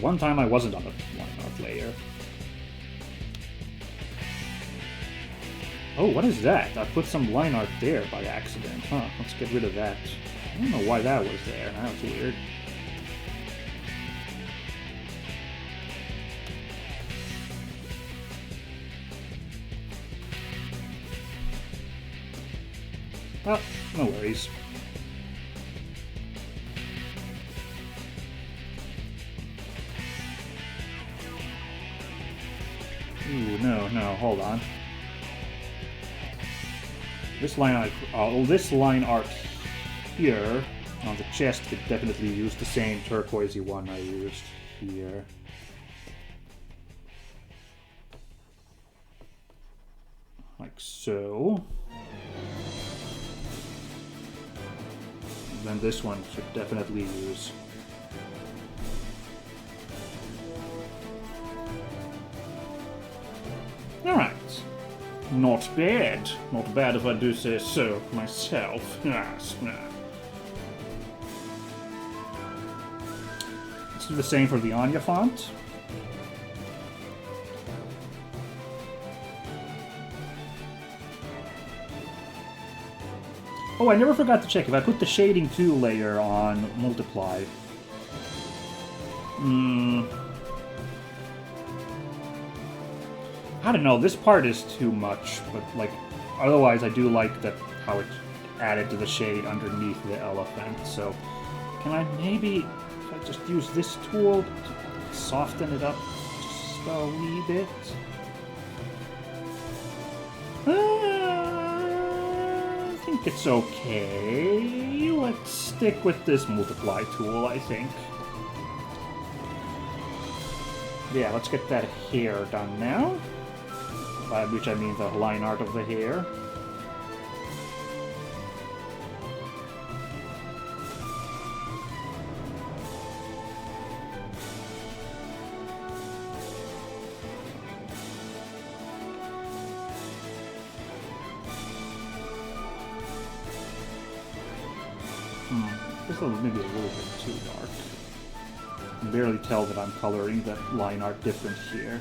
One time I wasn't on a line art layer. Oh, what is that? I put some line art there by accident. Huh, let's get rid of that. I don't know why that was there. That was weird. Oh, no worries. Ooh, no, hold on. This line art here on the chest could definitely use the same turquoisey one I used here. Like so. And then this one should definitely use. Alright. Not bad. Not bad if I do say so myself. Yes. Let's do the same for the Anya font. Oh, I never forgot to check. If I put the shading 2 layer on multiply... I don't know, this part is too much, but like, otherwise I do like that how it added to the shade underneath the elephant, so can I maybe, if I just use this tool to soften it up just a wee bit? I think it's okay. Let's stick with this multiply tool, I think. Yeah, let's get that hair done now. By which I mean the line art of the hair. This one maybe a little bit too dark. I can barely tell that I'm coloring the line art different here.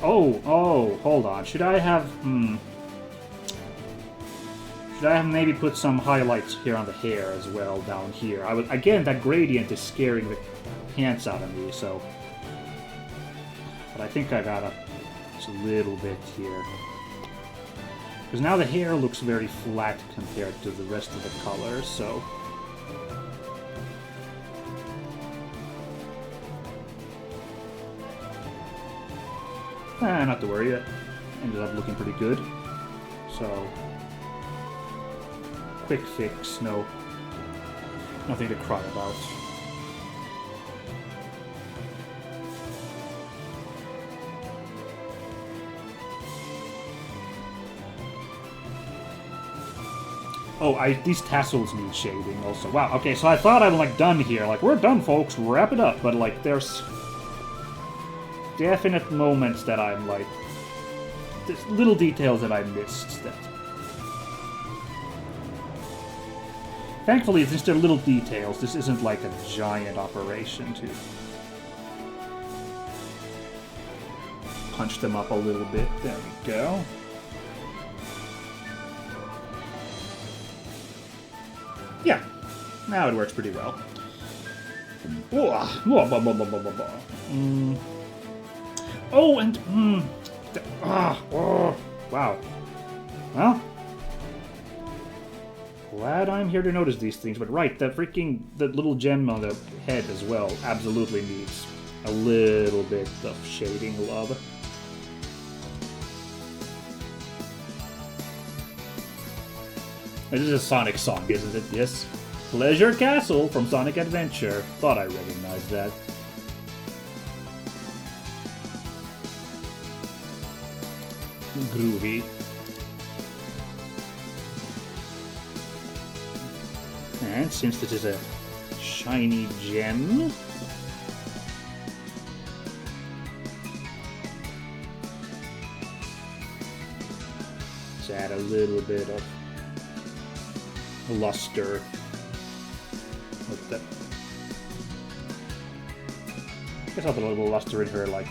Oh, hold on. Should I have maybe put some highlights here on the hair as well down here? Again, that gradient is scaring the pants out of me, so... But I think I gotta just a little bit here. Because now the hair looks very flat compared to the rest of the color, so... Not to worry, it ended up looking pretty good. So, quick fix, nothing to cry about. Oh, these tassels need shading also. Wow, okay, so I thought I'm like done here. Like, we're done, folks, wrap it up. But like, there's definite moments that I'm like, there's little details that I missed that Thankfully, it's just their little details. This isn't like a giant operation to punch them up a little bit. There we go. Yeah, now it works pretty well. Oh, and wow. Well, glad I'm here to notice these things. But right, the little gem on the head as well absolutely needs a little bit of shading love. This is a Sonic song, isn't it? Yes. Pleasure Castle from Sonic Adventure. Thought I recognized that. Groovy. And since this is a shiny gem, let's add a little bit of luster with the. I guess I'll put a little luster in her, like,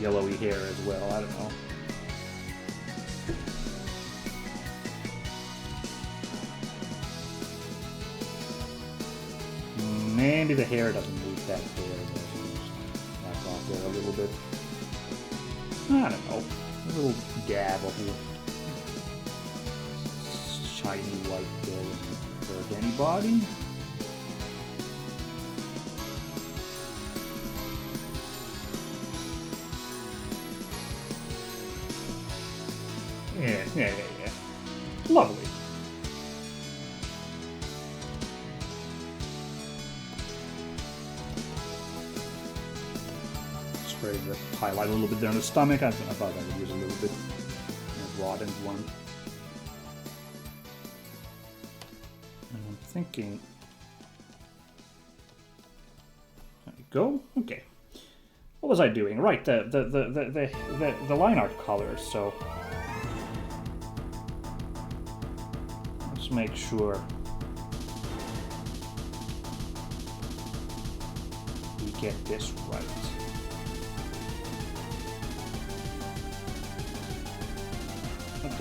yellowy hair as well. I don't know. Maybe the hair doesn't need that hair. Back off there a little bit. I don't know. A little dab of shiny white there hurt anybody. Yeah. Lovely. Spray the highlight a little bit there on the stomach. I thought I would use a little bit of broadened one. And I'm thinking. There we go. Okay. What was I doing? Right, the line art colors. So let's make sure we get this right. Let's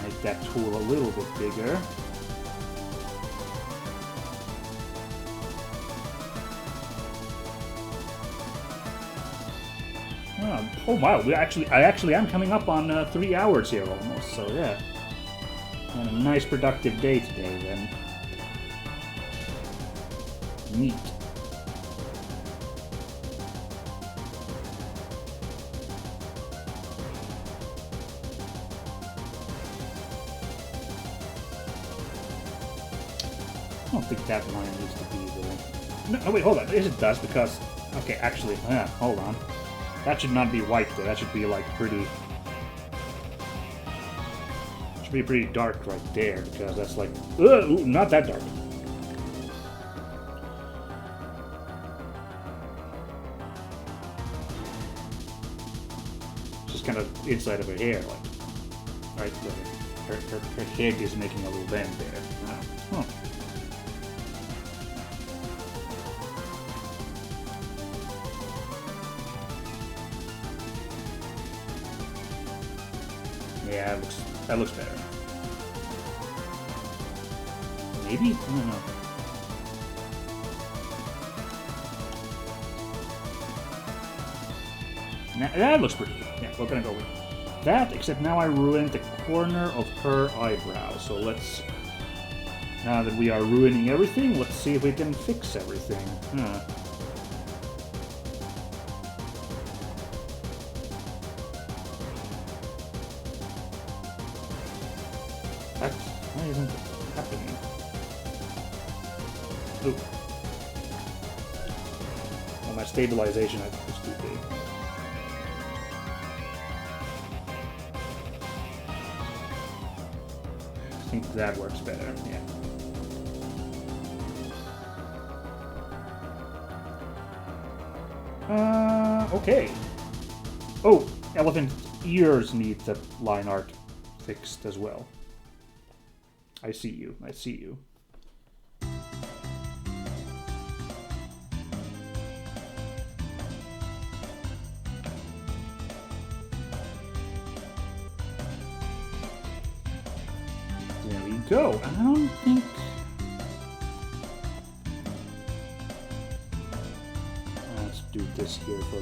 make that tool a little bit bigger. Oh wow, I actually am coming up on 3 hours here almost, so yeah. Had a nice productive day today then. Neat. I don't think that line needs to be there. No, wait, hold on. Yes, it does, because... Okay, actually, hold on. That should not be white there. That should be, like, pretty... Should be pretty dark right there, because that's like... Ooh, not that dark. Just kind of inside of her hair, like... Right there. Her head is making a little bend there. Huh. Yeah, that looks better. Maybe? I don't know. Now, that looks pretty good. Yeah, we're gonna go with that, except now I ruined the corner of her eyebrow. So let's... Now that we are ruining everything, let's see if we can fix everything. Why isn't it happening? Ooh. Well, my stabilization is too big. I think that works better, yeah. Okay. Oh, elephant ears need the line art fixed as well. I see you. I see you. There we go. I don't think... Let's do this here for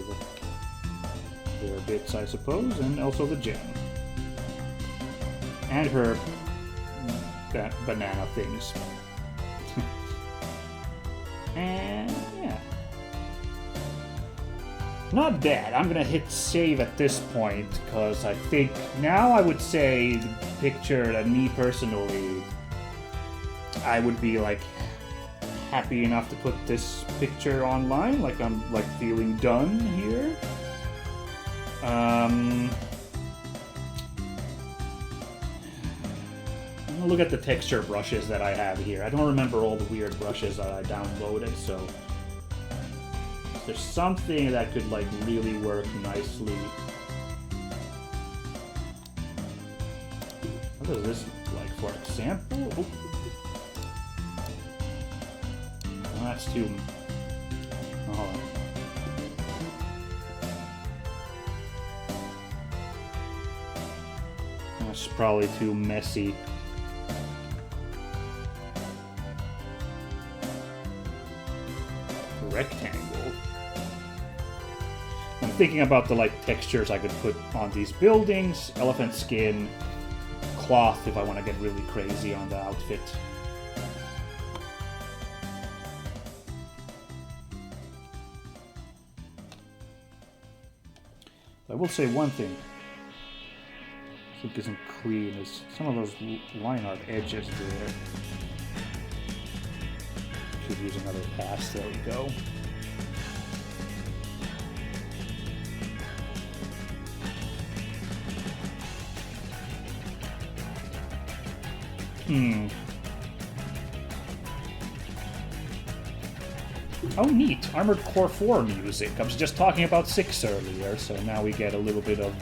their bits, I suppose, and also the gem. And her banana things. And yeah. Not bad. I'm gonna hit save at this point, because I think now I would say the picture that me personally, I would be like happy enough to put this picture online, like I'm like feeling done here. Look at the texture brushes that I have here. I don't remember all the weird brushes that I downloaded, so there's something that could like really work nicely. What does this look like, for example? Oh. Oh, that's too... Oh, hold on. That's probably too messy. Rectangle. I'm thinking about the like textures I could put on these buildings. Elephant skin, cloth if I want to get really crazy on the outfit. I will say one thing I think isn't clean is some of those line art edges there. Should use another pass. There we go. Oh, neat. Armored Core 4 music. I was just talking about 6 earlier, so now we get a little bit of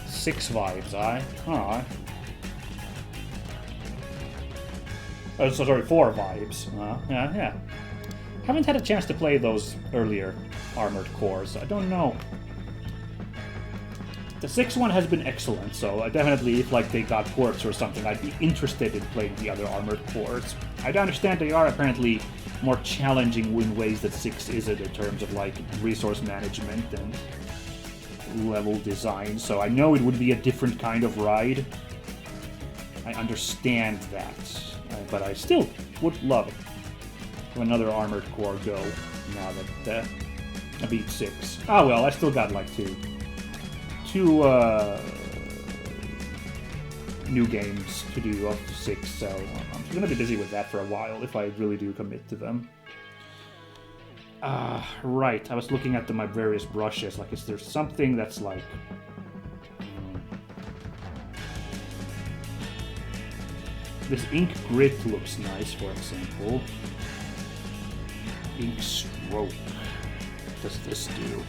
6 vibes, Aye. Oh, so sorry, 4 vibes. Yeah. Haven't had a chance to play those earlier Armored Cores. I don't know. The 6th one has been excellent, so I definitely, if like they got ports or something, I'd be interested in playing the other Armored Cores. I understand they are apparently more challenging in ways that 6 isn't in terms of like resource management and level design, so I know it would be a different kind of ride. I understand that. But I still would love to another Armored Core go now that I beat 6. Oh well, I still got like two new games to do of 6, so I'm gonna be busy with that for a while if I really do commit to them. Right, I was looking at my various brushes, like is there something that's like... This ink grit looks nice, for example. Ink stroke. What does this do?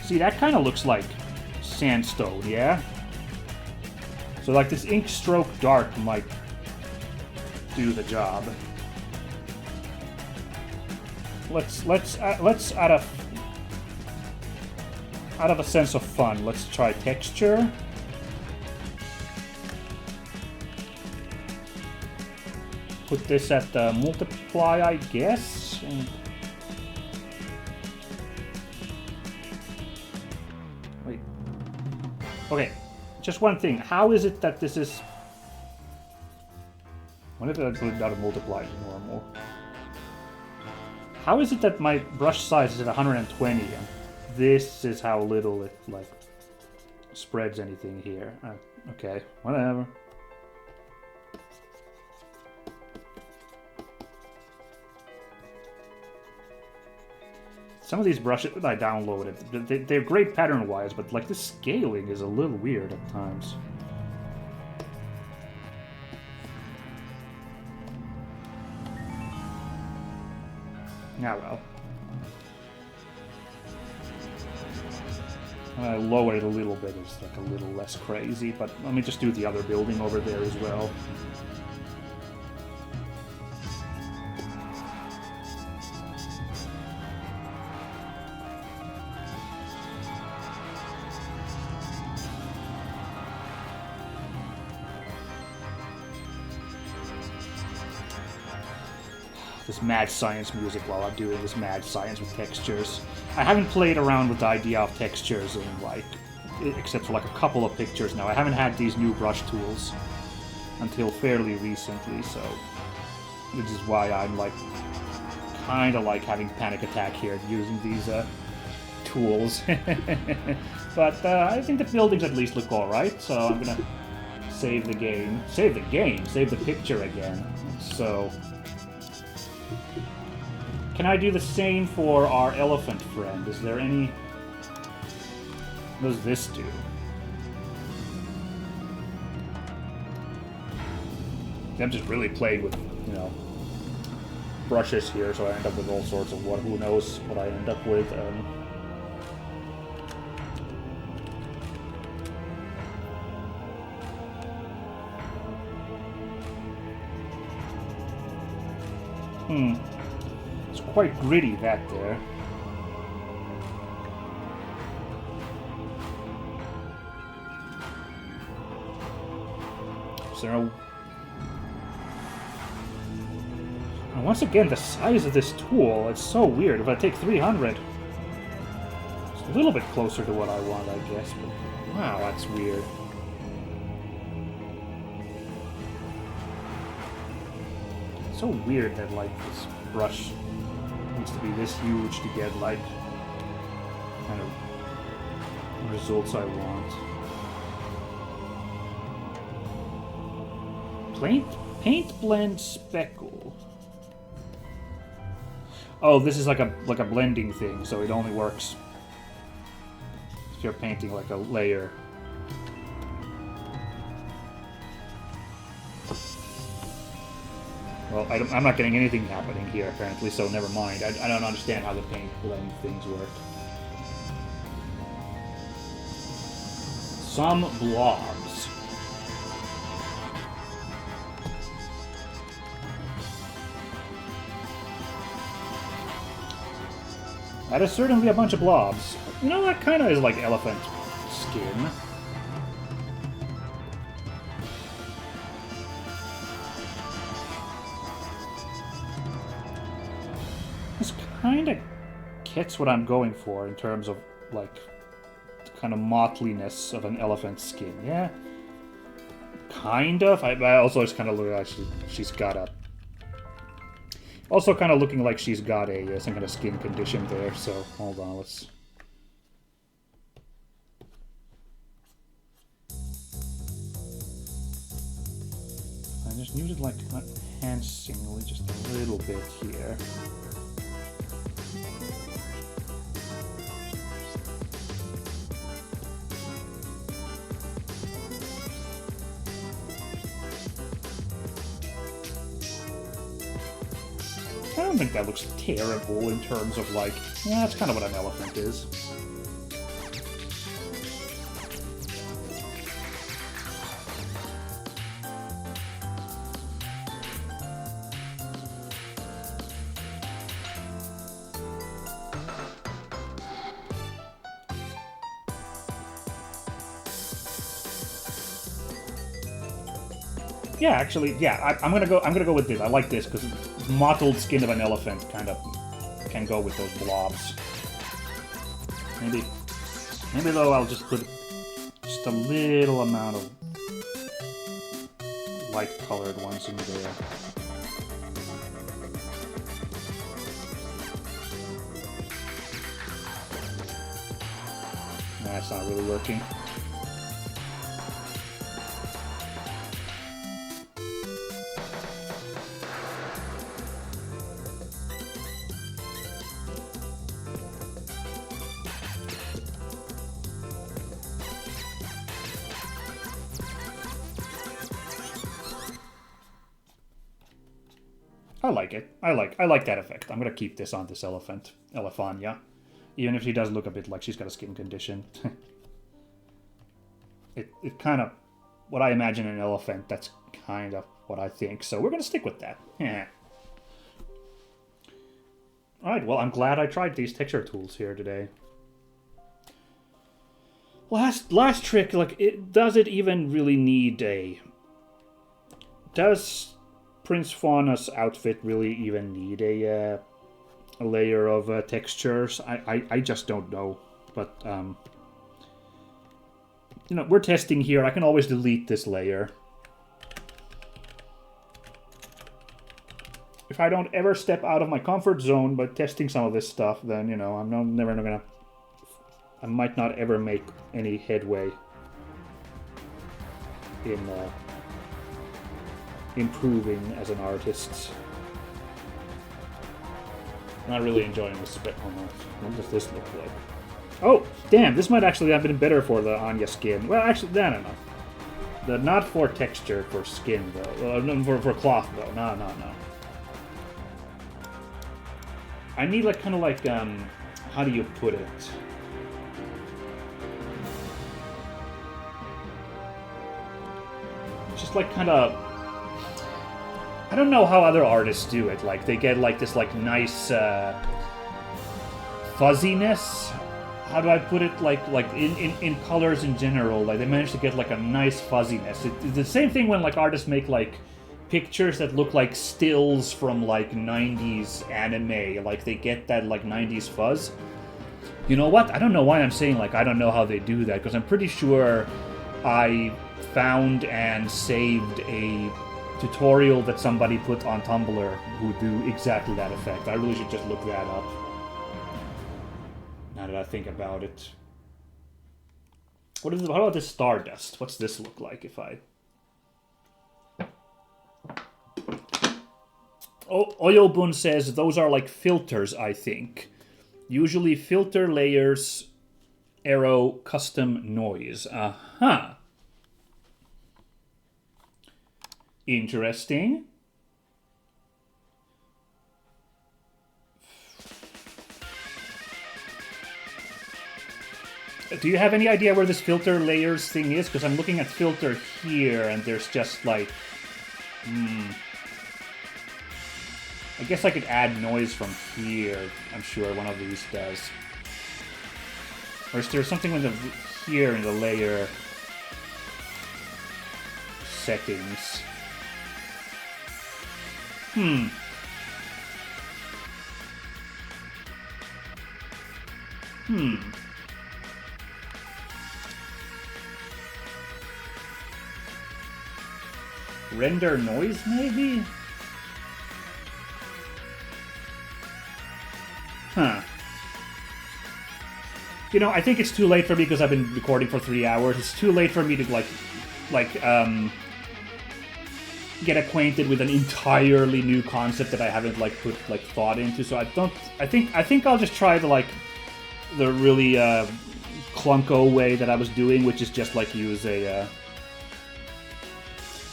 See, that kind of looks like sandstone, yeah? So like this ink stroke dark might do the job. Let's out of a sense of fun, let's try texture. Put this at the multiply, I guess. Wait. Okay, just one thing. How is it that this is... What if I put it out of multiply to normal? How is it that my brush size is at 120 and this is how little it, like, spreads anything here? Okay, whatever. Some of these brushes that I downloaded, they're great pattern-wise, but, like, the scaling is a little weird at times. Ah, well. I lower it a little bit, it's like a little less crazy, but let me just do the other building over there as well. This mad science music while I'm doing this mad science with textures. I haven't played around with the idea of textures in, like, except for like a couple of pictures now. I haven't had these new brush tools until fairly recently, so this is why I'm like kind of like having panic attack here using these tools. But I think the buildings at least look alright, so I'm gonna save the game. Save the game? Save the picture again. So can I do the same for our elephant friend? Is there any... What does this do? I'm just really playing with, you know, brushes here, so I end up with all sorts of what, who knows what I end up with. It's quite gritty, that there. So, and once again, the size of this tool, it's so weird. If I take 300, it's a little bit closer to what I want, I guess. But wow, that's weird. It's so weird that, like, this brush needs to be this huge to get, like, kind of results I want. Paint blend speckle. Oh, this is like a blending thing, so it only works if you're painting like a layer. Well, I'm not getting anything happening here apparently, so never mind. I don't understand how the paint blend things work. Some blobs. That is certainly a bunch of blobs. You know, that kind of is like elephant skin. This kind of gets what I'm going for in terms of, like, the kind of mottliness of an elephant skin. Yeah? Kind of. I also just kind of look like she's got a... Also kind of looking like she's got a some kind of skin condition there, so hold on, let's... I just use it like enhancingly just a little bit here. I don't think that looks terrible in terms of, like, yeah, that's kind of what an elephant is. Yeah, actually, yeah, I'm gonna go with this. I like this because mottled skin of an elephant kind of can go with those blobs. Maybe though I'll just put just a little amount of light-colored ones in there. That's not really working. I like it. I like that effect. I'm gonna keep this on this Elephania. Even if she does look a bit like she's got a skin condition. it kind of, what I imagine an elephant, that's kind of what I think. So we're gonna stick with that. Yeah. Alright, well, I'm glad I tried these texture tools here today. Last trick, like, does it even really need a... Does Prince Fauna's outfit really even need a layer of textures? I just don't know. But, you know, we're testing here. I can always delete this layer. If I don't ever step out of my comfort zone by testing some of this stuff, then, you know, I'm never gonna... I might not ever make any headway in improving as an artist. Not really enjoying this bit. Oh no, what does this look like? Oh, damn, this might actually have been better for the Anya skin. Well, actually, I don't know. Not for texture, for skin, though. For cloth, though. No. I need, like, kind of like, how do you put it? Just, like, kind of... I don't know how other artists do it. Like, they get, like, this, like, nice, fuzziness. How do I put it? Like in colors in general. Like, they manage to get, like, a nice fuzziness. It's the same thing when, like, artists make, like, pictures that look like stills from, like, 90s anime. Like, they get that, like, 90s fuzz. You know what? I don't know why I'm saying, like, I don't know how they do that, because I'm pretty sure I found and saved a tutorial that somebody put on Tumblr who do exactly that effect. I really should just look that up. Now that I think about it. How about this Stardust? What's this look like if I... Oyobun says those are like filters, I think. Usually filter layers, arrow, custom noise. Aha. Interesting. Do you have any idea where this filter layers thing is? Because I'm looking at filter here, and there's just like... I guess I could add noise from here. I'm sure one of these does. Or is there something with here in the layer settings? Render noise, maybe? Huh. You know, I think it's too late for me because I've been recording for 3 hours. It's too late for me to, get acquainted with an entirely new concept that I haven't, like, put, like, thought into. So I think I'll just try the really, clunko way that I was doing, which is just, like, use a,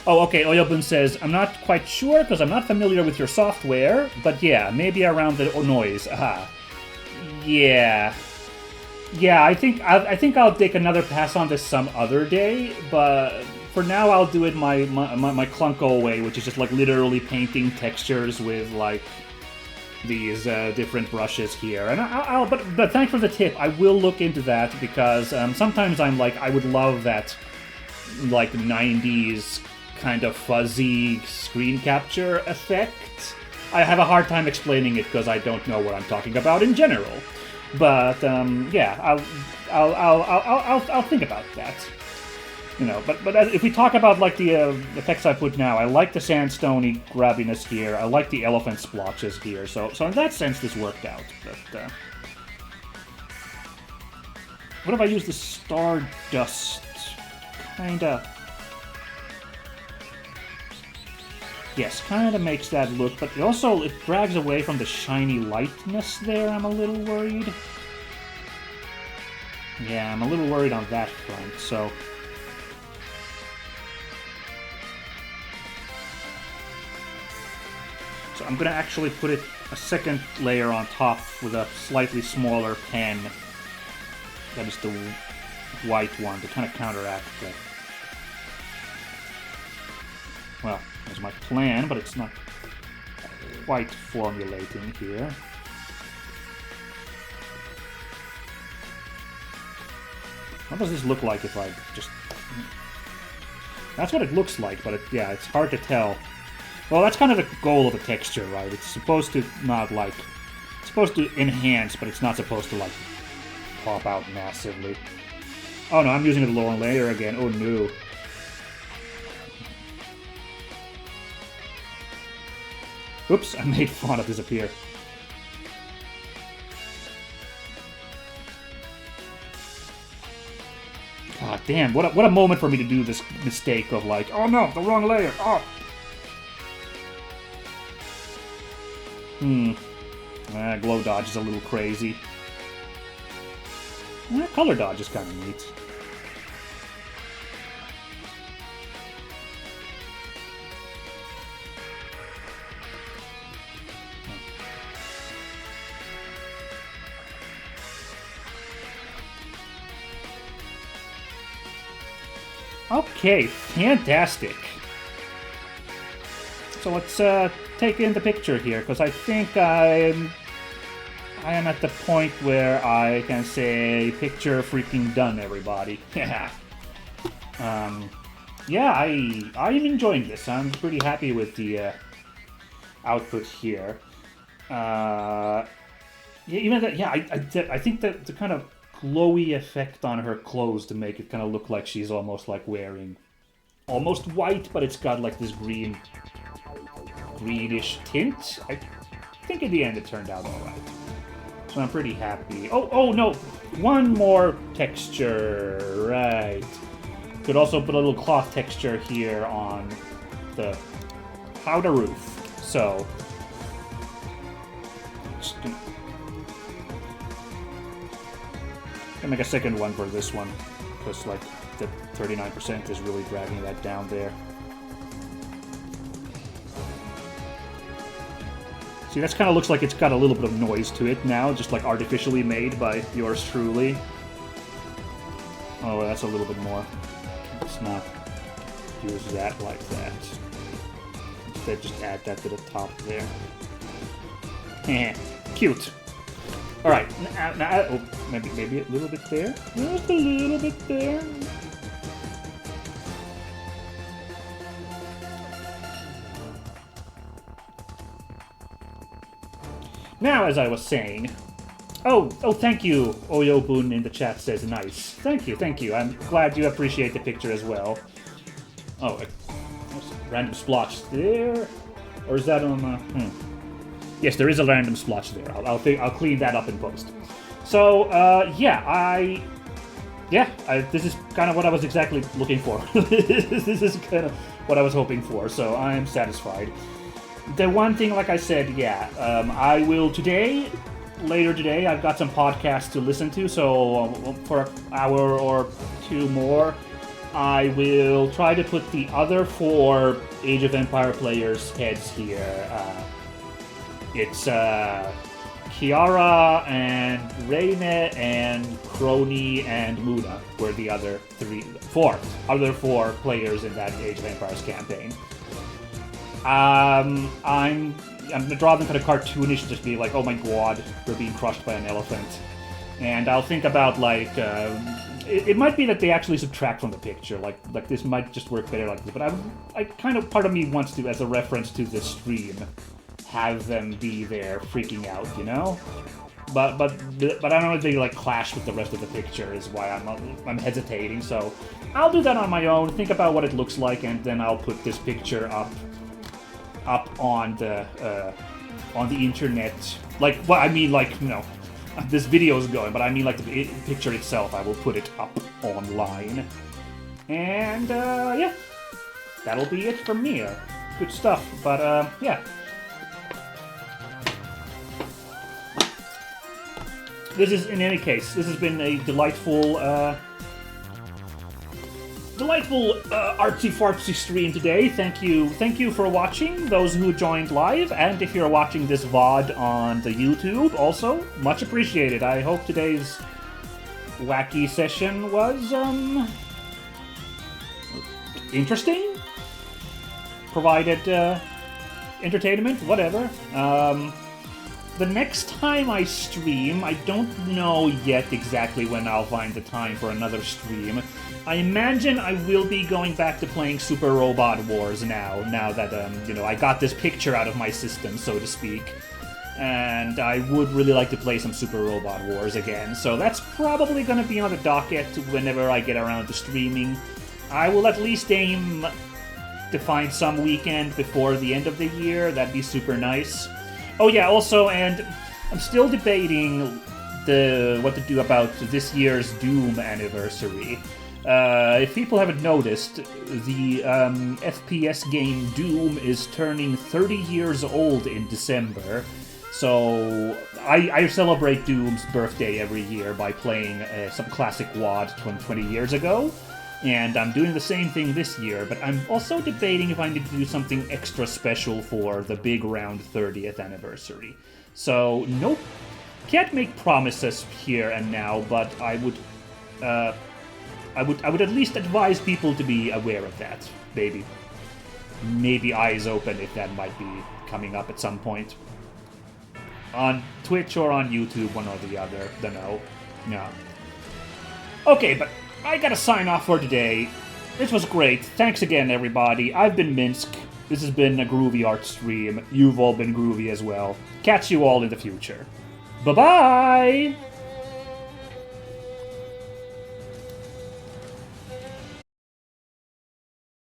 Oh, okay, Oyobun says, I'm not quite sure because I'm not familiar with your software, but yeah, maybe around the noise. Aha. Yeah. Yeah, I think I'll take another pass on this some other day, but for now I'll do it my clunko way, which is just like literally painting textures with like these different brushes here. And but thanks for the tip. I will look into that because sometimes I'm like, I would love that like 90s kind of fuzzy screen capture effect. I have a hard time explaining it because I don't know what I'm talking about in general. But yeah, I'll think about that. You know, but if we talk about like the effects I put now, I like the sandstony grabbiness here. I like the elephant splotches here. So in that sense, this worked out. But what if I use the Stardust? Kinda. Yes, kind of makes that look, but it drags away from the shiny lightness there. I'm a little worried. Yeah, I'm a little worried on that front, so... So I'm gonna actually put it a second layer on top with a slightly smaller pen. That is the white one to kind of counteract that. Well, that's my plan, but it's not quite formulating here. What does this look like if I just... That's what it looks like, but yeah, it's hard to tell. Well, that's kind of the goal of the texture, right? It's supposed to not, like... It's supposed to enhance, but it's not supposed to, like, pop out massively. Oh no, I'm using the lower layer again. Oh no. Oops, I made Fanart disappear. God damn, what a moment for me to do this mistake of like, oh no, the wrong layer, oh! Glow dodge is a little crazy. Color dodge is kind of neat. Okay, fantastic. So let's take in the picture here, because I think I am at the point where I can say picture freaking done, everybody. Yeah. Yeah, I am enjoying this. I'm pretty happy with the output here. Yeah, even that. Yeah, I think that the kind of glowy effect on her clothes to make it kind of look like she's almost like wearing almost white, but it's got like this greenish tint. I think in the end it turned out all right. So I'm pretty happy. Oh no, one more texture, right? Could also put a little cloth texture here on the powder roof. So just gonna make a second one for this one, because like the 39% is really dragging that down there. See, that kind of looks like it's got a little bit of noise to it now, just like artificially made by yours truly. Oh, that's a little bit more. Let's not use that like that. Instead, just add that to the top there. Cute. All right, now oh, maybe a little bit there. Just a little bit there. Now, as I was saying, oh, thank you. Oyobun in the chat says nice. Thank you. I'm glad you appreciate the picture as well. Oh, there's a random splotch there, or is that on? Yes, there is a random splotch there. I'll clean that up in post. So, this is kind of what I was exactly looking for. This is kind of what I was hoping for, so I'm satisfied. The one thing, like I said, I will later today, I've got some podcasts to listen to, so for an hour or two more, I will try to put the other 4 Age of Empire players' heads here. It's Kiara and Reine and Crony and Muna were the other 4 players in that Age of Empires campaign. I'm gonna draw them kind of cartoonish, just be like, oh my god, we're being crushed by an elephant. And I'll think about like, it might be that they actually subtract from the picture, like this might just work better like this, but I kind of, part of me wants to, as a reference to the stream, have them be there freaking out, you know? But I don't know if they like clash with the rest of the picture is why I'm hesitating. So I'll do that on my own, think about what it looks like, and then I'll put this picture up on the internet. Like, well, I mean, like, you know, this video is going, but I mean, like, the picture itself, I will put it up online. And, yeah, that'll be it from me. Good stuff, but, yeah. This is, in any case, this has been a delightful delightful artsy-fartsy stream today. Thank you for watching, those who joined live, and if you're watching this VOD on the YouTube, also, much appreciated. I hope today's wacky session was, interesting? Provided, entertainment? Whatever. The next time I stream, I don't know yet exactly when I'll find the time for another stream. I imagine I will be going back to playing Super Robot Wars now that, I got this picture out of my system, so to speak. And I would really like to play some Super Robot Wars again, so that's probably gonna be on the docket whenever I get around to streaming. I will at least aim to find some weekend before the end of the year, that'd be super nice. Oh yeah, also, and I'm still debating what to do about this year's Doom anniversary. If people haven't noticed, the FPS game Doom is turning 30 years old in December. So I celebrate Doom's birthday every year by playing some classic WoD 20 years ago. And I'm doing the same thing this year, but I'm also debating if I need to do something extra special for the big round 30th anniversary. So, nope, can't make promises here and now, but I would at least advise people to be aware of that. Maybe eyes open if that might be coming up at some point. On Twitch or on YouTube, one or the other, dunno. No. Okay, but I gotta sign off for today. This was great. Thanks again, everybody. I've been Minsk. This has been a Groovy Art stream. You've all been groovy as well. Catch you all in the future. Bye-bye!